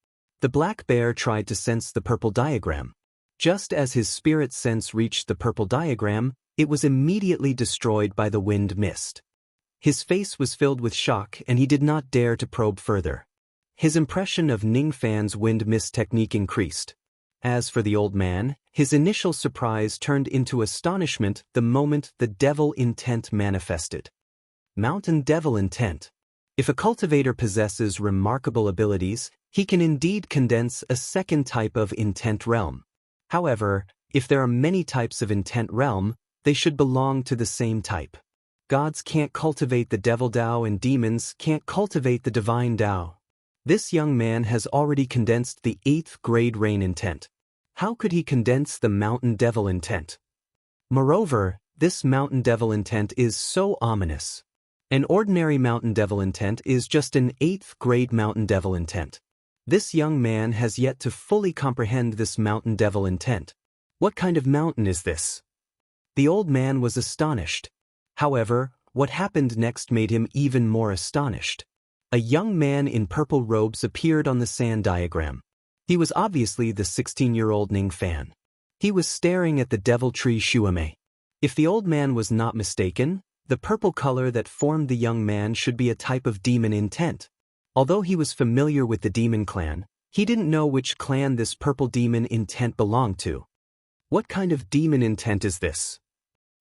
S1: The black bear tried to sense the purple diagram. Just as his spirit sense reached the purple diagram, it was immediately destroyed by the wind mist. His face was filled with shock and he did not dare to probe further. His impression of Ning Fan's wind mist technique increased. As for the old man, his initial surprise turned into astonishment the moment the devil intent manifested. Mountain Devil intent. If a cultivator possesses remarkable abilities, he can indeed condense a second type of intent realm. However, if there are many types of intent realm, they should belong to the same type. Gods can't cultivate the devil Tao and demons can't cultivate the divine Tao. This young man has already condensed the 8th grade rain intent. How could he condense the mountain devil intent? Moreover, this mountain devil intent is so ominous. An ordinary mountain devil intent is just an 8th grade mountain devil intent. This young man has yet to fully comprehend this mountain devil intent. What kind of mountain is this? The old man was astonished. However, what happened next made him even more astonished. A young man in purple robes appeared on the sand diagram. He was obviously the 16-year-old Ning Fan. He was staring at the devil tree Shuame. If the old man was not mistaken, the purple color that formed the young man should be a type of demon intent. Although he was familiar with the demon clan, he didn't know which clan this purple demon intent belonged to. What kind of demon intent is this?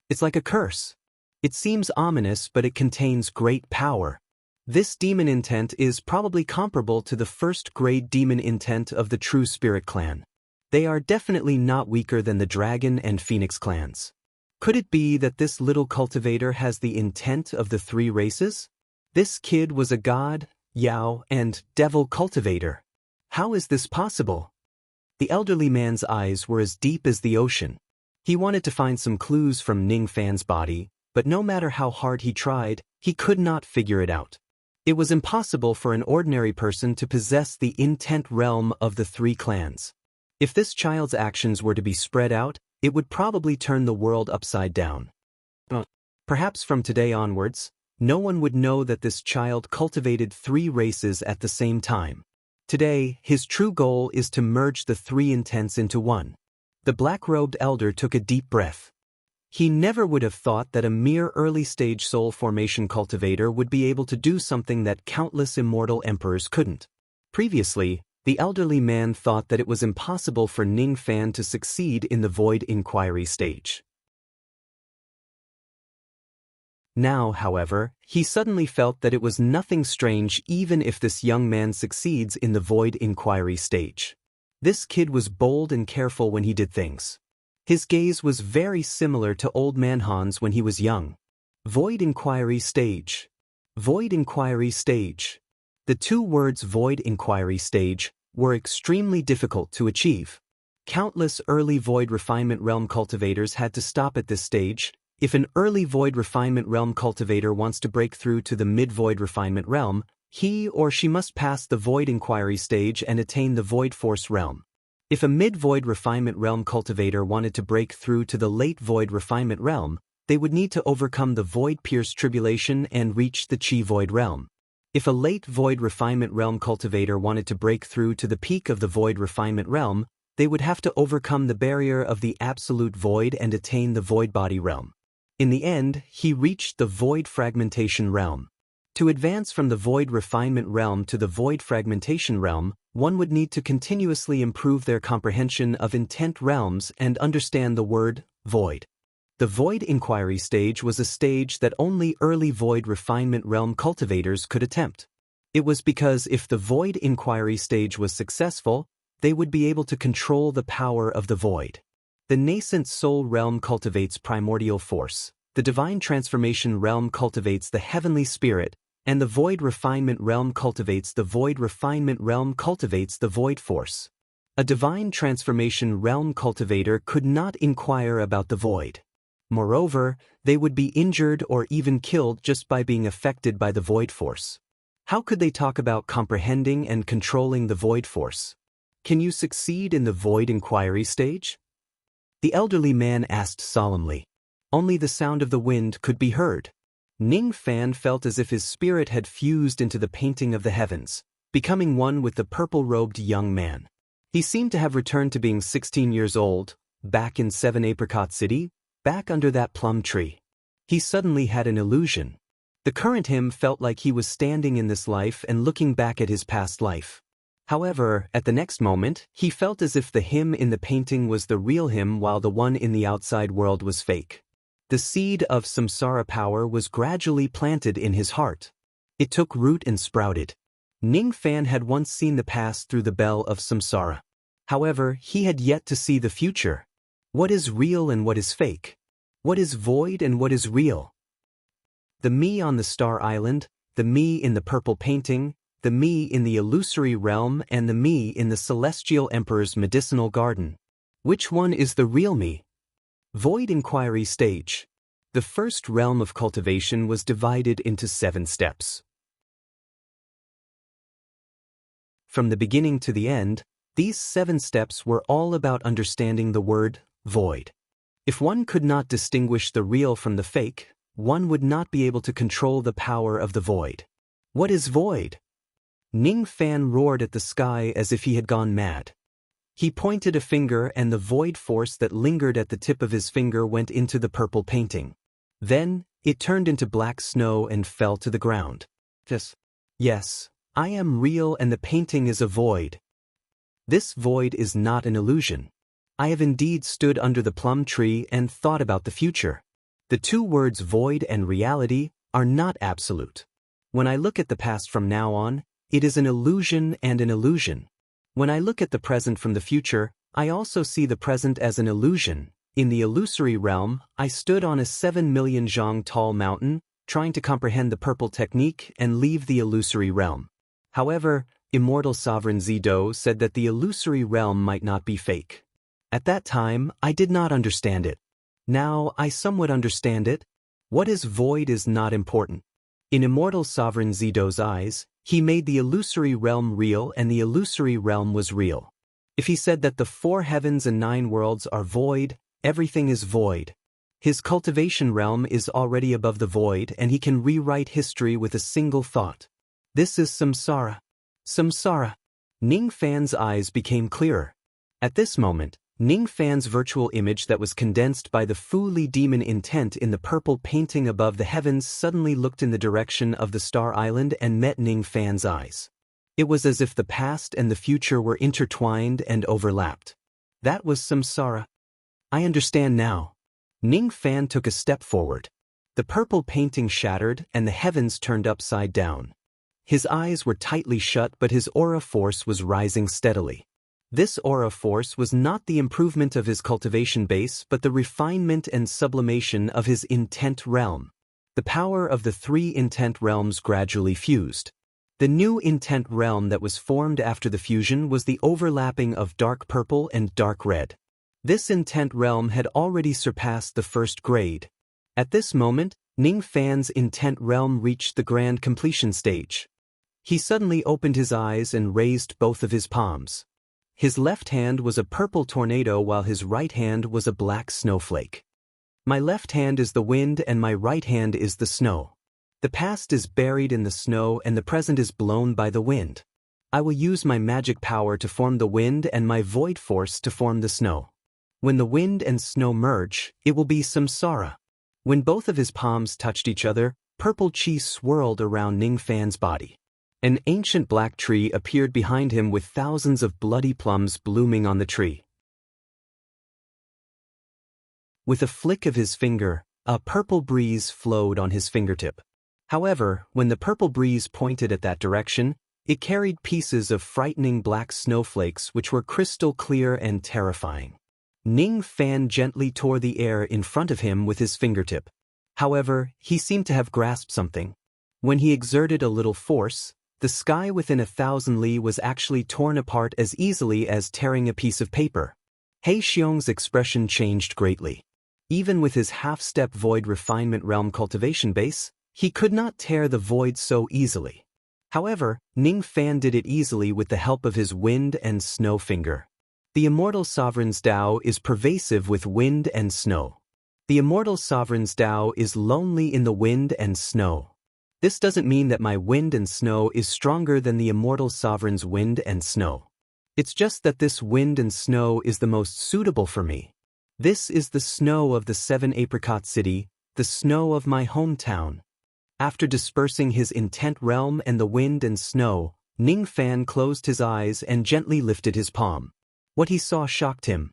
S1: It's like a curse. It seems ominous, but it contains great power. This demon intent is probably comparable to the 1st grade demon intent of the True Spirit clan. They are definitely not weaker than the Dragon and Phoenix clans. Could it be that this little cultivator has the intent of the 3 races? This kid was a god, Yao, and devil cultivator. How is this possible? The elderly man's eyes were as deep as the ocean. He wanted to find some clues from Ning Fan's body, but no matter how hard he tried, he could not figure it out. It was impossible for an ordinary person to possess the intent realm of the 3 clans. If this child's actions were to be spread out, it would probably turn the world upside down. Perhaps from today onwards, no one would know that this child cultivated 3 races at the same time. Today, his true goal is to merge the 3 intents into one. The black-robed elder took a deep breath. He never would have thought that a mere early-stage soul formation cultivator would be able to do something that countless immortal emperors couldn't. Previously, the elderly man thought that it was impossible for Ning Fan to succeed in the void inquiry stage. Now, however, he suddenly felt that it was nothing strange even if this young man succeeds in the void inquiry stage. This kid was bold and careful when he did things. His gaze was very similar to Old Man Han's when he was young. Void inquiry stage. Void inquiry stage. The 2 words void inquiry stage were extremely difficult to achieve. Countless early void refinement realm cultivators had to stop at this stage. If an early void refinement realm cultivator wants to break through to the mid-void refinement realm, he or she must pass the void inquiry stage and attain the void force realm. If a mid-void refinement realm cultivator wanted to break through to the late void refinement realm, they would need to overcome the void pierce tribulation and reach the chi void realm. If a late Void Refinement Realm cultivator wanted to break through to the peak of the Void Refinement Realm, they would have to overcome the barrier of the Absolute Void and attain the Void Body Realm. In the end, he reached the Void Fragmentation Realm. To advance from the Void Refinement Realm to the Void Fragmentation Realm, one would need to continuously improve their comprehension of intent realms and understand the word void. The Void Inquiry stage was a stage that only early Void Refinement Realm cultivators could attempt. It was because if the Void Inquiry stage was successful, they would be able to control the power of the Void. The nascent Soul Realm cultivates primordial force, the Divine Transformation Realm cultivates the Heavenly Spirit, and the Void Refinement Realm cultivates the Void Refinement Realm cultivates the Void Force. A Divine Transformation Realm cultivator could not inquire about the Void. Moreover, they would be injured or even killed just by being affected by the Void Force. How could they talk about comprehending and controlling the Void Force? Can you succeed in the Void Inquiry stage? The elderly man asked solemnly. Only the sound of the wind could be heard. Ning Fan felt as if his spirit had fused into the painting of the heavens, becoming one with the purple-robed young man. He seemed to have returned to being 16 years old, back in 7 Apricot City, back under that plum tree. He suddenly had an illusion. The current him felt like he was standing in this life and looking back at his past life. However, at the next moment, he felt as if the him in the painting was the real him while the one in the outside world was fake. The seed of samsara power was gradually planted in his heart. It took root and sprouted. Ning Fan had once seen the past through the bell of samsara. However, he had yet to see the future. What is real and what is fake? What is void and what is real? The me on the Star Island, the me in the purple painting, the me in the illusory realm and the me in the Celestial Emperor's medicinal garden. Which one is the real me? Void Inquiry stage. The first realm of cultivation was divided into 7 steps. From the beginning to the end, these 7 steps were all about understanding the word void. If one could not distinguish the real from the fake, one would not be able to control the power of the void. What is void? Ning Fan roared at the sky as if he had gone mad. He pointed a finger and the void force that lingered at the tip of his finger went into the purple painting. Then, it turned into black snow and fell to the ground. Yes, I am real and the painting is a void. This void is not an illusion. I have indeed stood under the plum tree and thought about the future. The 2 words void and reality are not absolute. When I look at the past from now on, it is an illusion and an illusion. When I look at the present from the future, I also see the present as an illusion. In the illusory realm, I stood on a 7 million zhang tall mountain, trying to comprehend the purple technique and leave the illusory realm. However, Immortal Sovereign Zido said that the illusory realm might not be fake. At that time, I did not understand it. Now, I somewhat understand it. What is void is not important. In Immortal Sovereign Zido's eyes, he made the illusory realm real and the illusory realm was real. If he said that the 4 heavens and 9 worlds are void, everything is void. His cultivation realm is already above the void and he can rewrite history with a single thought. This is samsara. Samsara. Ning Fan's eyes became clearer. At this moment, Ning Fan's virtual image that was condensed by the Fu Li demon intent in the purple painting above the heavens suddenly looked in the direction of the Star Island and met Ning Fan's eyes. It was as if the past and the future were intertwined and overlapped. That was samsara. I understand now. Ning Fan took a step forward. The purple painting shattered and the heavens turned upside down. His eyes were tightly shut but his aura force was rising steadily. This aura force was not the improvement of his cultivation base but the refinement and sublimation of his intent realm. The power of the 3 intent realms gradually fused. The new intent realm that was formed after the fusion was the overlapping of dark purple and dark red. This intent realm had already surpassed the 1st grade. At this moment, Ning Fan's intent realm reached the grand completion stage. He suddenly opened his eyes and raised both of his palms. His left hand was a purple tornado while his right hand was a black snowflake. My left hand is the wind and my right hand is the snow. The past is buried in the snow and the present is blown by the wind. I will use my magic power to form the wind and my void force to form the snow. When the wind and snow merge, it will be samsara. When both of his palms touched each other, purple chi swirled around Ningfan's body. An ancient black tree appeared behind him with thousands of bloody plums blooming on the tree. With a flick of his finger, a purple breeze flowed on his fingertip. However, when the purple breeze pointed at that direction, it carried pieces of frightening black snowflakes which were crystal clear and terrifying. Ningfan gently tore the air in front of him with his fingertip. However, he seemed to have grasped something. When he exerted a little force, the sky within 1,000 li was actually torn apart as easily as tearing a piece of paper. He Xiong's expression changed greatly. Even with his half-step void refinement realm cultivation base, he could not tear the void so easily. However, Ningfan did it easily with the help of his wind and snow finger. The Immortal Sovereign's Tao is pervasive with wind and snow. The Immortal Sovereign's Tao is lonely in the wind and snow. This doesn't mean that my wind and snow is stronger than the Immortal Sovereign's wind and snow. It's just that this wind and snow is the most suitable for me. This is the snow of the 7 Apricot City, the snow of my hometown. After dispersing his intent realm and the wind and snow, Ningfan closed his eyes and gently lifted his palm. What he saw shocked him.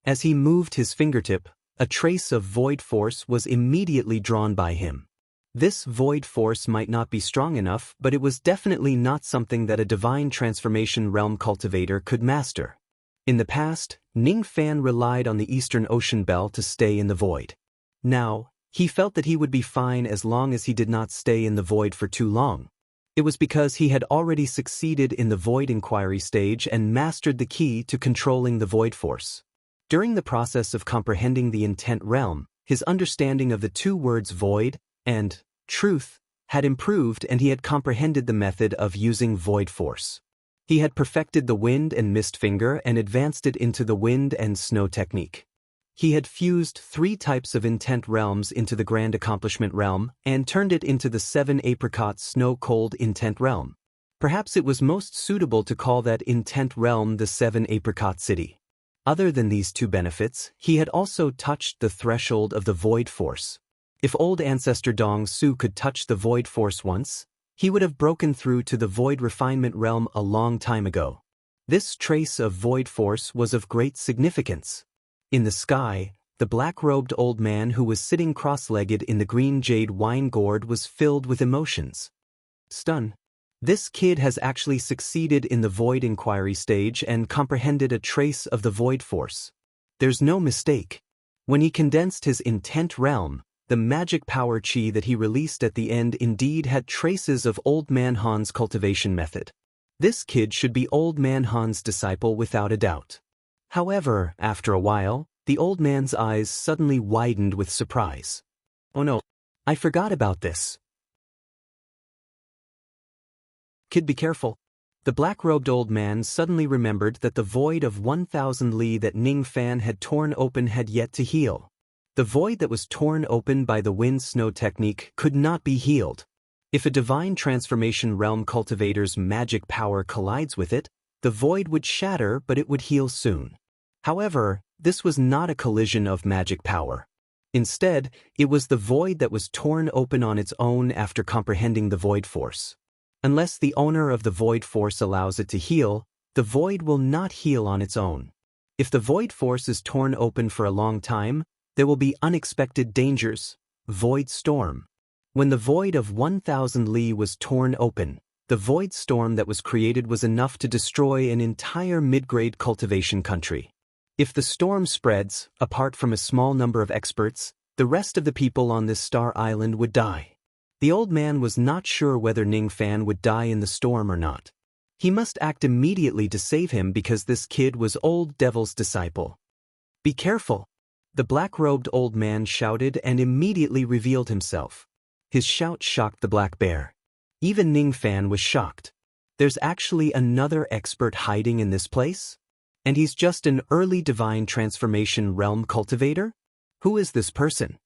S1: As he moved his fingertip, a trace of void force was immediately drawn by him. This void force might not be strong enough, but it was definitely not something that a divine transformation realm cultivator could master. In the past, Ningfan relied on the Eastern Ocean Belt to stay in the void. Now, he felt that he would be fine as long as he did not stay in the void for too long. It was because he had already succeeded in the void inquiry stage and mastered the key to controlling the void force. During the process of comprehending the intent realm, his understanding of the two words void and truth had improved, and he had comprehended the method of using void force. He had perfected the wind and mist finger and advanced it into the wind and snow technique. He had fused 3 types of intent realms into the grand accomplishment realm and turned it into the 7 apricot snow-cold intent realm. Perhaps it was most suitable to call that intent realm the 7 apricot city. Other than these 2 benefits, he had also touched the threshold of the void force. If old ancestor Dong Su could touch the void force once, he would have broken through to the void refinement realm a long time ago. This trace of void force was of great significance. In the sky, the black-robed old man who was sitting cross-legged in the green jade wine gourd was filled with emotions. Stun. This kid has actually succeeded in the void inquiry stage and comprehended a trace of the void force. There's no mistake. When he condensed his intent realm, the magic power chi that he released at the end indeed had traces of Old Man Han's cultivation method. This kid should be Old Man Han's disciple without a doubt. However, after a while, the old man's eyes suddenly widened with surprise. Oh no, I forgot about this. Kid, be careful. The black-robed old man suddenly remembered that the void of 1,000 li that Ningfan had torn open had yet to heal. The void that was torn open by the wind-snow technique could not be healed. If a divine transformation realm cultivator's magic power collides with it, the void would shatter, but it would heal soon. However, this was not a collision of magic power. Instead, it was the void that was torn open on its own after comprehending the void force. Unless the owner of the void force allows it to heal, the void will not heal on its own. If the void force is torn open for a long time, there will be unexpected dangers. Void storm. When the void of 1,000 li was torn open, the void storm that was created was enough to destroy an entire mid-grade cultivation country. If the storm spreads, apart from a small number of experts, the rest of the people on this star island would die. The old man was not sure whether Ningfan would die in the storm or not. He must act immediately to save him because this kid was Old Devil's disciple. Be careful! The black-robed old man shouted and immediately revealed himself. His shout shocked the black bear. Even Ningfan was shocked. There's actually another expert hiding in this place? And he's just an early divine transformation realm cultivator? Who is this person?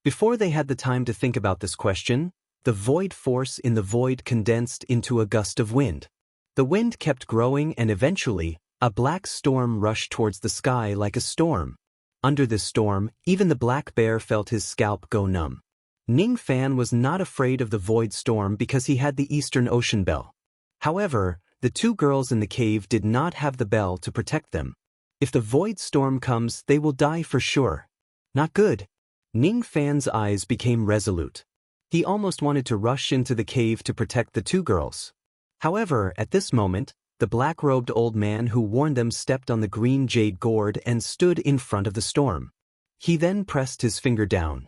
S1: Before they had the time to think about this question, the void force in the void condensed into a gust of wind. The wind kept growing and eventually, a black storm rushed towards the sky like a storm. Under this storm, even the black bear felt his scalp go numb. Ning Fan was not afraid of the void storm because he had the Eastern Ocean Bell. However, the two girls in the cave did not have the bell to protect them. If the void storm comes, they will die for sure. Not good. Ning Fan's eyes became resolute. He almost wanted to rush into the cave to protect the two girls. However, at this moment, the black-robed old man who warned them stepped on the green jade gourd and stood in front of the storm. He then pressed his finger down.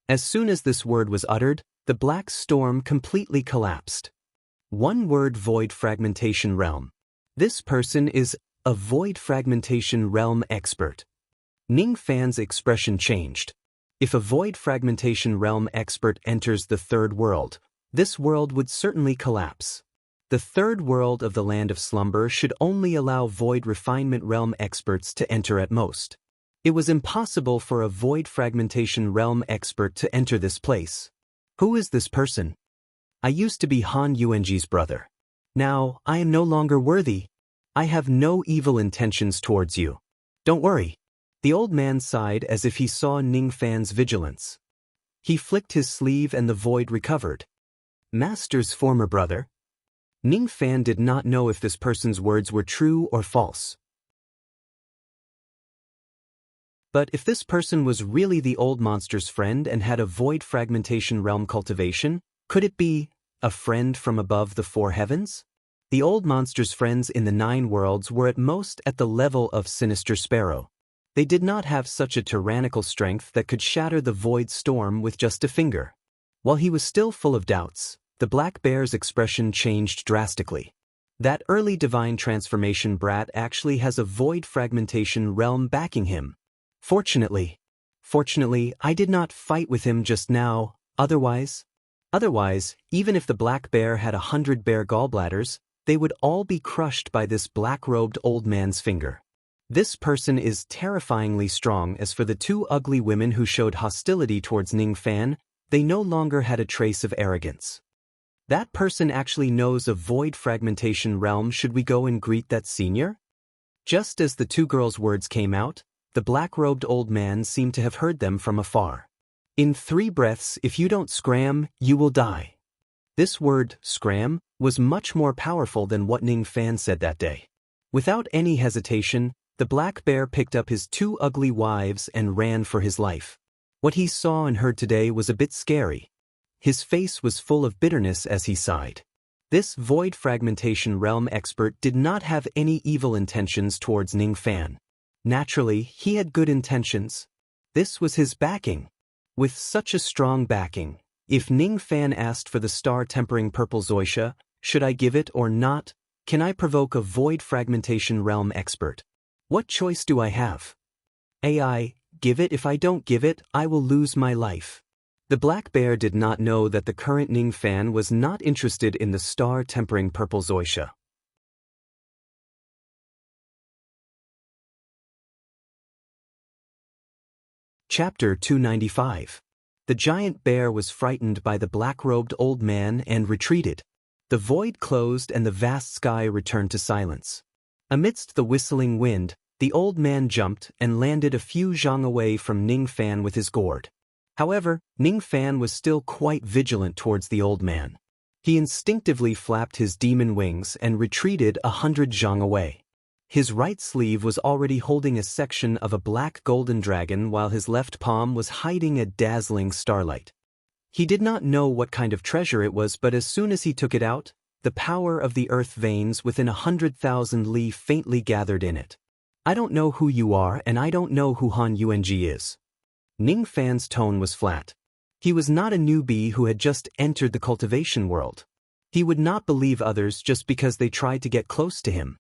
S1: As soon as this word was uttered, the black storm completely collapsed. One word: void fragmentation realm. This person is a void fragmentation realm expert. Ning Fan's expression changed. If a void fragmentation realm expert enters the third world, this world would certainly collapse. The third world of the Land of Slumber should only allow void refinement realm experts to enter at most. It was impossible for a void fragmentation realm expert to enter this place. Who is this person? I used to be Han Yuanji's brother. Now, I am no longer worthy. I have no evil intentions towards you. Don't worry. The old man sighed as if he saw Ning Fan's vigilance. He flicked his sleeve and the void recovered. Master's former brother? Ning Fan did not know if this person's words were true or false. But if this person was really the old monster's friend and had a void fragmentation realm cultivation, could it be a friend from above the four heavens? The old monster's friends in the 9 worlds were at most at the level of Sinister Sparrow. They did not have such a tyrannical strength that could shatter the void storm with just a finger. While he was still full of doubts, the black bear's expression changed drastically. That early divine transformation brat actually has a void fragmentation realm backing him. Fortunately, I did not fight with him just now, otherwise, even if the black bear had 100 bear gallbladders, they would all be crushed by this black-robed old man's finger. This person is terrifyingly strong. As for the 2 ugly women who showed hostility towards Ning Fan, they no longer had a trace of arrogance. That person actually knows of void fragmentation realm. Should we go and greet that senior? Just as the 2 girls' words came out, the black-robed old man seemed to have heard them from afar. In 3 breaths, if you don't scram, you will die. This word, scram, was much more powerful than what Ning Fan said that day. Without any hesitation, the black bear picked up his 2 ugly wives and ran for his life. What he saw and heard today was a bit scary. His face was full of bitterness as he sighed. This void fragmentation realm expert did not have any evil intentions towards Ning Fan. Naturally, he had good intentions. This was his backing. With such a strong backing, if Ning Fan asked for the star-tempering purple Zoisha, should I give it or not? Can I provoke a void fragmentation realm expert? What choice do I have? AI, give it. If I don't give it, I will lose my life. The black bear did not know that the current Ning Fan was not interested in the star-tempering purple Zoisha. Chapter 295. The giant bear was frightened by the black-robed old man and retreated. The void closed and the vast sky returned to silence. Amidst the whistling wind, the old man jumped and landed a few zhang away from Ning Fan with his gourd. However, Ning Fan was still quite vigilant towards the old man. He instinctively flapped his demon wings and retreated 100 zhang away. His right sleeve was already holding a section of a black golden dragon while his left palm was hiding a dazzling starlight. He did not know what kind of treasure it was, but as soon as he took it out, the power of the earth veins within 100,000 li faintly gathered in it. I don't know who you are and I don't know who Han Yuanji is. Ning Fan's tone was flat. He was not a newbie who had just entered the cultivation world. He would not believe others just because they tried to get close to him.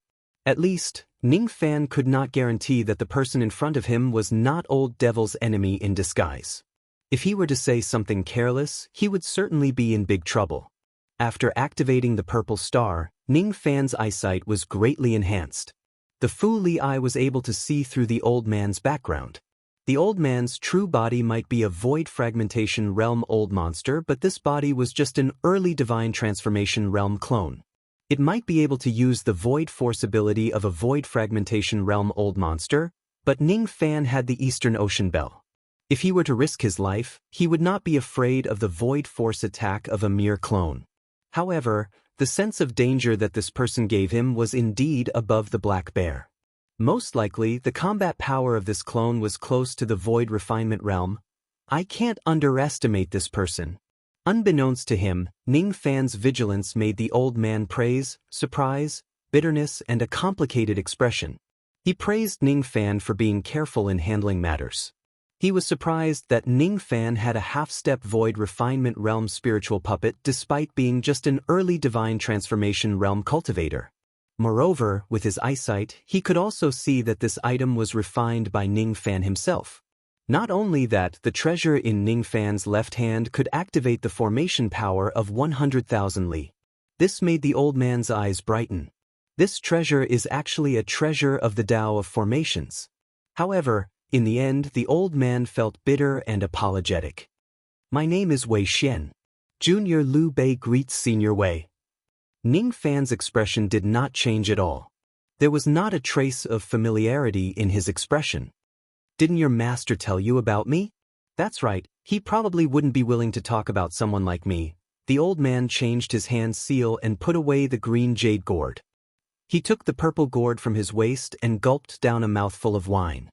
S1: At least, Ning Fan could not guarantee that the person in front of him was not Old Devil's enemy in disguise. If he were to say something careless, he would certainly be in big trouble. After activating the purple star, Ning Fan's eyesight was greatly enhanced. The Fu Li eye was able to see through the old man's background. The old man's true body might be a void fragmentation realm old monster, but this body was just an early divine transformation realm clone. It might be able to use the void force ability of a void fragmentation realm old monster, but Ning Fan had the Eastern Ocean Bell. If he were to risk his life, he would not be afraid of the void force attack of a mere clone. However, the sense of danger that this person gave him was indeed above the black bear. Most likely, the combat power of this clone was close to the void refinement realm. I can't underestimate this person. Unbeknownst to him, Ning Fan's vigilance made the old man praise, surprise, bitterness, and a complicated expression. He praised Ning Fan for being careful in handling matters. He was surprised that Ning Fan had a half-step void refinement realm spiritual puppet despite being just an early divine transformation realm cultivator. Moreover, with his eyesight, he could also see that this item was refined by Ning Fan himself. Not only that, the treasure in Ning Fan's left hand could activate the formation power of 100,000 Li. This made the old man's eyes brighten. This treasure is actually a treasure of the Tao of formations. However, in the end, the old man felt bitter and apologetic. My name is Wei Xian. Junior Liu Bei greets Senior Wei. Ning Fan's expression did not change at all. There was not a trace of familiarity in his expression. Didn't your master tell you about me? That's right, he probably wouldn't be willing to talk about someone like me. The old man changed his hand seal and put away the green jade gourd. He took the purple gourd from his waist and gulped down a mouthful of wine.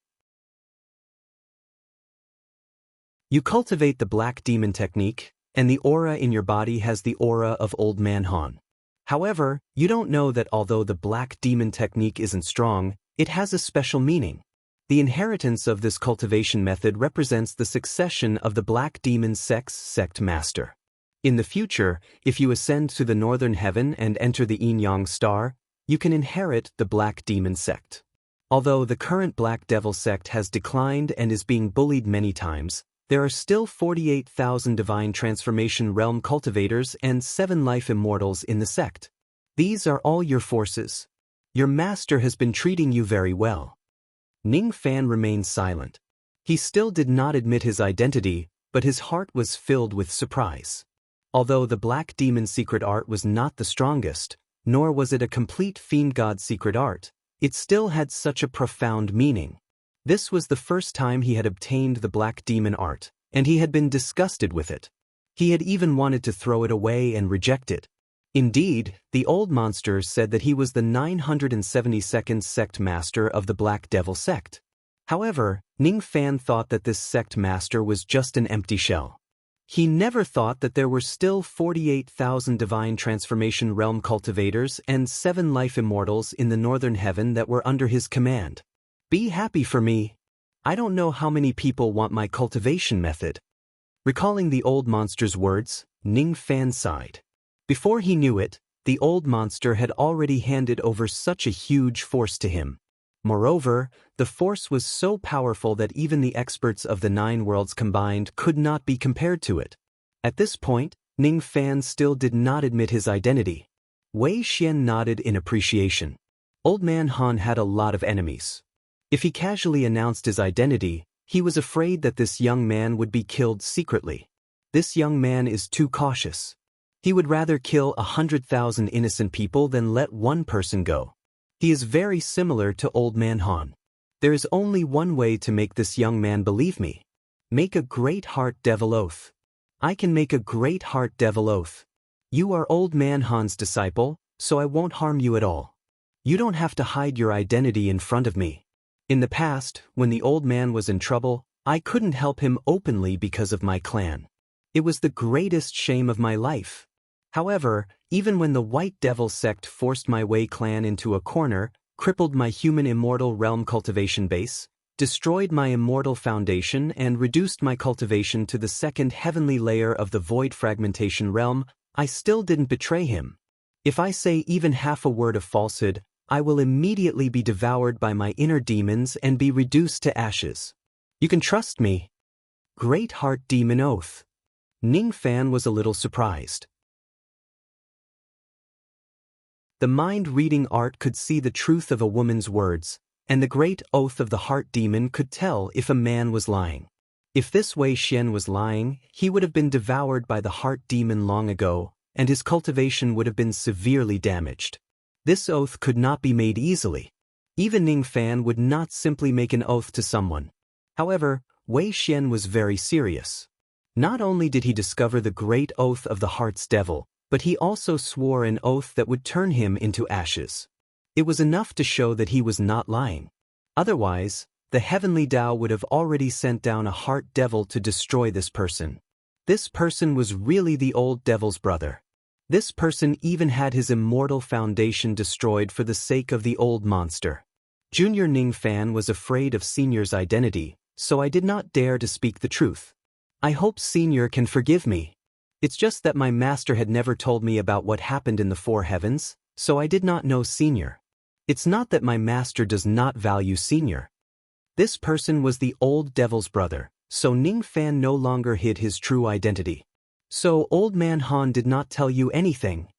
S1: You cultivate the black demon technique, and the aura in your body has the aura of Old Man Han. However, you don't know that although the black demon technique isn't strong, it has a special meaning. The inheritance of this cultivation method represents the succession of the black demon sect master. In the future, if you ascend to the northern heaven and enter the Yin-Yang star, you can inherit the black demon sect. Although the current black devil sect has declined and is being bullied many times, there are still 48,000 divine transformation realm cultivators and 7 life immortals in the sect. These are all your forces. Your master has been treating you very well. Ning Fan remained silent. He still did not admit his identity, but his heart was filled with surprise. Although the black demon secret art was not the strongest, nor was it a complete fiend god secret art, it still had such a profound meaning. This was the first time he had obtained the black demon art, and he had been disgusted with it. He had even wanted to throw it away and reject it. Indeed, the old monster said that he was the 972nd sect master of the Black Devil sect. However, Ning Fan thought that this sect master was just an empty shell. He never thought that there were still 48,000 divine transformation realm cultivators and 7 life immortals in the northern heaven that were under his command. Be happy for me. I don't know how many people want my cultivation method. Recalling the old monster's words, Ning Fan sighed. Before he knew it, the old monster had already handed over such a huge force to him. Moreover, the force was so powerful that even the experts of the 9 worlds combined could not be compared to it. At this point, Ning Fan still did not admit his identity. Wei Xian nodded in appreciation. Old Man Han had a lot of enemies. If he casually announced his identity, he was afraid that this young man would be killed secretly. This young man is too cautious. He would rather kill 100,000 innocent people than let one person go. He is very similar to Old Man Han. There is only one way to make this young man believe me. Make a great heart devil oath. I can make a great heart devil oath. You are Old Man Han's disciple, so I won't harm you at all. You don't have to hide your identity in front of me. In the past, when the old man was in trouble, I couldn't help him openly because of my clan. It was the greatest shame of my life. However, even when the White Devil sect forced my Wei clan into a corner, crippled my human immortal realm cultivation base, destroyed my immortal foundation and reduced my cultivation to the 2nd heavenly layer of the void fragmentation realm, I still didn't betray him. If I say even half a word of falsehood, I will immediately be devoured by my inner demons and be reduced to ashes. You can trust me. Great Heart Demon Oath. Ning Fan was a little surprised. The mind-reading art could see the truth of a woman's words, and the great oath of the heart demon could tell if a man was lying. If this Wei Xian was lying, he would have been devoured by the heart demon long ago, and his cultivation would have been severely damaged. This oath could not be made easily. Even Ning Fan would not simply make an oath to someone. However, Wei Xian was very serious. Not only did he discover the great oath of the heart's devil, but he also swore an oath that would turn him into ashes. It was enough to show that he was not lying. Otherwise, the heavenly Tao would have already sent down a heart devil to destroy this person. This person was really the old devil's brother. This person even had his immortal foundation destroyed for the sake of the old monster. Junior Ning Fan was afraid of Senior's identity, so I did not dare to speak the truth. I hope Senior can forgive me. It's just that my master had never told me about what happened in the four heavens, so I did not know Senior. It's not that my master does not value Senior. This person was the old devil's brother, so Ning Fan no longer hid his true identity. So Old Man Han did not tell you anything?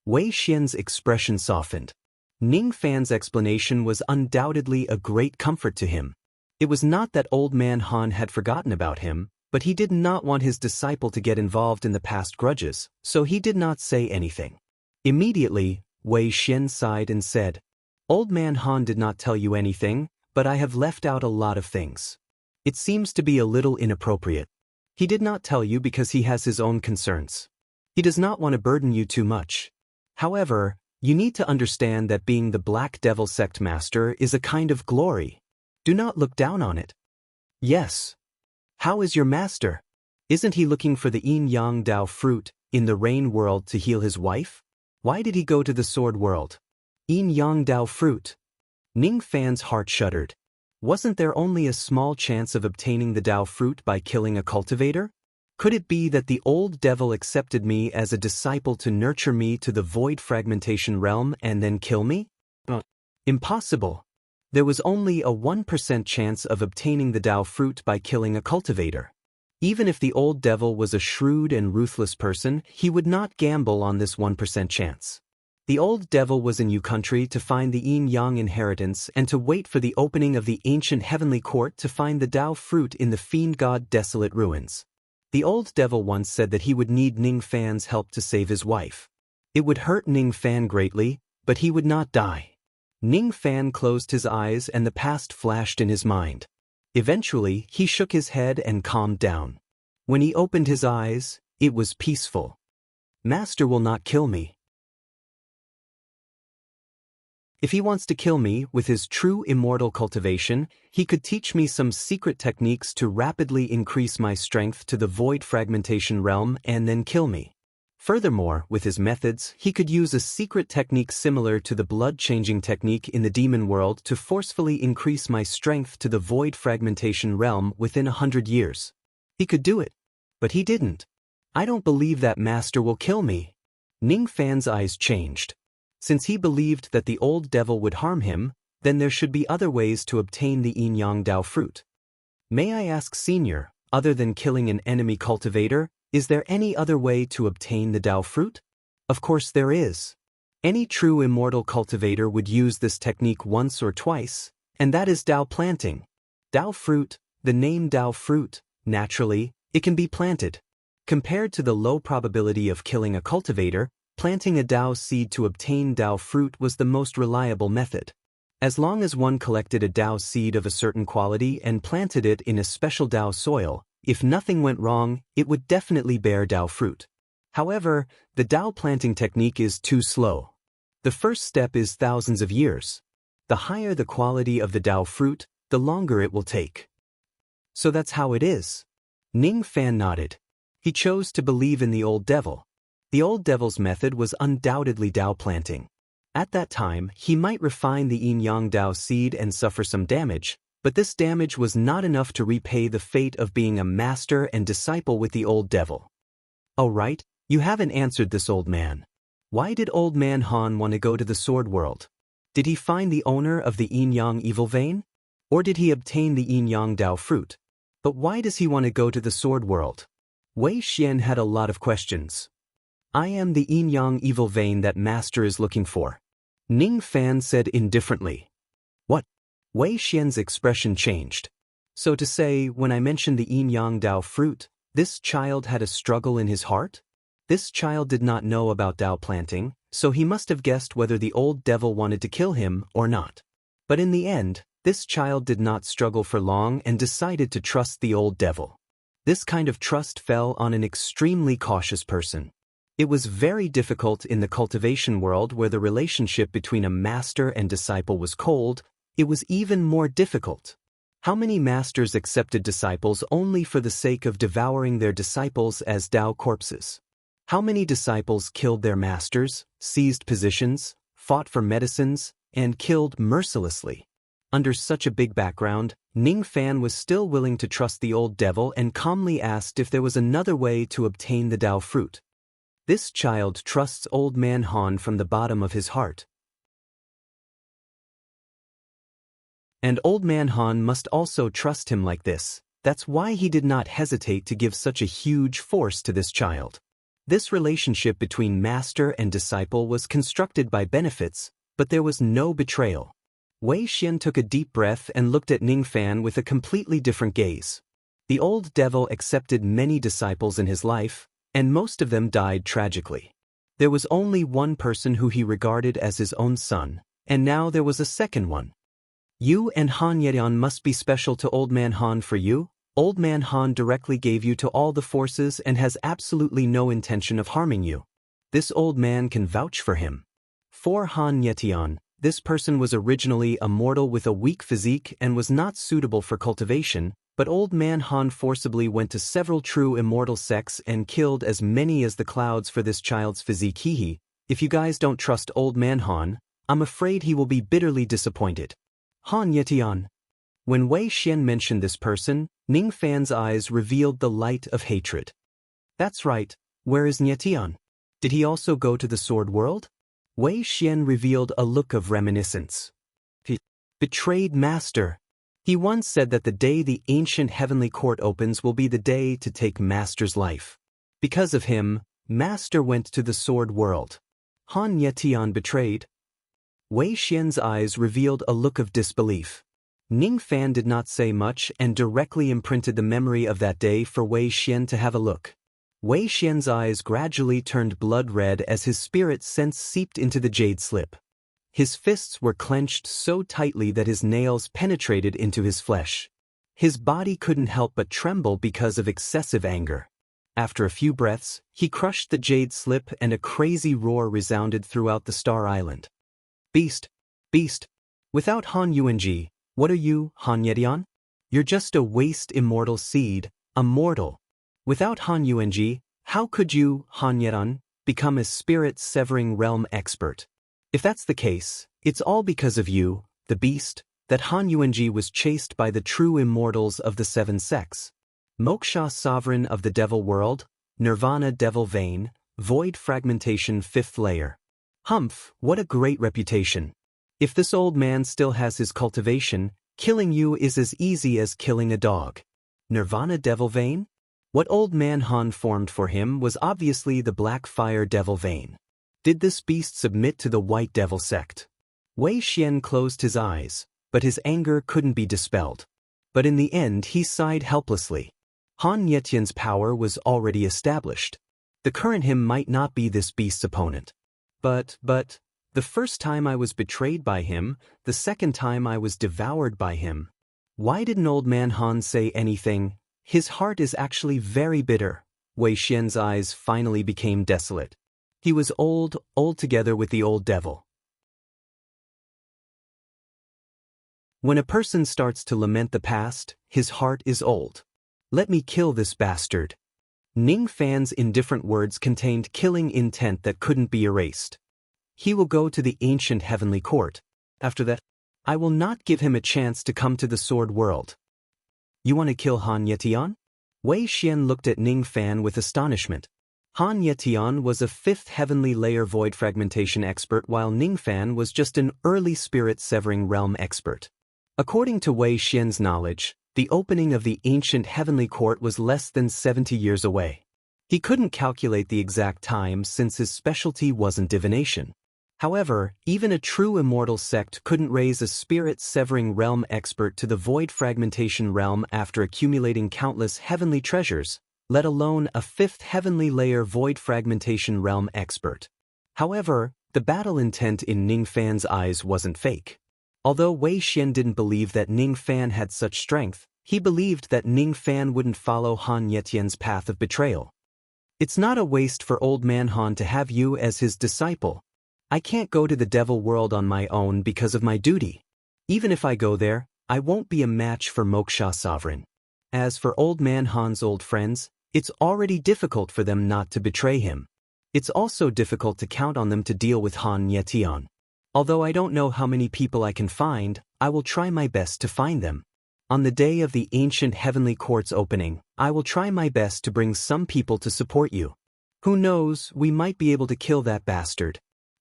S1: Wei Xian's expression softened. Ning Fan's explanation was undoubtedly a great comfort to him. It was not that Old Man Han had forgotten about him, but he did not want his disciple to get involved in the past grudges, so he did not say anything. Immediately, Wei Xian sighed and said, "Old Man Han did not tell you anything, but I have left out a lot of things. It seems to be a little inappropriate. He did not tell you because he has his own concerns. He does not want to burden you too much. However, you need to understand that being the Black Devil Sect Master is a kind of glory. Do not look down on it." "Yes. How is your master? Isn't he looking for the Yin Yang Dao fruit in the Rain World to heal his wife? Why did he go to the Sword World? Yin Yang Dao fruit." Ning Fan's heart shuddered. Wasn't there only a small chance of obtaining the Dao fruit by killing a cultivator? Could it be that the old devil accepted me as a disciple to nurture me to the void fragmentation realm and then kill me? Impossible. There was only a 1% chance of obtaining the Dao fruit by killing a cultivator. Even if the old devil was a shrewd and ruthless person, he would not gamble on this 1% chance. The old devil was in Yu country to find the yin-yang inheritance and to wait for the opening of the ancient heavenly court to find the Dao fruit in the fiend god desolate ruins. The old devil once said that he would need Ning Fan's help to save his wife. It would hurt Ning Fan greatly, but he would not die. Ning Fan closed his eyes and the past flashed in his mind. Eventually, he shook his head and calmed down. When he opened his eyes, it was peaceful. Master will not kill me. If he wants to kill me with his true immortal cultivation, he could teach me some secret techniques to rapidly increase my strength to the void fragmentation realm and then kill me. Furthermore, with his methods, he could use a secret technique similar to the blood-changing technique in the demon world to forcefully increase my strength to the void fragmentation realm within 100 years. He could do it. But he didn't. I don't believe that master will kill me. Ning Fan's eyes changed. Since he believed that the old devil would harm him, then there should be other ways to obtain the yin-yang Dao fruit. May I ask Senior, other than killing an enemy cultivator, is there any other way to obtain the Dao fruit? Of course there is. Any true immortal cultivator would use this technique once or twice, and that is Dao planting. Dao fruit, the name Dao fruit, naturally, it can be planted. Compared to the low probability of killing a cultivator, planting a Dao seed to obtain Dao fruit was the most reliable method. As long as one collected a Dao seed of a certain quality and planted it in a special Dao soil, if nothing went wrong, it would definitely bear Dao fruit. However, the Dao planting technique is too slow. The first step is thousands of years. The higher the quality of the Dao fruit, the longer it will take. So that's how it is. Ning Fan nodded. He chose to believe in the old devil. The old devil's method was undoubtedly Dao planting. At that time, he might refine the yin-yang Dao seed and suffer some damage, but this damage was not enough to repay the fate of being a master and disciple with the old devil. Oh right, you haven't answered this old man. Why did Old Man Han want to go to the Sword World? Did he find the owner of the yin-yang evil vein? Or did he obtain the yin-yang Dao fruit? But why does he want to go to the Sword World? Wei Xian had a lot of questions. I am the yin-yang evil vein that master is looking for. Ning Fan said indifferently. What? Wei Xian's expression changed. So to say, when I mentioned the yin-yang Dao fruit, this child had a struggle in his heart? This child did not know about Dao planting, so he must have guessed whether the old devil wanted to kill him or not. But in the end, this child did not struggle for long and decided to trust the old devil. This kind of trust fell on an extremely cautious person. It was very difficult in the cultivation world where the relationship between a master and disciple was cold. It was even more difficult. How many masters accepted disciples only for the sake of devouring their disciples as Dao corpses? How many disciples killed their masters, seized positions, fought for medicines, and killed mercilessly? Under such a big background, Ning Fan was still willing to trust the old devil and calmly asked if there was another way to obtain the Dao fruit. This child trusts Old Man Han from the bottom of his heart. And Old Man Han must also trust him like this. That's why he did not hesitate to give such a huge force to this child. This relationship between master and disciple was constructed by benefits, but there was no betrayal. Wei Xian took a deep breath and looked at Ning Fan with a completely different gaze. The old devil accepted many disciples in his life, and most of them died tragically. There was only one person who he regarded as his own son, and now there was a second one. You and Han Yetian must be special to Old Man Han for you. Old Man Han directly gave you to all the forces and has absolutely no intention of harming you. This old man can vouch for him. For Han Yetian, this person was originally a mortal with a weak physique and was not suitable for cultivation, but Old Man Han forcibly went to several true immortal sects and killed as many as the clouds for this child's physique. Hehe. If you guys don't trust Old Man Han, I'm afraid he will be bitterly disappointed. Han Yetian. When Wei Xian mentioned this person, Ning Fan's eyes revealed the light of hatred. That's right, where is Yetian? Did he also go to the sword world? Wei Xian revealed a look of reminiscence. Betrayed master. He once said that the day the ancient heavenly court opens will be the day to take master's life. Because of him, master went to the sword world. Han Yetian betrayed. Wei Xian's eyes revealed a look of disbelief. Ning Fan did not say much and directly imprinted the memory of that day for Wei Xian to have a look. Wei Xian's eyes gradually turned blood red as his spirit sense seeped into the jade slip. His fists were clenched so tightly that his nails penetrated into his flesh. His body couldn't help but tremble because of excessive anger. After a few breaths, he crushed the jade slip and a crazy roar resounded throughout the Star Island. Beast! Beast! Without Han Yuanji, what are you, Han Yetian? You're just a waste immortal seed, a mortal. Without Han Yuanji, how could you, Han Yetian, become a spirit-severing realm expert? If that's the case, it's all because of you, the beast, that Han Yuanji was chased by the true immortals of the seven sects. Moksha sovereign of the devil world, Nirvana devil vein, void fragmentation fifth layer. Humph, what a great reputation. If this old man still has his cultivation, killing you is as easy as killing a dog. Nirvana devil vein? What Old Man Han formed for him was obviously the Black Fire Devil vein. Did this beast submit to the White Devil sect? Wei Xian closed his eyes, but his anger couldn't be dispelled. But in the end he sighed helplessly. Han Yetian's power was already established. The current him might not be this beast's opponent. But, the first time I was betrayed by him, the second time I was devoured by him. Why didn't Old Man Han say anything? His heart is actually very bitter. Wei Xian's eyes finally became desolate. He was old together with the old devil. When a person starts to lament the past, his heart is old. Let me kill this bastard. Ning Fan's indifferent words contained killing intent that couldn't be erased. He will go to the ancient heavenly court. After that, I will not give him a chance to come to the sword world. You want to kill Han Yetian? Wei Xian looked at Ning Fan with astonishment. Han Yetian was a fifth heavenly layer void fragmentation expert while Ning Fan was just an early spirit-severing realm expert. According to Wei Xian's knowledge, the opening of the ancient heavenly court was less than 70 years away. He couldn't calculate the exact time since his specialty wasn't divination. However, even a true immortal sect couldn't raise a spirit-severing realm expert to the void fragmentation realm after accumulating countless heavenly treasures, let alone a fifth heavenly layer void fragmentation realm expert. However, the battle intent in Ning Fan's eyes wasn't fake. Although Wei Xian didn't believe that Ning Fan had such strength, he believed that Ning Fan wouldn't follow Han Yetian's path of betrayal. It's not a waste for old man Han to have you as his disciple. I can't go to the devil world on my own because of my duty. Even if I go there, I won't be a match for Moksha Sovereign. As for old man Han's old friends, it's already difficult for them not to betray him. It's also difficult to count on them to deal with Han Yetian. Although I don't know how many people I can find, I will try my best to find them. On the day of the ancient heavenly court's opening, I will try my best to bring some people to support you. Who knows, we might be able to kill that bastard.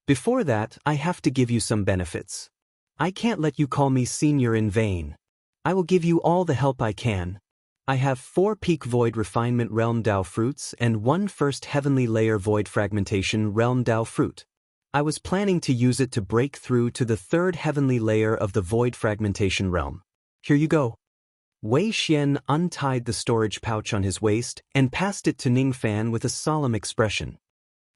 S1: Before that, I have to give you some benefits. I can't let you call me senior in vain. I will give you all the help I can. I have 4 peak void refinement realm Dao fruits and 1 first heavenly layer void fragmentation realm Dao fruit. I was planning to use it to break through to the 3rd heavenly layer of the void fragmentation realm. Here you go. Wei Xian untied the storage pouch on his waist and passed it to Ning Fan with a solemn expression.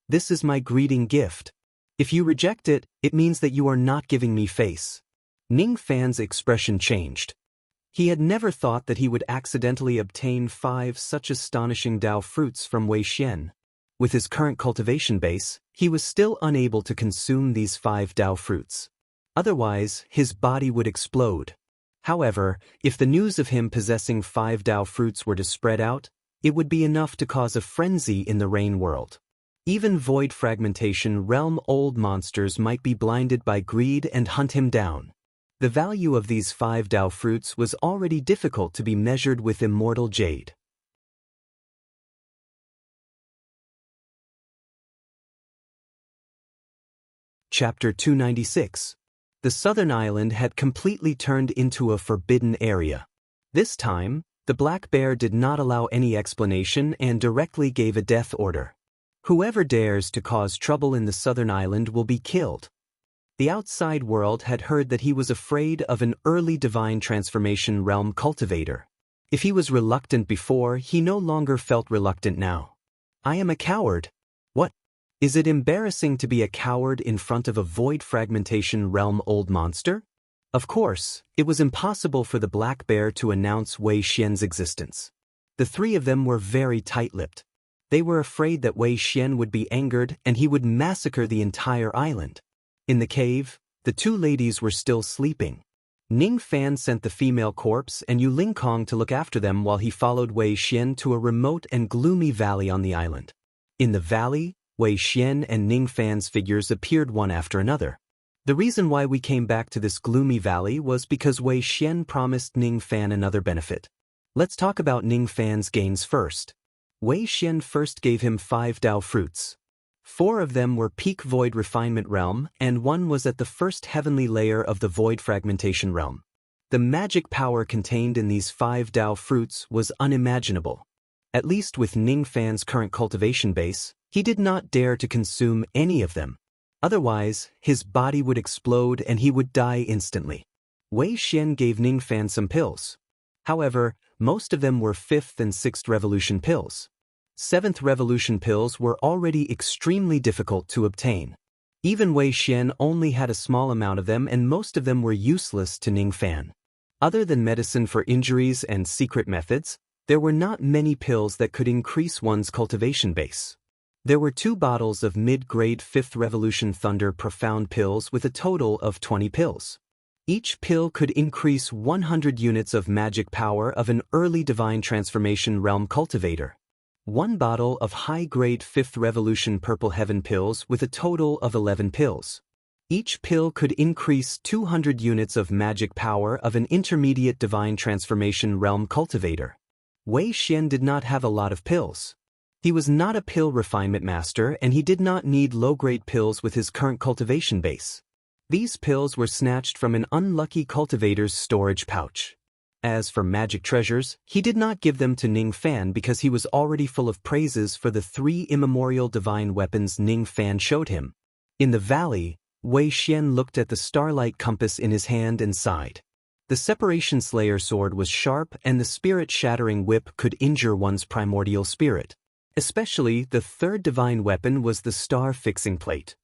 S1: This is my greeting gift. If you reject it, it means that you are not giving me face. Ning Fan's expression changed. He had never thought that he would accidentally obtain 5 such astonishing Dao fruits from Wei Xian. With his current cultivation base, he was still unable to consume these 5 Dao fruits. Otherwise, his body would explode. However, if the news of him possessing 5 Dao fruits were to spread out, it would be enough to cause a frenzy in the Rain world. Even void fragmentation realm old monsters might be blinded by greed and hunt him down. The value of these 5 Dao fruits was already difficult to be measured with immortal jade. Chapter 296. The southern island had completely turned into a forbidden area. This time, the black bear did not allow any explanation and directly gave a death order. Whoever dares to cause trouble in the southern island will be killed. The outside world had heard that he was afraid of an early divine transformation realm cultivator. If he was reluctant before, he no longer felt reluctant now. I am a coward. What? Is it embarrassing to be a coward in front of a void fragmentation realm old monster? Of course, it was impossible for the black bear to announce Wei Xian's existence. The 3 of them were very tight-lipped. They were afraid that Wei Xian would be angered and he would massacre the entire island. In the cave, the 2 ladies were still sleeping. Ning Fan sent the female corpse and Yu Lingkong to look after them while he followed Wei Xian to a remote and gloomy valley on the island. In the valley, Wei Xian and Ning Fan's figures appeared one after another. The reason why we came back to this gloomy valley was because Wei Xian promised Ning Fan another benefit. Let's talk about Ning Fan's gains first. Wei Xian first gave him 5 Dao fruits. 4 of them were peak void refinement realm and 1 was at the first heavenly layer of the void fragmentation realm. The magic power contained in these 5 Dao fruits was unimaginable. At least with Ning Fan's current cultivation base, he did not dare to consume any of them. Otherwise, his body would explode and he would die instantly. Wei Xian gave Ning Fan some pills. However, most of them were 5th and 6th revolution pills. 7th revolution pills were already extremely difficult to obtain. Even Wei Xian only had a small amount of them and most of them were useless to Ning Fan. Other than medicine for injuries and secret methods, there were not many pills that could increase one's cultivation base. There were 2 bottles of mid-grade 5th revolution thunder profound pills with a total of 20 pills. Each pill could increase 100 units of magic power of an early divine transformation realm cultivator. 1 bottle of high-grade 5th revolution purple heaven pills with a total of 11 pills. Each pill could increase 200 units of magic power of an intermediate divine transformation realm cultivator. Wei Xian did not have a lot of pills. He was not a pill refinement master and he did not need low-grade pills with his current cultivation base. These pills were snatched from an unlucky cultivator's storage pouch. As for magic treasures, he did not give them to Ning Fan because he was already full of praises for the 3 immemorial divine weapons Ning Fan showed him. In the valley, Wei Xian looked at the starlight compass in his hand and sighed. The Separation Slayer sword was sharp and the spirit-shattering whip could injure one's primordial spirit. Especially, the third divine weapon was the star-fixing plate.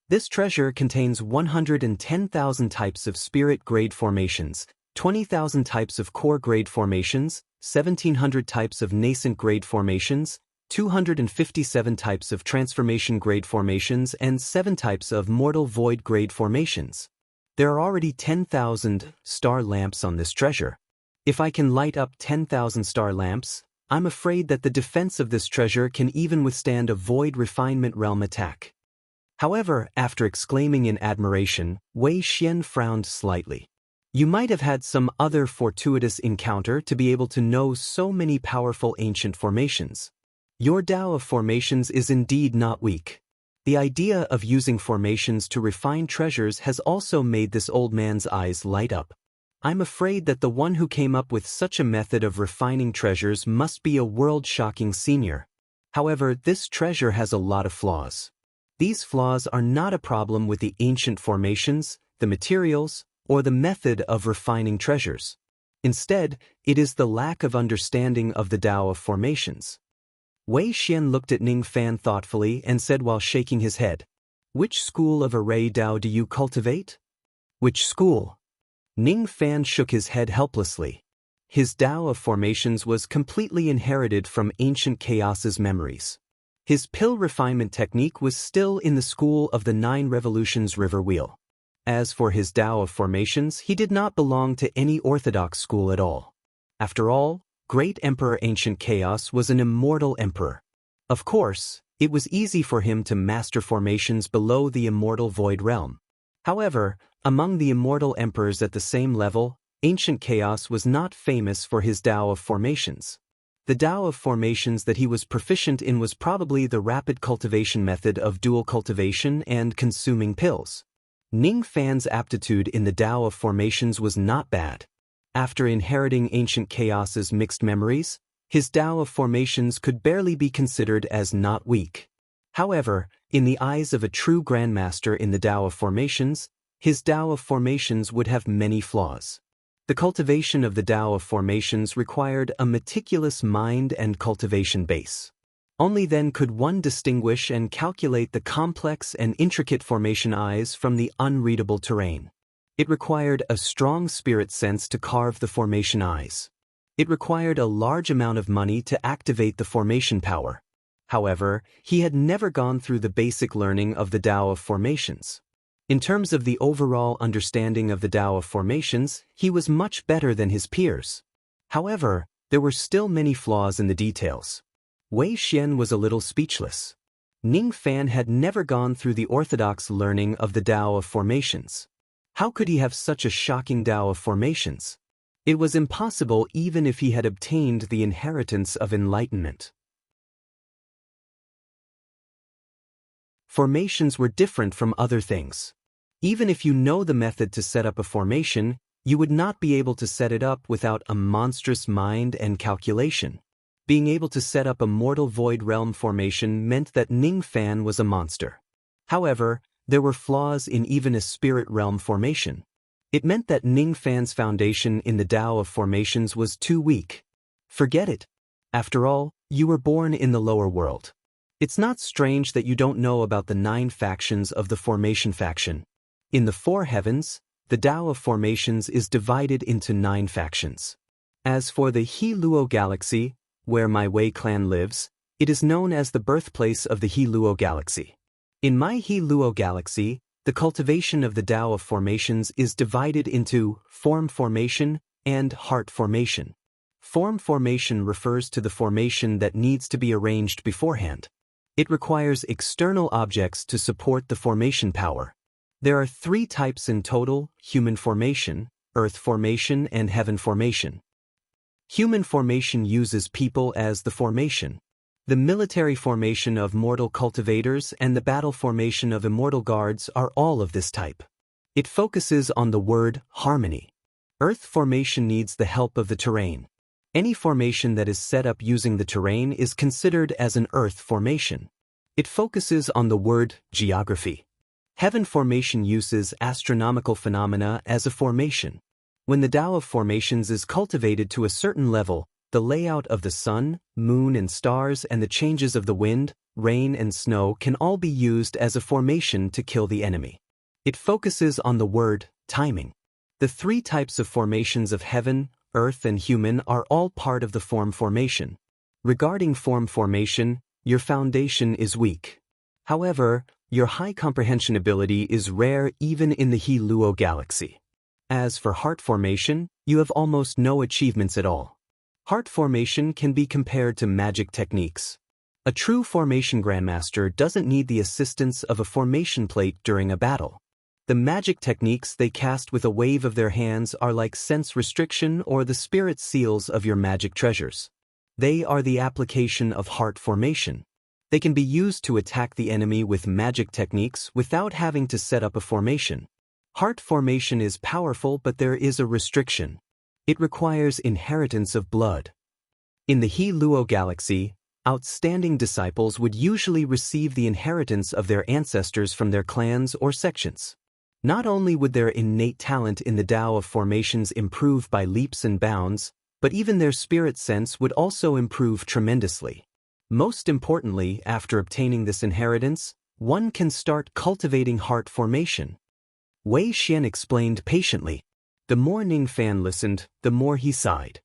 S1: This treasure contains 110,000 types of spirit-grade formations, 20,000 types of core-grade formations, 1,700 types of nascent-grade formations, 257 types of transformation-grade formations, and 7 types of mortal void-grade formations. There are already 10,000 star lamps on this treasure. If I can light up 10,000 star lamps, I'm afraid that the defense of this treasure can even withstand a void refinement realm attack. However, after exclaiming in admiration, Wei Xian frowned slightly. You might have had some other fortuitous encounter to be able to know so many powerful ancient formations. Your Tao of formations is indeed not weak. The idea of using formations to refine treasures has also made this old man's eyes light up. I'm afraid that the one who came up with such a method of refining treasures must be a world-shocking senior. However, this treasure has a lot of flaws. These flaws are not a problem with the ancient formations, the materials, or the method of refining treasures. Instead, it is the lack of understanding of the Tao of formations. Wei Xian looked at Ning Fan thoughtfully and said while shaking his head, "Which school of array Tao do you cultivate?" "Which school?" Ning Fan shook his head helplessly. His Tao of formations was completely inherited from ancient chaos's memories. His pill refinement technique was still in the school of the 9 Revolutions River Wheel. As for his Tao of formations, he did not belong to any orthodox school at all. After all, Great Emperor Ancient Chaos was an immortal emperor. Of course, it was easy for him to master formations below the immortal void realm. However, among the immortal emperors at the same level, Ancient Chaos was not famous for his Tao of formations. The Tao of formations that he was proficient in was probably the rapid cultivation method of dual cultivation and consuming pills. Ning Fan's aptitude in the Tao of formations was not bad. After inheriting Ancient Chaos's mixed memories, his Tao of formations could barely be considered as not weak. However, in the eyes of a true grandmaster in the Tao of formations, his Tao of formations would have many flaws. The cultivation of the Tao of formations required a meticulous mind and cultivation base. Only then could one distinguish and calculate the complex and intricate formation eyes from the unreadable terrain. It required a strong spirit sense to carve the formation eyes. It required a large amount of money to activate the formation power. However, he had never gone through the basic learning of the Tao of formations. In terms of the overall understanding of the Tao of formations, he was much better than his peers. However, there were still many flaws in the details. Wei Xian was a little speechless. Ning Fan had never gone through the orthodox learning of the Tao of formations. How could he have such a shocking Tao of formations? It was impossible even if he had obtained the inheritance of enlightenment. Formations were different from other things. Even if you know the method to set up a formation, you would not be able to set it up without a monstrous mind and calculation. Being able to set up a mortal void realm formation meant that Ning Fan was a monster. However, there were flaws in even a spirit realm formation. It meant that Ning Fan's foundation in the Tao of formations was too weak. Forget it. After all, you were born in the lower world. It's not strange that you don't know about the 9 factions of the formation faction. In the 4 heavens, the Tao of formations is divided into 9 factions. As for the He Luo galaxy, where my Wei clan lives, it is known as the birthplace of the He Luo galaxy. In my He Luo galaxy, the cultivation of the Tao of formations is divided into form formation and heart formation. Form formation refers to the formation that needs to be arranged beforehand. It requires external objects to support the formation power. There are 3 types in total: human formation, earth formation, and heaven formation. Human formation uses people as the formation. The military formation of mortal cultivators and the battle formation of immortal guards are all of this type. It focuses on the word harmony. Earth formation needs the help of the terrain. Any formation that is set up using the terrain is considered as an earth formation. It focuses on the word geography. Heaven formation uses astronomical phenomena as a formation. When the Tao of formations is cultivated to a certain level, the layout of the sun, moon and stars and the changes of the wind, rain and snow can all be used as a formation to kill the enemy. It focuses on the word timing. The three types of formations of heaven, earth and human are all part of the form formation. Regarding form formation, your foundation is weak. However, your high comprehension ability is rare even in the He Luo galaxy. As for heart formation, you have almost no achievements at all. Heart formation can be compared to magic techniques. A true formation grandmaster doesn't need the assistance of a formation plate during a battle. The magic techniques they cast with a wave of their hands are like sense restriction or the spirit seals of your magic treasures. They are the application of heart formation. They can be used to attack the enemy with magic techniques without having to set up a formation. Heart formation is powerful, but there is a restriction. It requires inheritance of blood. In the He Luo galaxy, outstanding disciples would usually receive the inheritance of their ancestors from their clans or sections. Not only would their innate talent in the Tao of formations improve by leaps and bounds, but even their spirit sense would also improve tremendously. Most importantly, after obtaining this inheritance, one can start cultivating heart formation. Wei Xian explained patiently. The more Ning Fan listened, the more he sighed.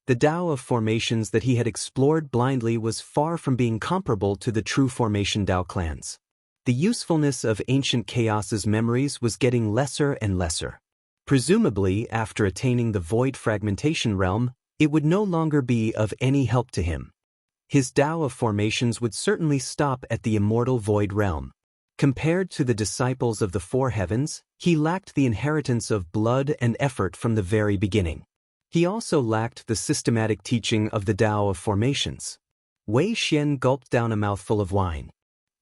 S1: The Tao of formations that he had explored blindly was far from being comparable to the true formation Tao clans. The usefulness of ancient chaos's memories was getting lesser and lesser. Presumably, after attaining the void fragmentation realm, it would no longer be of any help to him. His Tao of formations would certainly stop at the immortal void realm. Compared to the disciples of the four heavens, he lacked the inheritance of blood and effort from the very beginning. He also lacked the systematic teaching of the Tao of formations. Wei Xian gulped down a mouthful of wine.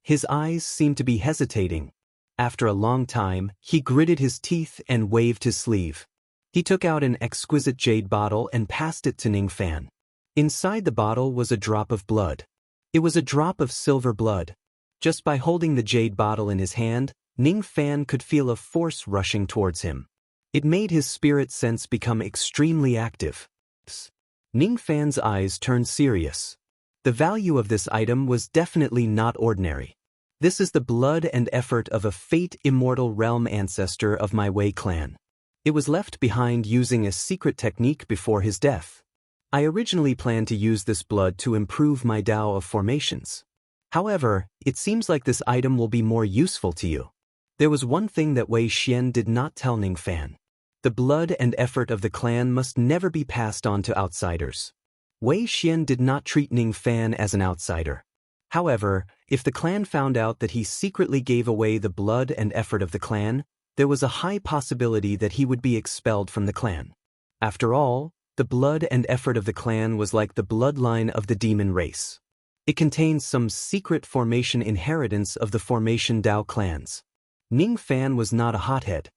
S1: His eyes seemed to be hesitating. After a long time, he gritted his teeth and waved his sleeve. He took out an exquisite jade bottle and passed it to Ning Fan. Inside the bottle was a drop of blood. It was a drop of silver blood. Just by holding the jade bottle in his hand, Ning Fan could feel a force rushing towards him. It made his spirit sense become extremely active. Ning Fan's eyes turned serious. The value of this item was definitely not ordinary. This is the blood and effort of a fate immortal realm ancestor of my Wei clan. It was left behind using a secret technique before his death. I originally planned to use this blood to improve my Tao of formations. However, it seems like this item will be more useful to you. There was one thing that Wei Xian did not tell Ning Fan. The blood and effort of the clan must never be passed on to outsiders. Wei Xian did not treat Ning Fan as an outsider. However, if the clan found out that he secretly gave away the blood and effort of the clan, there was a high possibility that he would be expelled from the clan. After all, the blood and effort of the clan was like the bloodline of the demon race. It contains some secret formation inheritance of the formation Tao clans. Ning Fan was not a hothead.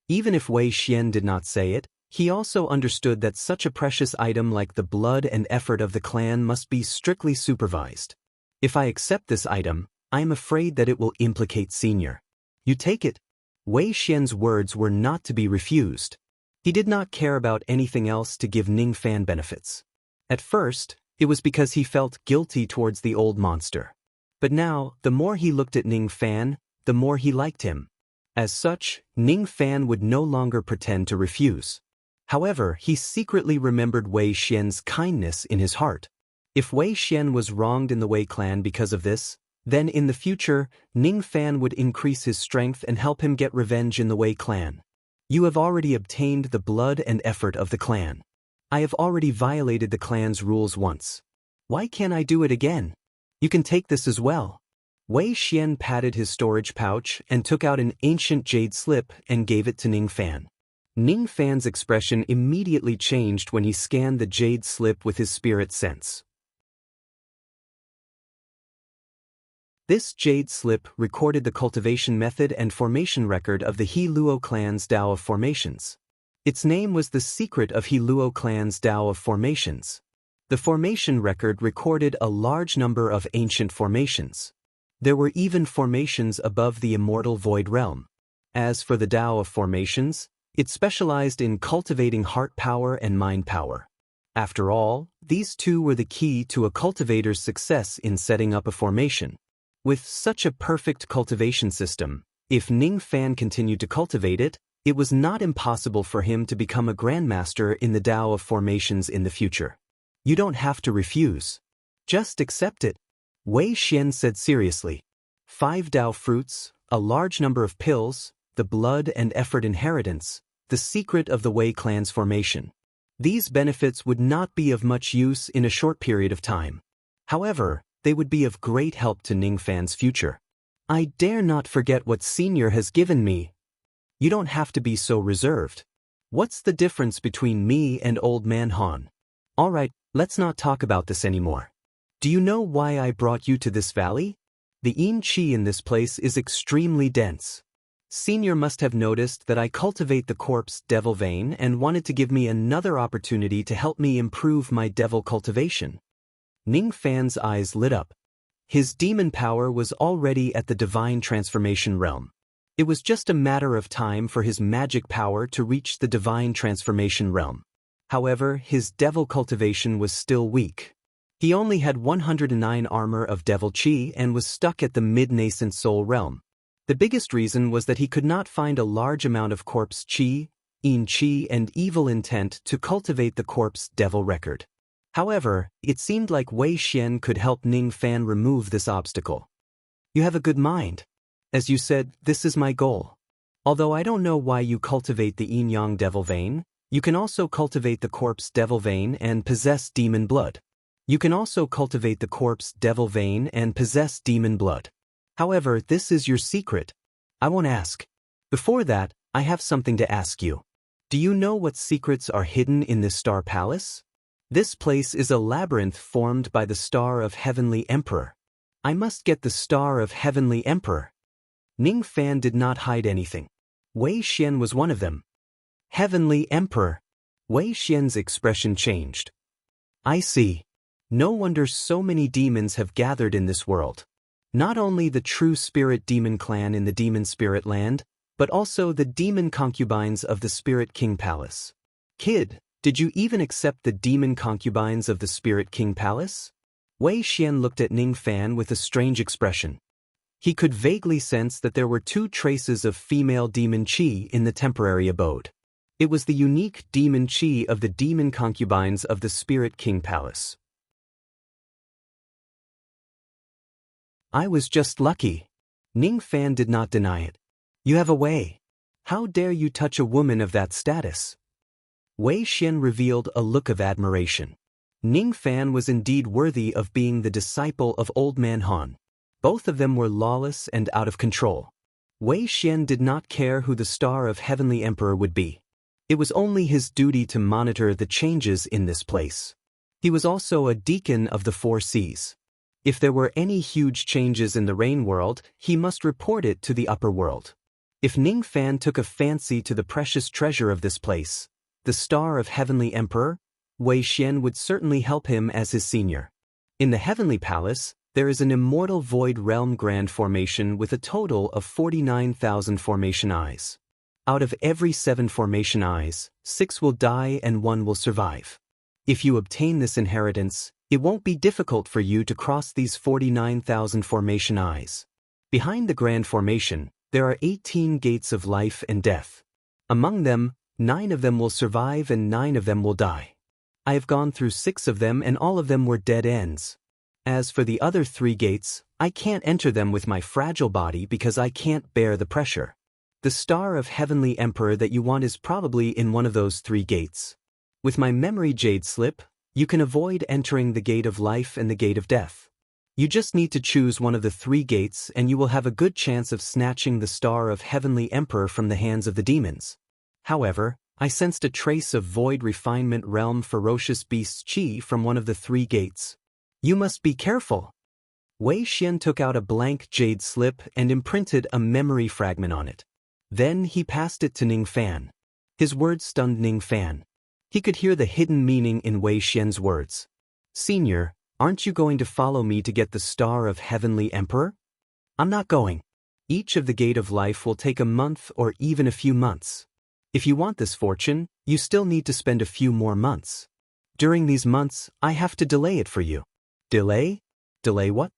S1: Even if Wei Xian did not say it, he also understood that such a precious item like the blood and effort of the clan must be strictly supervised. If I accept this item, I am afraid that it will implicate Senior. You take it. Wei Xian's words were not to be refused. He did not care about anything else to give Ning Fan benefits. At first, it was because he felt guilty towards the old monster. But now, the more he looked at Ning Fan, the more he liked him. As such, Ning Fan would no longer pretend to refuse. However, he secretly remembered Wei Xian's kindness in his heart. If Wei Xian was wronged in the Wei clan because of this, then in the future, Ning Fan would increase his strength and help him get revenge in the Wei clan. You have already obtained the blood and effort of the clan. I have already violated the clan's rules once. Why can't I do it again? You can take this as well. Wei Xian patted his storage pouch and took out an ancient jade slip and gave it to Ning Fan. Ning Fan's expression immediately changed when he scanned the jade slip with his spirit sense. This jade slip recorded the cultivation method and formation record of the He Luo clan's Tao of formations. Its name was the secret of He Luo clan's Tao of formations. The formation record recorded a large number of ancient formations. There were even formations above the immortal void realm. As for the Tao of formations, it specialized in cultivating heart power and mind power. After all, these two were the key to a cultivator's success in setting up a formation. With such a perfect cultivation system, if Ning Fan continued to cultivate it, it was not impossible for him to become a grandmaster in the Tao of formations in the future. You don't have to refuse. Just accept it. Wei Xian said seriously. 5 Tao fruits, a large number of pills, the blood and effort inheritance, the secret of the Wei clan's formation. These benefits would not be of much use in a short period of time. However, they would be of great help to Ning Fan's future. I dare not forget what Senior has given me. You don't have to be so reserved. What's the difference between me and Old Man Han? All right, let's not talk about this anymore. Do you know why I brought you to this valley? The yin qi in this place is extremely dense. Senior must have noticed that I cultivate the corpse devil vein and wanted to give me another opportunity to help me improve my devil cultivation. Ning Fan's eyes lit up. His demon power was already at the divine transformation realm. It was just a matter of time for his magic power to reach the divine transformation realm. However, his devil cultivation was still weak. He only had 109 armor of devil chi and was stuck at the mid-nascent soul realm. The biggest reason was that he could not find a large amount of corpse chi, yin chi and evil intent to cultivate the corpse devil record. However, it seemed like Wei Xian could help Ning Fan remove this obstacle. You have a good mind. As you said, this is my goal. Although I don't know why you cultivate the yin-yang devil vein, you can also cultivate the corpse devil vein and possess demon blood. You can also cultivate the corpse devil vein and possess demon blood. However, this is your secret. I won't ask. Before that, I have something to ask you. Do you know what secrets are hidden in this star palace? This place is a labyrinth formed by the Star of Heavenly Emperor. I must get the Star of Heavenly Emperor. Ning Fan did not hide anything. Wei Xian was one of them. Heavenly Emperor. Wei Xian's expression changed. I see. No wonder so many demons have gathered in this world. Not only the true spirit demon clan in the demon spirit land, but also the demon concubines of the Spirit King Palace. Kid, did you even accept the demon concubines of the Spirit King Palace? Wei Xian looked at Ning Fan with a strange expression. He could vaguely sense that there were 2 traces of female demon chi in the temporary abode. It was the unique demon chi of the demon concubines of the Spirit King Palace. I was just lucky. Ning Fan did not deny it. You have a way. How dare you touch a woman of that status? Wei Xian revealed a look of admiration. Ning Fan was indeed worthy of being the disciple of Old Man Han. Both of them were lawless and out of control. Wei Xian did not care who the Star of Heavenly Emperor would be. It was only his duty to monitor the changes in this place. He was also a deacon of the 4 seas. If there were any huge changes in the rain world, he must report it to the upper world. If Ning Fan took a fancy to the precious treasure of this place, the Star of Heavenly Emperor, Wei Xian would certainly help him as his senior. In the Heavenly Palace, there is an immortal void realm grand formation with a total of 49,000 formation eyes. Out of every 7 formation eyes, 6 will die and 1 will survive. If you obtain this inheritance, it won't be difficult for you to cross these 49,000 formation eyes. Behind the grand formation, there are 18 gates of life and death. Among them, 9 of them will survive and 9 of them will die. I have gone through 6 of them and all of them were dead ends. As for the other 3 gates, I can't enter them with my fragile body because I can't bear the pressure. The Star of Heavenly Emperor that you want is probably in one of those 3 gates. With my memory jade slip, you can avoid entering the gate of life and the gate of death. You just need to choose one of the 3 gates and you will have a good chance of snatching the Star of Heavenly Emperor from the hands of the demons. However, I sensed a trace of void refinement realm ferocious beasts chi from one of the 3 gates. You must be careful. Wei Xian took out a blank jade slip and imprinted a memory fragment on it. Then he passed it to Ning Fan. His words stunned Ning Fan. He could hear the hidden meaning in Wei Xian's words. Senior, aren't you going to follow me to get the star of Heavenly Emperor? I'm not going. Each of the Gate of Life will take a month or even a few months. If you want this fortune, you still need to spend a few more months. During these months, I have to delay it for you. Delay? Delay what?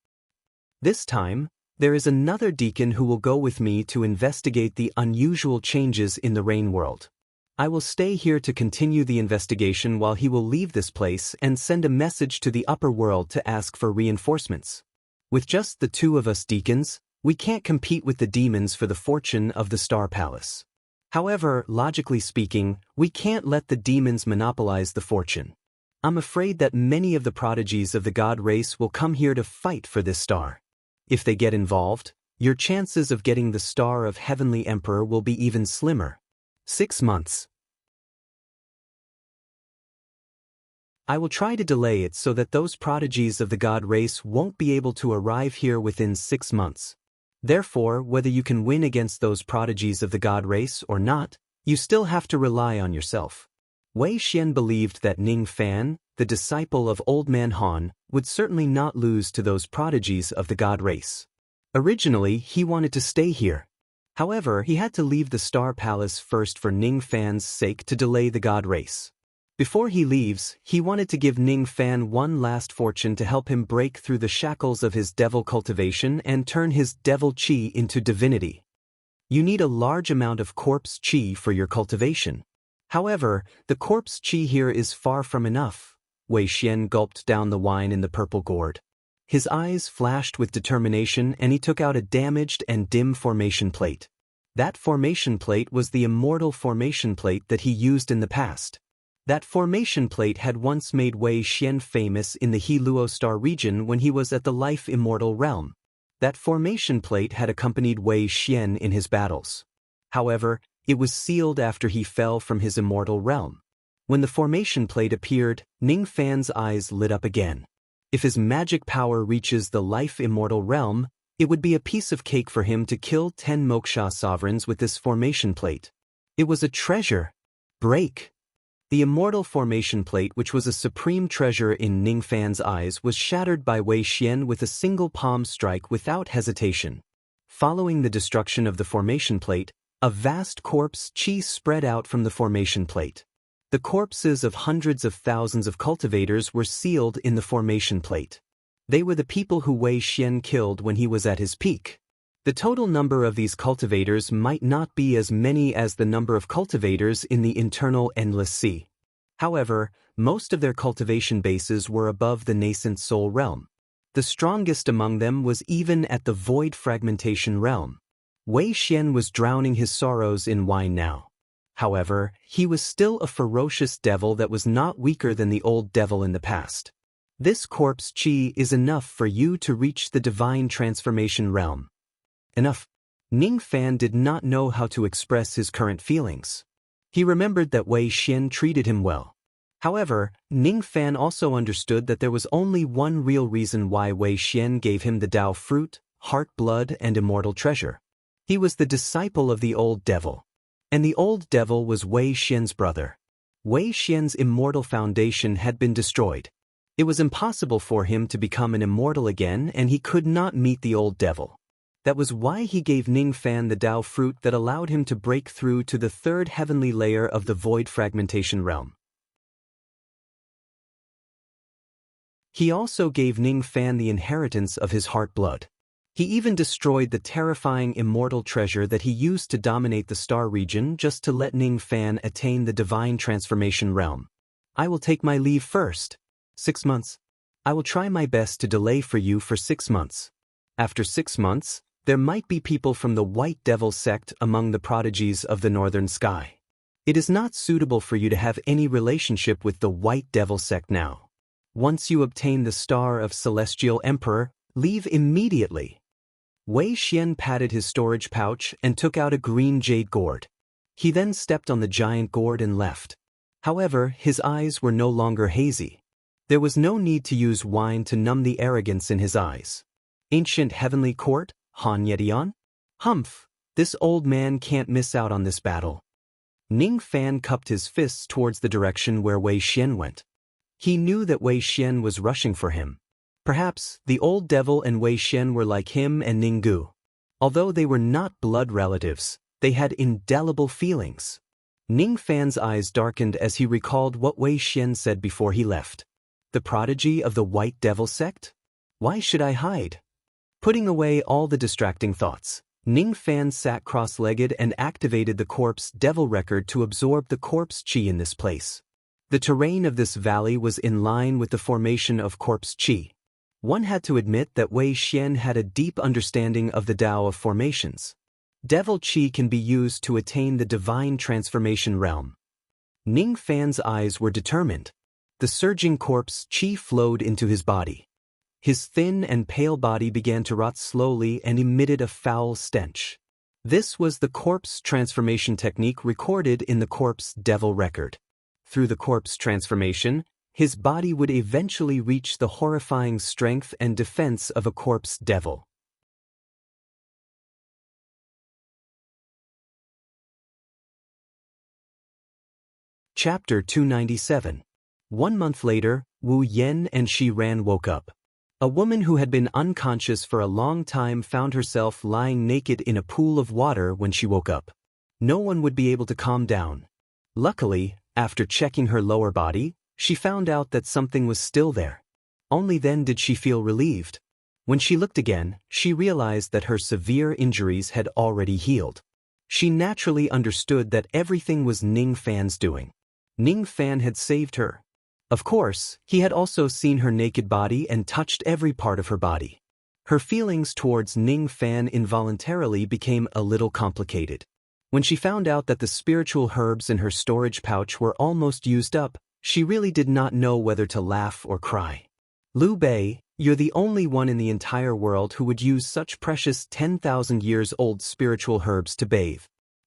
S1: This time, there is another deacon who will go with me to investigate the unusual changes in the rain world. I will stay here to continue the investigation while he will leave this place and send a message to the upper world to ask for reinforcements. With just the two of us deacons, we can't compete with the demons for the fortune of the Star Palace. However, logically speaking, we can't let the demons monopolize the fortune. I'm afraid that many of the prodigies of the god race will come here to fight for this star. If they get involved, your chances of getting the star of Heavenly Emperor will be even slimmer. 6 months. I will try to delay it so that those prodigies of the god race won't be able to arrive here within 6 months. Therefore, whether you can win against those prodigies of the god race or not, you still have to rely on yourself. Wei Xian believed that Ning Fan, the disciple of Old Man Han, would certainly not lose to those prodigies of the god race. Originally, he wanted to stay here. However, he had to leave the Star Palace first for Ning Fan's sake to delay the god race. Before he leaves, he wanted to give Ning Fan one last fortune to help him break through the shackles of his devil cultivation and turn his devil qi into divinity. You need a large amount of corpse qi for your cultivation. However, the corpse qi here is far from enough. Wei Xian gulped down the wine in the purple gourd. His eyes flashed with determination and he took out a damaged and dim formation plate. That formation plate was the immortal formation plate that he used in the past. That formation plate had once made Wei Xian famous in the He Luo Star region when he was at the Life Immortal realm. That formation plate had accompanied Wei Xian in his battles. However, it was sealed after he fell from his immortal realm. When the formation plate appeared, Ning Fan's eyes lit up again. If his magic power reaches the Life Immortal realm, it would be a piece of cake for him to kill 10 Moksha sovereigns with this formation plate. It was a treasure. Break. The immortal formation plate, which was a supreme treasure in Ning Fan's eyes, was shattered by Wei Xian with a single palm strike without hesitation. Following the destruction of the formation plate, a vast corpse qi spread out from the formation plate. The corpses of hundreds of thousands of cultivators were sealed in the formation plate. They were the people who Wei Xian killed when he was at his peak. The total number of these cultivators might not be as many as the number of cultivators in the internal endless sea. However, most of their cultivation bases were above the nascent soul realm. The strongest among them was even at the void fragmentation realm. Wei Xian was drowning his sorrows in wine now. However, he was still a ferocious devil that was not weaker than the old devil in the past. This corpse qi is enough for you to reach the divine transformation realm. Enough. Ning Fan did not know how to express his current feelings. He remembered that Wei Xian treated him well. However, Ning Fan also understood that there was only one real reason why Wei Xian gave him the Dao fruit, heart blood, and immortal treasure. He was the disciple of the old devil. And the old devil was Wei Xian's brother. Wei Xian's immortal foundation had been destroyed. It was impossible for him to become an immortal again, and he could not meet the old devil. That was why he gave Ning Fan the Dao fruit that allowed him to break through to the third heavenly layer of the void fragmentation realm. He also gave Ning Fan the inheritance of his heart blood. He even destroyed the terrifying immortal treasure that he used to dominate the star region just to let Ning Fan attain the divine transformation realm. I will take my leave first. 6 months. I will try my best to delay for you for 6 months. After 6 months, there might be people from the White Devil sect among the prodigies of the northern sky. It is not suitable for you to have any relationship with the White Devil sect now. Once you obtain the star of Celestial Emperor, leave immediately. Wei Xian patted his storage pouch and took out a green jade gourd. He then stepped on the giant gourd and left. However, his eyes were no longer hazy. There was no need to use wine to numb the arrogance in his eyes. Ancient Heavenly Court, Han Yetian? Humph, this old man can't miss out on this battle. Ning Fan cupped his fists towards the direction where Wei Xian went. He knew that Wei Xian was rushing for him. Perhaps the old devil and Wei Xian were like him and Ninggu. Although they were not blood relatives, they had indelible feelings. Ning Fan's eyes darkened as he recalled what Wei Xian said before he left. The prodigy of the White Devil sect? Why should I hide? Putting away all the distracting thoughts, Ning Fan sat cross-legged and activated the corpse devil record to absorb the corpse chi in this place. The terrain of this valley was in line with the formation of corpse chi. One had to admit that Wei Xian had a deep understanding of the Tao of formations. Devil chi can be used to attain the divine transformation realm. Ning Fan's eyes were determined. The surging corpse chi flowed into his body. His thin and pale body began to rot slowly and emitted a foul stench. This was the corpse transformation technique recorded in the corpse devil record. Through the corpse transformation, his body would eventually reach the horrifying strength and defense of a corpse devil. Chapter 297. 1 month later, Wu Yan and Shi Ran woke up. A woman who had been unconscious for a long time found herself lying naked in a pool of water when she woke up. No one would be able to calm down. Luckily, after checking her lower body, she found out that something was still there. Only then did she feel relieved. When she looked again, she realized that her severe injuries had already healed. She naturally understood that everything was Ning Fan's doing. Ning Fan had saved her. Of course, he had also seen her naked body and touched every part of her body. Her feelings towards Ning Fan involuntarily became a little complicated. When she found out that the spiritual herbs in her storage pouch were almost used up, she really did not know whether to laugh or cry. Liu Bei, you're the only one in the entire world who would use such precious 10,000 years old spiritual herbs to bathe.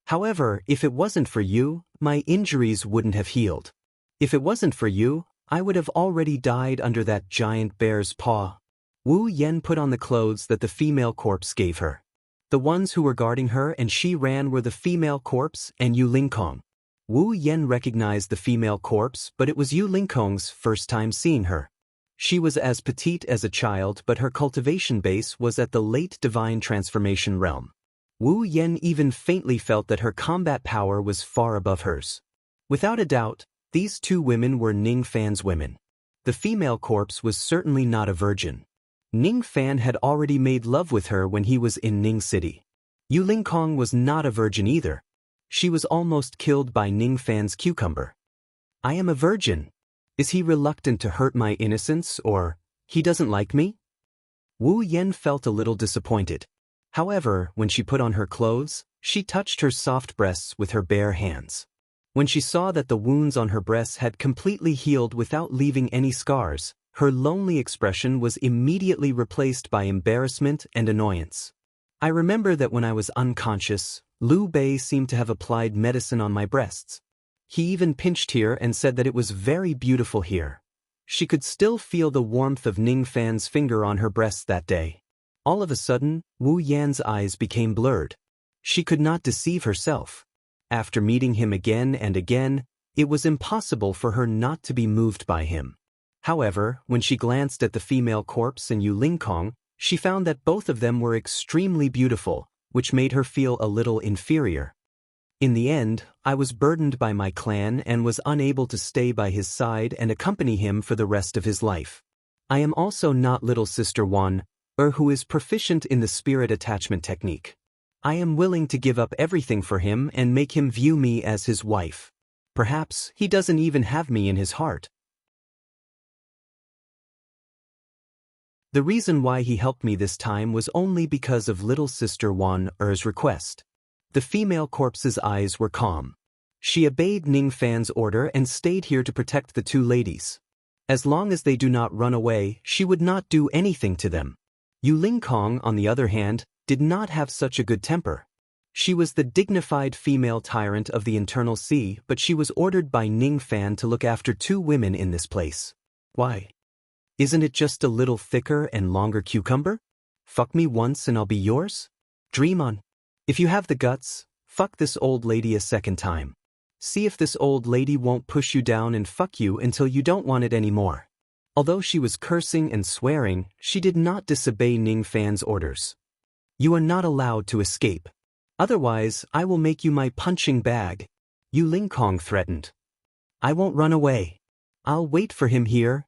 S1: However, if it wasn't for you, my injuries wouldn't have healed. If it wasn't for you, I would have already died under that giant bear's paw. Wu Yan put on the clothes that the female corpse gave her. The ones who were guarding her and Shi Ran were the female corpse and Yu Lingkong. Wu Yan recognized the female corpse, but it was Yu Lingkong's first time seeing her. She was as petite as a child, but her cultivation base was at the late divine transformation realm. Wu Yan even faintly felt that her combat power was far above hers. Without a doubt, these two women were Ning Fan's women. The female corpse was certainly not a virgin. Ning Fan had already made love with her when he was in Ning City. Yu Lingkong was not a virgin either. She was almost killed by Ning Fan's cucumber. I am a virgin. Is he reluctant to hurt my innocence, or he doesn't like me? Wu Yan felt a little disappointed. However, when she put on her clothes, she touched her soft breasts with her bare hands. When she saw that the wounds on her breasts had completely healed without leaving any scars, her lonely expression was immediately replaced by embarrassment and annoyance. I remember that when I was unconscious, Liu Bei seemed to have applied medicine on my breasts. He even pinched here and said that it was very beautiful here. She could still feel the warmth of Ning Fan's finger on her breasts that day. All of a sudden, Wu Yan's eyes became blurred. She could not deceive herself. After meeting him again and again, it was impossible for her not to be moved by him. However, when she glanced at the female corpse and Yu Lingkong, she found that both of them were extremely beautiful, which made her feel a little inferior. In the end, I was burdened by my clan and was unable to stay by his side and accompany him for the rest of his life. I am also not little sister Wan, who is proficient in the spirit attachment technique. I am willing to give up everything for him and make him view me as his wife. Perhaps he doesn't even have me in his heart. The reason why he helped me this time was only because of little sister Wan Er's request. The female corpse's eyes were calm. She obeyed Ning Fan's order and stayed here to protect the two ladies. As long as they do not run away, she would not do anything to them. Yu Lingkong, on the other hand, did not have such a good temper. She was the dignified female tyrant of the Internal Sea, but she was ordered by Ning Fan to look after two women in this place. Why? Isn't it just a little thicker and longer cucumber? Fuck me once and I'll be yours? Dream on. If you have the guts, fuck this old lady a second time. See if this old lady won't push you down and fuck you until you don't want it anymore." Although she was cursing and swearing, she did not disobey Ning Fan's orders. "You are not allowed to escape. Otherwise, I will make you my punching bag," Yu Lingkong threatened. "I won't run away. I'll wait for him here."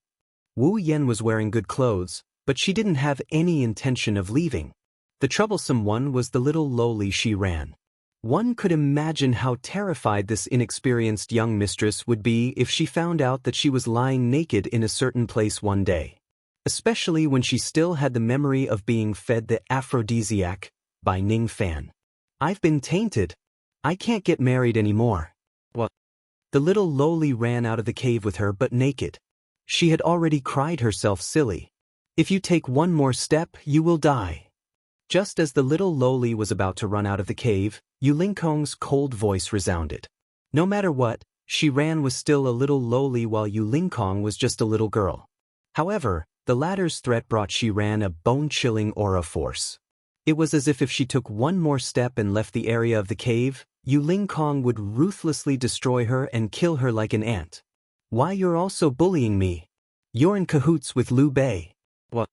S1: Wu Yan was wearing good clothes, but she didn't have any intention of leaving. The troublesome one was the little lowly she ran. One could imagine how terrified this inexperienced young mistress would be if she found out that she was lying naked in a certain place one day. Especially when she still had the memory of being fed the aphrodisiac by Ning Fan. "I've been tainted. I can't get married anymore." What? The little lowly ran out of the cave with her but naked. She had already cried herself silly. "If you take one more step, you will die." Just as the little lowly was about to run out of the cave, Yu Lingkong's cold voice resounded. No matter what, she ran was still a little lowly while Yu Lingkong was just a little girl. However, the latter's threat brought she ran a bone-chilling aura force. It was as if she took one more step and left the area of the cave, Yu Lingkong would ruthlessly destroy her and kill her like an ant. "Why, you're also bullying me? You're in cahoots with Liu Bei." What?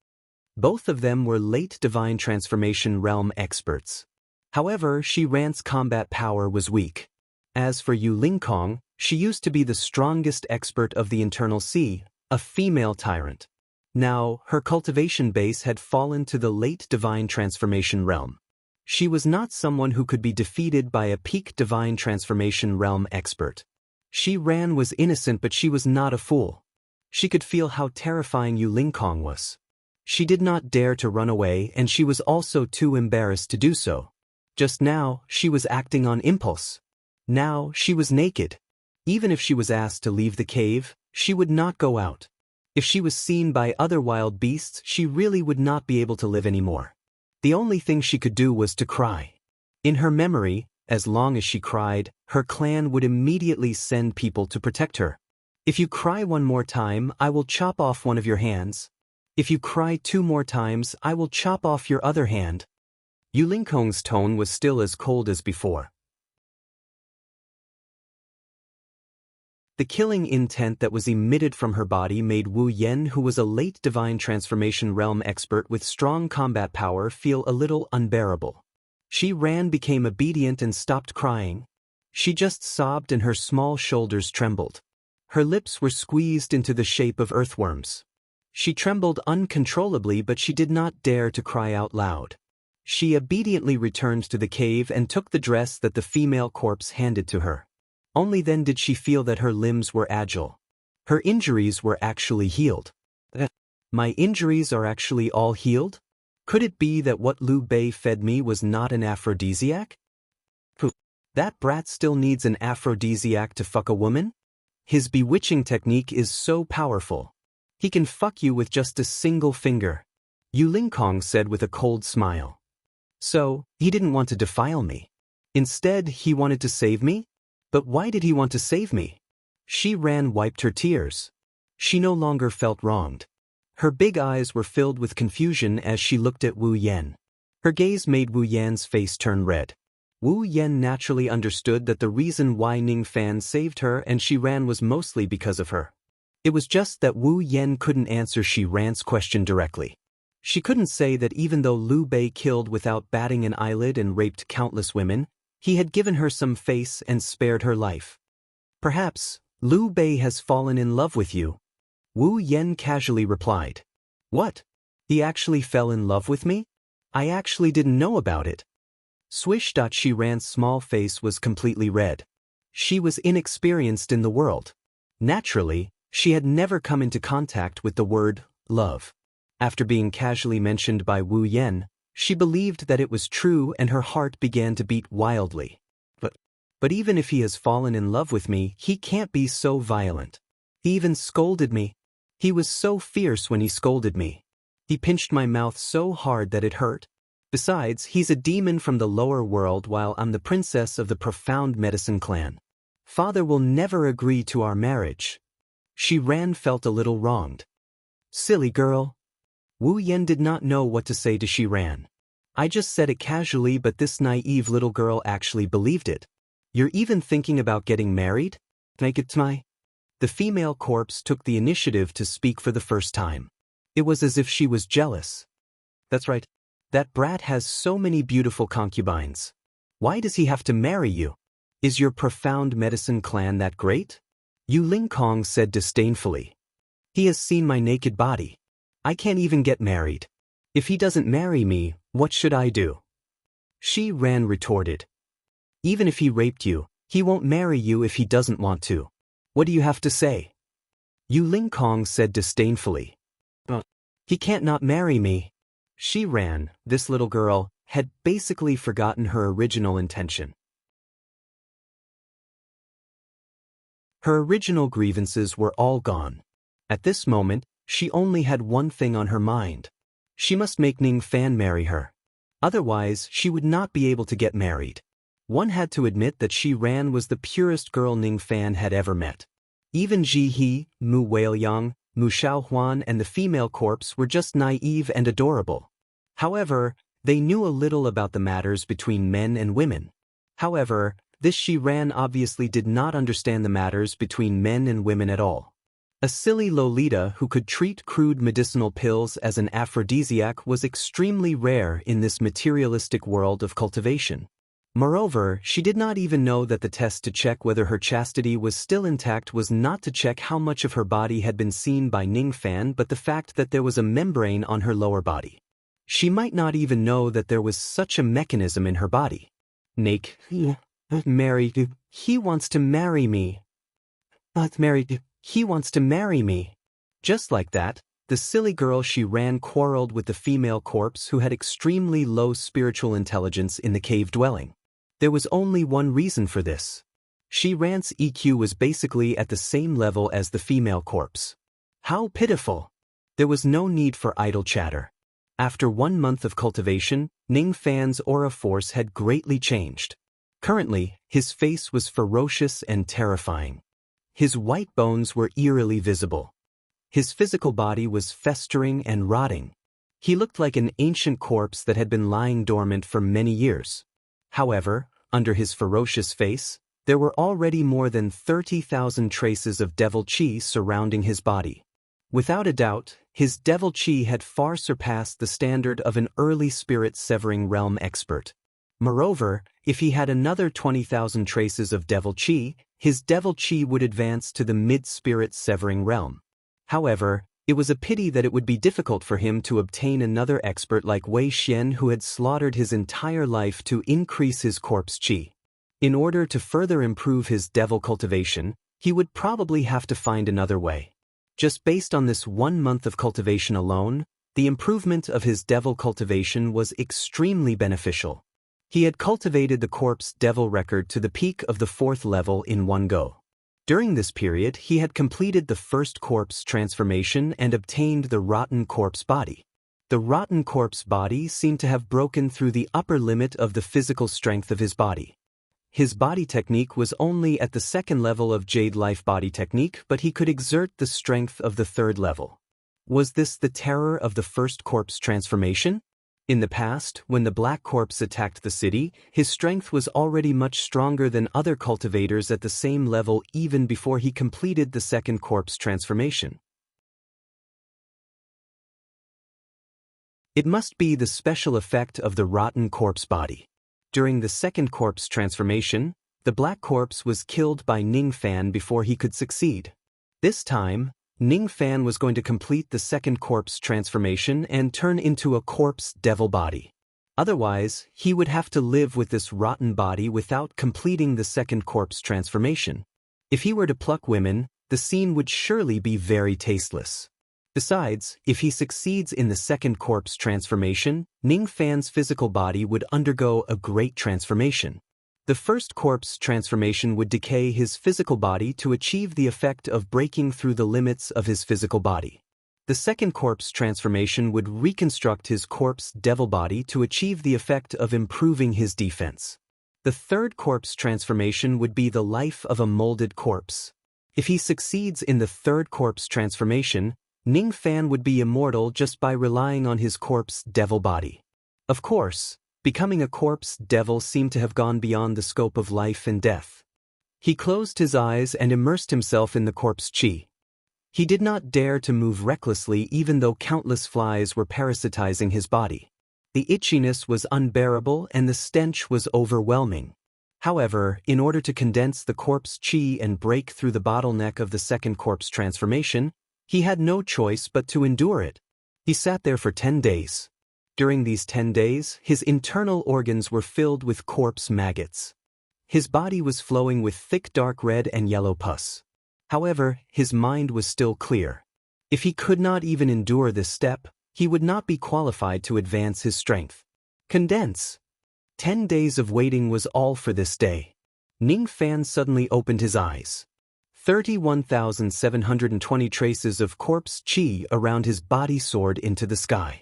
S1: Both of them were late divine transformation realm experts. However, Shi Ran's combat power was weak. As for Yu Lingkong, she used to be the strongest expert of the internal sea, a female tyrant. Now, her cultivation base had fallen to the late divine transformation realm. She was not someone who could be defeated by a peak divine transformation realm expert. Shi Ran was innocent, but she was not a fool. She could feel how terrifying Yu Lingkong was. She did not dare to run away, and she was also too embarrassed to do so. Just now, she was acting on impulse. Now, she was naked. Even if she was asked to leave the cave, she would not go out. If she was seen by other wild beasts, she really would not be able to live anymore. The only thing she could do was to cry. In her memory, as long as she cried, her clan would immediately send people to protect her. "If you cry one more time, I will chop off one of your hands. If you cry 2 more times, I will chop off your other hand." Yu Lingkong's tone was still as cold as before. The killing intent that was emitted from her body made Wu Yan, who was a late divine transformation realm expert with strong combat power, feel a little unbearable. Shi Ran became obedient and stopped crying. She just sobbed and her small shoulders trembled. Her lips were squeezed into the shape of earthworms. She trembled uncontrollably, but she did not dare to cry out loud. She obediently returned to the cave and took the dress that the female corpse handed to her. Only then did she feel that her limbs were agile. Her injuries were actually healed. My injuries are actually all healed? Could it be that what Liu Bei fed me was not an aphrodisiac? That brat still needs an aphrodisiac to fuck a woman? His bewitching technique is so powerful. He can fuck you with just a single finger, Yu Lingkong said with a cold smile. So, he didn't want to defile me. Instead, he wanted to save me? But why did he want to save me? Shi Ran wiped her tears. She no longer felt wronged. Her big eyes were filled with confusion as she looked at Wu Yan. Her gaze made Wu Yan's face turn red. Wu Yan naturally understood that the reason why Ning Fan saved her and Shi Ran was mostly because of her. It was just that Wu Yan couldn't answer Shi Ran's question directly. She couldn't say that even though Liu Bei killed without batting an eyelid and raped countless women, he had given her some face and spared her life. Perhaps, Liu Bei has fallen in love with you. Wu Yan casually replied. What? He actually fell in love with me? I actually didn't know about it. Swish. Shi Ran's small face was completely red. She was inexperienced in the world. Naturally, she had never come into contact with the word love. After being casually mentioned by Wu Yan, she believed that it was true and her heart began to beat wildly. But even if he has fallen in love with me, he can't be so violent. He even scolded me. He was so fierce when he scolded me. He pinched my mouth so hard that it hurt. Besides, he's a demon from the lower world while I'm the princess of the profound medicine clan. Father will never agree to our marriage. Shi Ran felt a little wronged. Silly girl. Wu Yan did not know what to say to Shi Ran. I just said it casually, but this naive little girl actually believed it. You're even thinking about getting married? Make it my. The female corpse took the initiative to speak for the first time. It was as if she was jealous. That's right. That brat has so many beautiful concubines. Why does he have to marry you? Is your profound medicine clan that great? Yu Ling Kong said disdainfully. He has seen my naked body. I can't even get married. If he doesn't marry me, what should I do? Shi Ran retorted. Even if he raped you, he won't marry you if he doesn't want to. What do you have to say? Yu Ling Kong said disdainfully. But he can't not marry me. Shi Ran, this little girl, had basically forgotten her original intention. Her original grievances were all gone. At this moment, she only had one thing on her mind. She must make Ning Fan marry her. Otherwise, she would not be able to get married. One had to admit that Shi Ran was the purest girl Ning Fan had ever met. Even Ji He, Mu Weiliang, Mu Xiaohuan and the female corpse were just naive and adorable. However, they knew a little about the matters between men and women. However, this Shi Ran obviously did not understand the matters between men and women at all. A silly Lolita who could treat crude medicinal pills as an aphrodisiac was extremely rare in this materialistic world of cultivation. Moreover, she did not even know that the test to check whether her chastity was still intact was not to check how much of her body had been seen by Ning Fan but the fact that there was a membrane on her lower body. She might not even know that there was such a mechanism in her body. Nick, married, he wants to marry me. Not married, he wants to marry me. Just like that, the silly girl Shi Ran quarreled with the female corpse who had extremely low spiritual intelligence in the cave dwelling. There was only one reason for this. Shi Ran's EQ was basically at the same level as the female corpse. How pitiful! There was no need for idle chatter. After 1 month of cultivation, Ning Fan's aura force had greatly changed. Currently, his face was ferocious and terrifying. His white bones were eerily visible. His physical body was festering and rotting. He looked like an ancient corpse that had been lying dormant for many years. However, under his ferocious face, there were already more than 30,000 traces of devil chi surrounding his body. Without a doubt, his devil chi had far surpassed the standard of an early spirit-severing realm expert. Moreover, if he had another 20,000 traces of devil chi, his devil chi would advance to the mid-spirit-severing realm. However, it was a pity that it would be difficult for him to obtain another expert like Wei Xian who had slaughtered his entire life to increase his corpse chi. In order to further improve his devil cultivation, he would probably have to find another way. Just based on this 1 month of cultivation alone, the improvement of his devil cultivation was extremely beneficial. He had cultivated the corpse devil record to the peak of the 4th level in one go. During this period, he had completed the first corpse transformation and obtained the rotten corpse body. The rotten corpse body seemed to have broken through the upper limit of the physical strength of his body. His body technique was only at the 2nd level of Jade Life body technique, but he could exert the strength of the 3rd level. Was this the terror of the first corpse transformation? In the past, when the Black Corpse attacked the city, his strength was already much stronger than other cultivators at the same level even before he completed the 2nd corpse transformation. It must be the special effect of the rotten corpse body. During the 2nd corpse transformation, the Black Corpse was killed by Ning Fan before he could succeed. This time, Ning Fan was going to complete the 2nd corpse transformation and turn into a corpse devil body. Otherwise, he would have to live with this rotten body without completing the 2nd corpse transformation. If he were to pluck women, the scene would surely be very tasteless. Besides, if he succeeds in the 2nd corpse transformation, Ning Fan's physical body would undergo a great transformation. The 1st corpse transformation would decay his physical body to achieve the effect of breaking through the limits of his physical body. The 2nd corpse transformation would reconstruct his corpse devil body to achieve the effect of improving his defense. The 3rd corpse transformation would be the life of a molded corpse. If he succeeds in the 3rd corpse transformation, Ning Fan would be immortal just by relying on his corpse devil body. Of course, Becoming a corpse devil seemed to have gone beyond the scope of life and death. He closed his eyes and immersed himself in the corpse chi. He did not dare to move recklessly even though countless flies were parasitizing his body. The itchiness was unbearable and the stench was overwhelming. However, in order to condense the corpse chi and break through the bottleneck of the second corpse transformation, he had no choice but to endure it. He sat there for 10 days. During these 10 days, his internal organs were filled with corpse maggots. His body was flowing with thick dark red and yellow pus. However, his mind was still clear. If he could not even endure this step, he would not be qualified to advance his strength. Condense. 10 days of waiting was all for this day. Ning Fan suddenly opened his eyes. 31,720 traces of corpse chi around his body soared into the sky.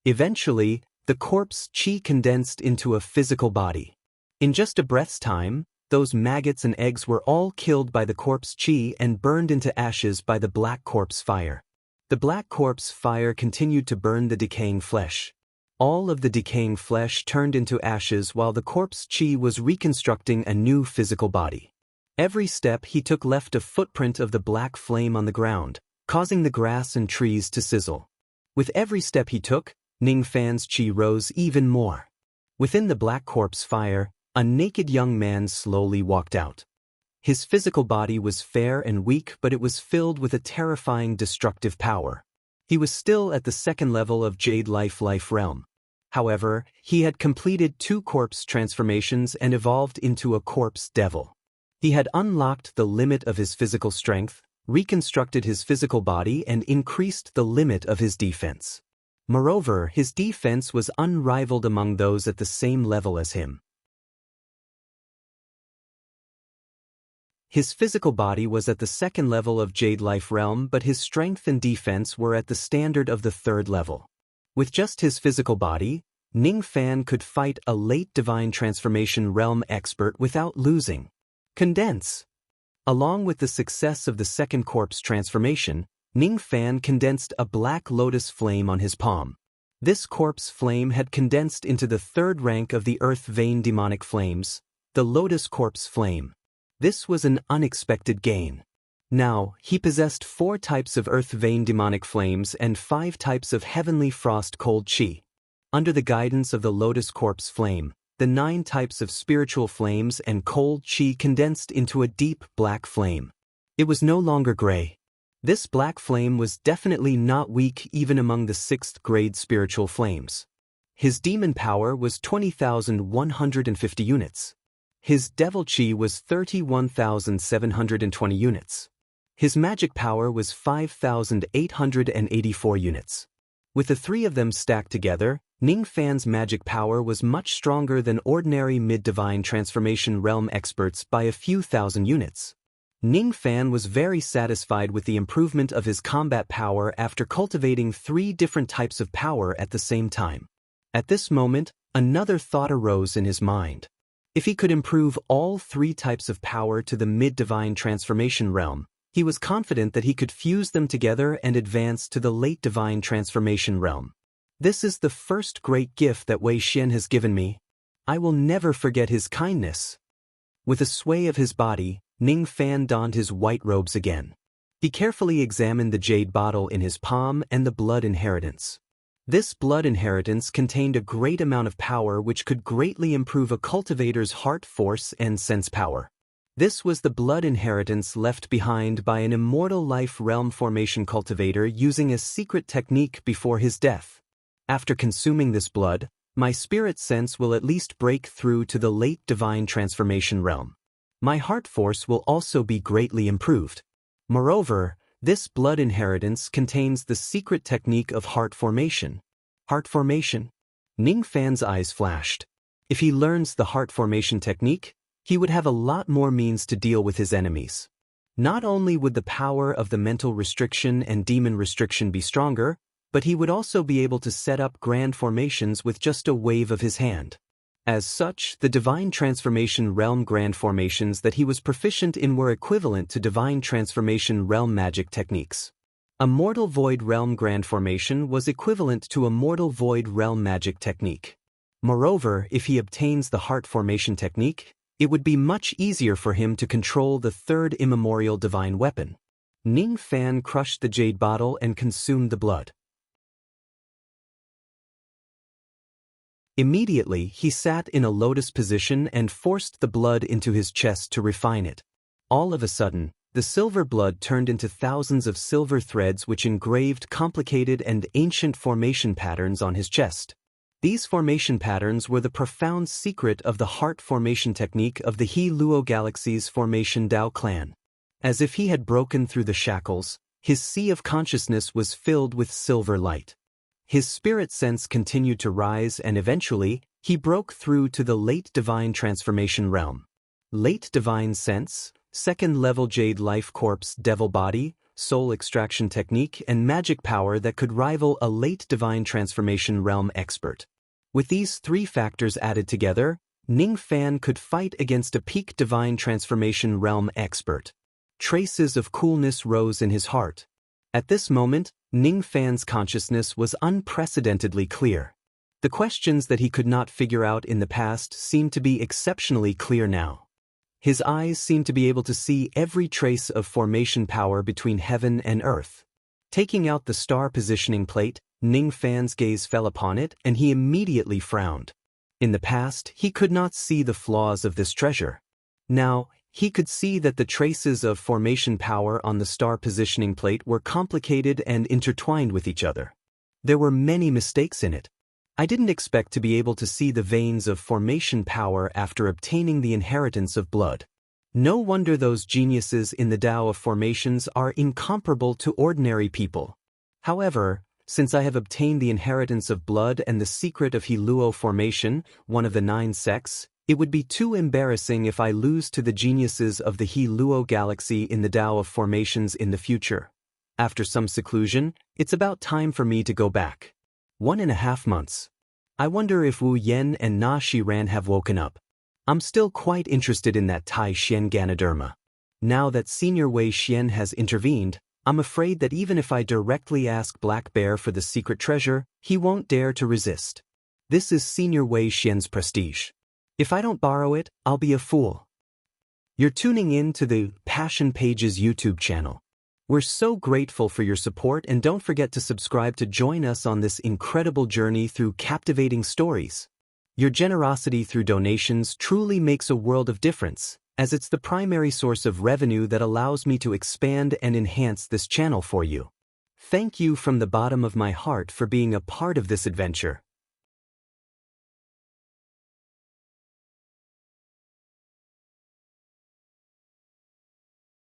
S1: Eventually, the corpse chi condensed into a physical body. In just a breath's time, those maggots and eggs were all killed by the corpse chi and burned into ashes by the black corpse fire. The black corpse fire continued to burn the decaying flesh. All of the decaying flesh turned into ashes while the corpse chi was reconstructing a new physical body. Every step he took left a footprint of the black flame on the ground, causing the grass and trees to sizzle. With every step he took, Ning Fan's chi rose even more. Within the black corpse fire, a naked young man slowly walked out. His physical body was fair and weak, but it was filled with a terrifying destructive power. He was still at the second level of Jade Life realm. However, he had completed 2 corpse transformations and evolved into a corpse devil. He had unlocked the limit of his physical strength, reconstructed his physical body and increased the limit of his defense. Moreover, his defense was unrivaled among those at the same level as him. His physical body was at the second level of Jade Life realm, but his strength and defense were at the standard of the 3rd level. With just his physical body, Ning Fan could fight a late divine transformation realm expert without losing. Condense. Along with the success of the second corpse transformation, Ning Fan condensed a black lotus flame on his palm. This corpse flame had condensed into the 3rd rank of the earth vein demonic flames, the lotus corpse flame. This was an unexpected gain. Now, he possessed 4 types of earth vein demonic flames and 5 types of heavenly frost cold chi. Under the guidance of the lotus corpse flame, the 9 types of spiritual flames and cold chi condensed into a deep black flame. It was no longer gray. This black flame was definitely not weak even among the 6th grade spiritual flames. His demon power was 20,150 units. His devil chi was 31,720 units. His magic power was 5,884 units. With the 3 of them stacked together, Ning Fan's magic power was much stronger than ordinary mid-divine transformation realm experts by a few thousand units. Ning Fan was very satisfied with the improvement of his combat power after cultivating 3 different types of power at the same time. At this moment, another thought arose in his mind. If he could improve all 3 types of power to the mid-divine transformation realm, he was confident that he could fuse them together and advance to the late divine transformation realm. This is the first great gift that Wei Xian has given me. I will never forget his kindness. With a sway of his body, Ning Fan donned his white robes again. He carefully examined the jade bottle in his palm and the blood inheritance. This blood inheritance contained a great amount of power which could greatly improve a cultivator's heart force and sense power. This was the blood inheritance left behind by an immortal life realm formation cultivator using a secret technique before his death. After consuming this blood, my spirit sense will at least break through to the late divine transformation realm. My heart force will also be greatly improved. Moreover, this blood inheritance contains the secret technique of heart formation. Heart formation? Ning Fan's eyes flashed. If he learns the heart formation technique, he would have a lot more means to deal with his enemies. Not only would the power of the mental restriction and demon restriction be stronger, but he would also be able to set up grand formations with just a wave of his hand. As such, the divine transformation realm grand formations that he was proficient in were equivalent to divine transformation realm magic techniques. A mortal void realm grand formation was equivalent to a mortal void realm magic technique. Moreover, if he obtains the heart formation technique, it would be much easier for him to control the third immemorial divine weapon. Ning Fan crushed the jade bottle and consumed the blood. Immediately, he sat in a lotus position and forced the blood into his chest to refine it. All of a sudden, the silver blood turned into thousands of silver threads which engraved complicated and ancient formation patterns on his chest. These formation patterns were the profound secret of the heart formation technique of the He Luo Galaxy's Formation Dao clan. As if he had broken through the shackles, his sea of consciousness was filled with silver light. His spirit sense continued to rise and eventually, he broke through to the late divine transformation realm. Late divine sense, second-level jade life corpse devil body, soul extraction technique and magic power that could rival a late divine transformation realm expert. With these three factors added together, Ning Fan could fight against a peak divine transformation realm expert. Traces of coolness rose in his heart. At this moment, Ning Fan's consciousness was unprecedentedly clear. The questions that he could not figure out in the past seemed to be exceptionally clear now. His eyes seemed to be able to see every trace of formation power between heaven and earth. Taking out the star positioning plate, Ning Fan's gaze fell upon it and he immediately frowned. In the past, he could not see the flaws of this treasure. Now, he could see that the traces of formation power on the star positioning plate were complicated and intertwined with each other. There were many mistakes in it. I didn't expect to be able to see the veins of formation power after obtaining the inheritance of blood. No wonder those geniuses in the Tao of formations are incomparable to ordinary people. However, since I have obtained the inheritance of blood and the secret of He Luo formation, one of the 9 sects, it would be too embarrassing if I lose to the geniuses of the He Luo Galaxy in the Tao of formations in the future. After some seclusion, it's about time for me to go back. 1.5 months. I wonder if Wu Yen and Na Shiran have woken up. I'm still quite interested in that Tai Xian Ganoderma. Now that Senior Wei Xian has intervened, I'm afraid that even if I directly ask Black Bear for the secret treasure, he won't dare to resist. This is Senior Wei Xian's prestige. If I don't borrow it, I'll be a fool. You're tuning in to the Passion Pages YouTube channel. We're so grateful for your support and don't forget to subscribe to join us on this incredible journey through captivating stories. Your generosity through donations truly makes a world of difference, as it's the primary source of revenue that allows me to expand and enhance this channel for you. Thank you from the bottom of my heart for being a part of this adventure.